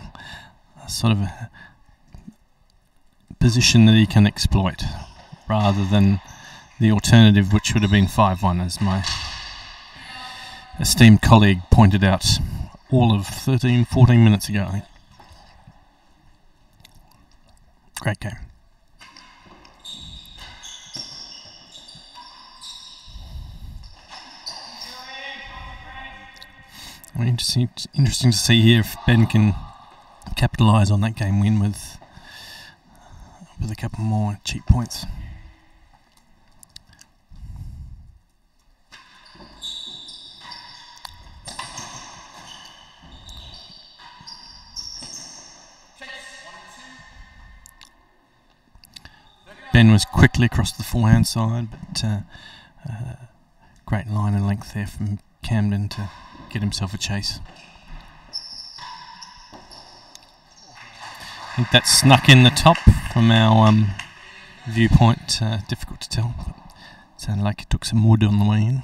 Sort of a position that he can exploit, rather than the alternative, which would have been 5-1, as my esteemed colleague pointed out all of 13, 14 minutes ago, I think. Great game. Interesting to see here if Ben can capitalise on that game win with a couple more cheap points. Ben was quickly across the forehand side, but great line and length there from Camden to get himself a chase. I think that snuck in the top from our viewpoint. Difficult to tell, but it sounded like it took some wood on the way in.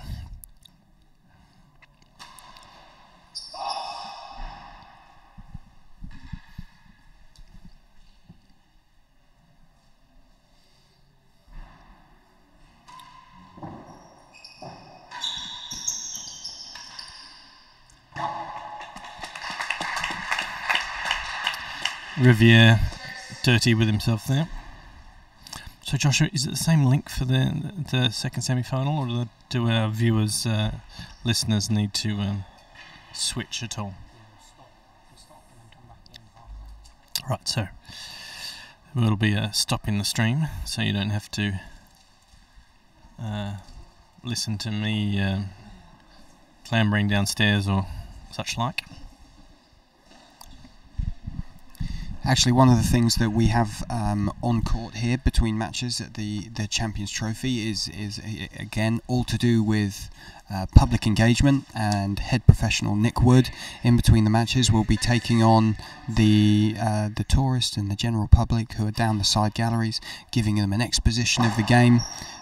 Riviere dirty with himself there. So Joshua, is it the same link for the second semi-final, or do our viewers, listeners need to switch at all? Right, so there will be a stop in the stream, so you don't have to listen to me clambering downstairs or such like. Actually, one of the things that we have on court here between matches at the Champions Trophy is again all to do with public engagement, and head professional Nick Wood in between the matches will be taking on the tourists and the general public who are down the side galleries, giving them an exposition of the game,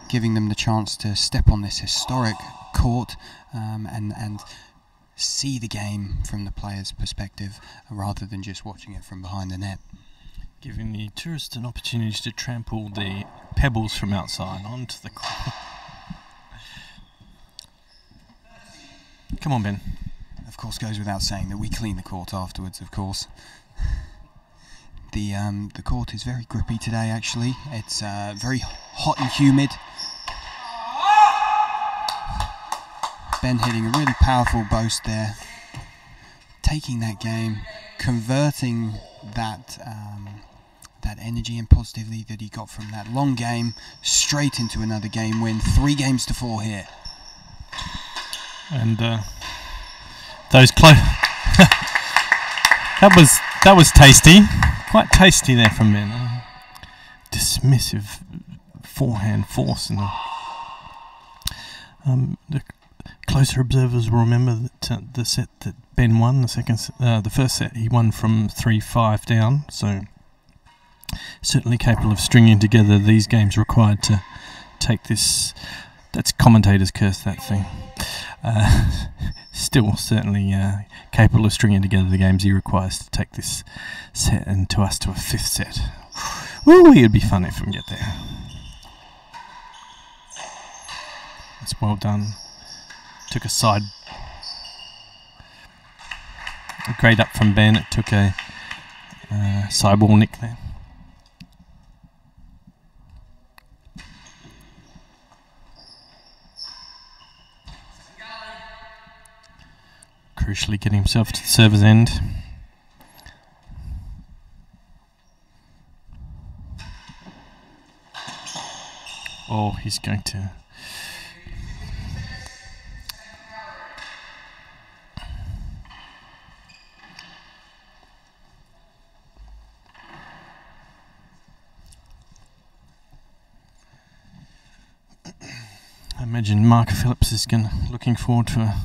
giving them the chance to step on this historic court and see the game from the player's perspective rather than just watching it from behind the net. Giving the tourists an opportunity to trample the pebbles from outside onto the court. Come on, Ben. Of course, goes without saying that we clean the court afterwards, of course. The court is very grippy today, actually. It's very hot and humid. Ben hitting a really powerful boast there, taking that game, converting that energy and positivity that he got from that long game straight into another game win. 3-4 here. And those close. that was tasty, quite tasty there from Ben. Dismissive forehand force, and the closer observers will remember that the set that Ben won, the first set he won from 3-5 down, so certainly capable of stringing together these games required to take this. That's commentators curse that thing. Still certainly capable of stringing together the games he requires to take this set and to us to a 5th set. Ooh, it'd be fun if we can get there. That's well done. Took a side. Great up from Ben. It took a sideball nick there. Crucially getting himself to the server's end. Oh, he's going to... I imagine Mark Phillips is looking forward to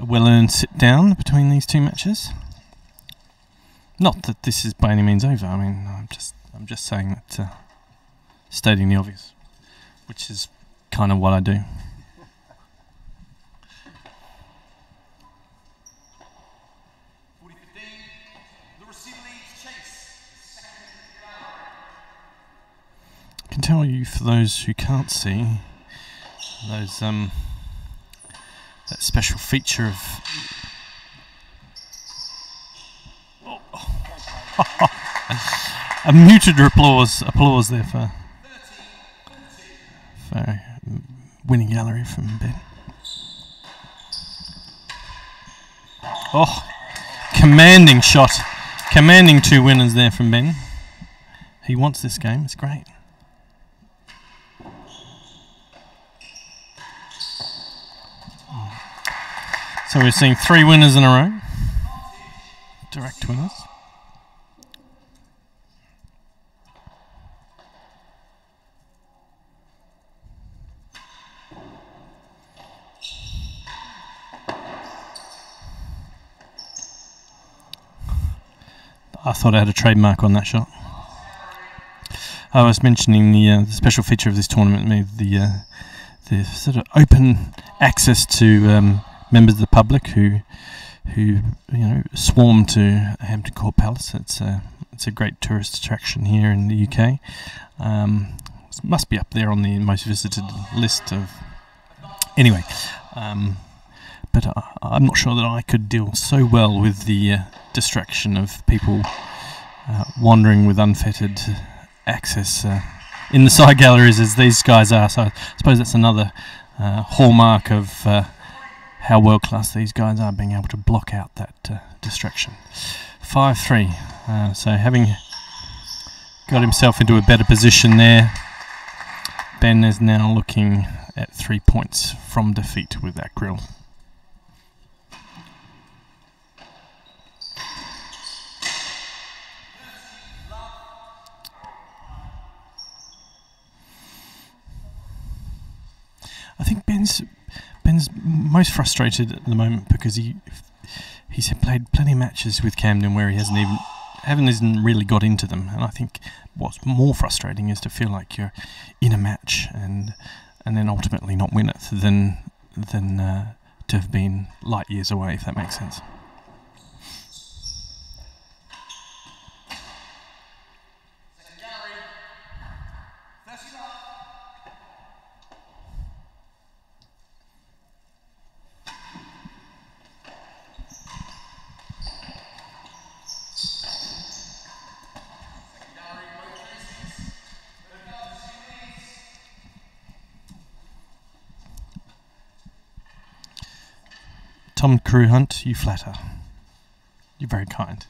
a well-earned sit-down between these two matches. Not that this is by any means over. I mean, I'm just saying that, stating the obvious, which is kind of what I do. I can tell you, for those who can't see, those that special feature of a muted applause there for winning gallery from Ben. Oh, commanding shot, commanding 2 winners there from Ben. He wants this game. It's great. So we're seeing 3 winners in a row, direct winners. I thought I had a trademark on that shot. I was mentioning the special feature of this tournament, the sort of open access to members of the public who swarm to Hampton Court Palace. It's a great tourist attraction here in the UK. It must be up there on the most visited list of. Anyway, but I'm not sure that I could deal so well with the distraction of people wandering with unfettered access in the side galleries as these guys are. So I suppose that's another hallmark of how world class these guys are, being able to block out that distraction. 5-3. So having got himself into a better position there, Ben is now looking at 3 points from defeat with that grill. I think Ben's most frustrated at the moment because he's played plenty of matches with Camden where he hasn't really got into them, and I think what's more frustrating is to feel like you're in a match and then ultimately not win it than to have been light years away, if that makes sense. Tom Crew Hunt, you flatter. You're very kind.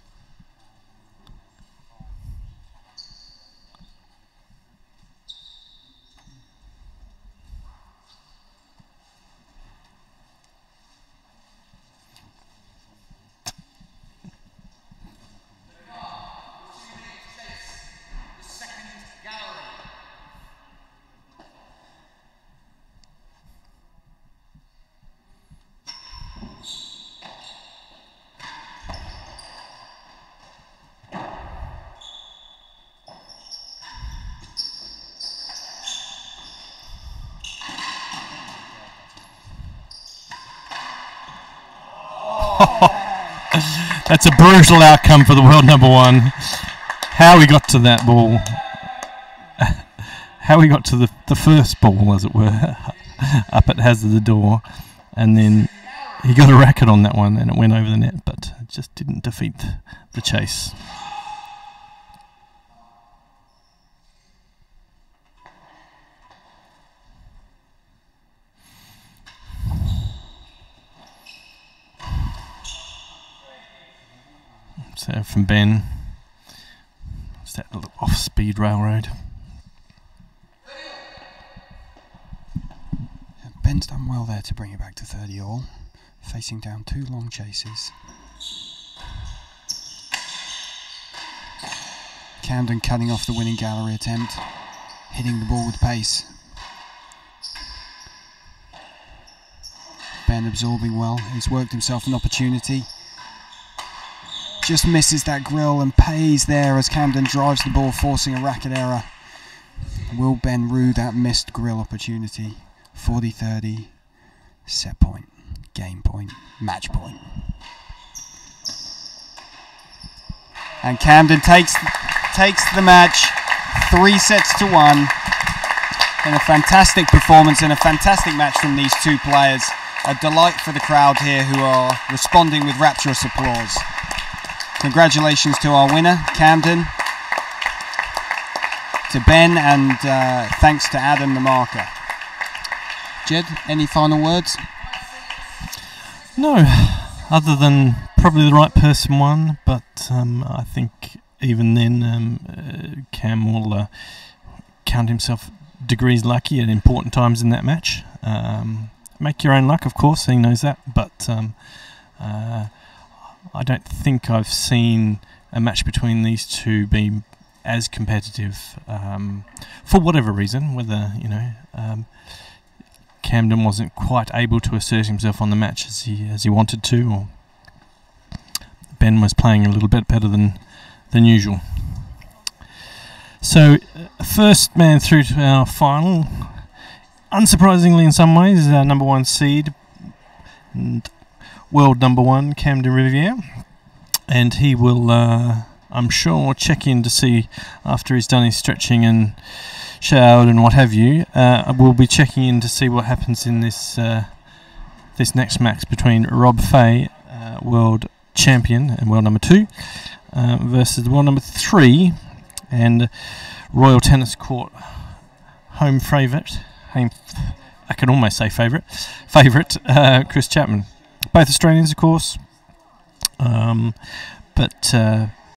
That's a brutal outcome for the world number one. How he got to that ball, how he got to the first ball, as it were, up at hazard the door, and then he got a racket on that one and it went over the net, but it just didn't defeat the chase. So from Ben, it's that little off-speed railroad. Ben's done well there to bring it back to 30 all, facing down 2 long chases. Camden cutting off the winning gallery attempt, hitting the ball with pace. Ben absorbing well. He's worked himself an opportunity. Just misses that grill and pays there as Camden drives the ball, forcing a racket error. Will Ben rue that missed grill opportunity? 40-30, set point, game point, match point. And Camden takes the match 3-1 in a fantastic performance and a fantastic match from these two players. A delight for the crowd here who are responding with rapturous applause. Congratulations to our winner, Camden, to Ben, and thanks to Adam the marker. Jed, any final words? No, other than probably the right person won, but I think even then Cam will count himself degrees lucky at important times in that match. Make your own luck, of course, he knows that, but I don't think I've seen a match between these two be as competitive for whatever reason, whether Camden wasn't quite able to assert himself on the match as he wanted to, or Ben was playing a little bit better than usual. So first man through to our final, unsurprisingly in some ways, is our number 1 seed and world number 1, Camden Riviere, and he will I'm sure check in to see, after he's done his stretching and showered and what have you, we'll be checking in to see what happens in this next match between Rob Fahey, world champion and world number 2, versus the world number 3 and Royal Tennis Court home favourite, I can almost say favourite, Chris Chapman. Both Australians, of course, but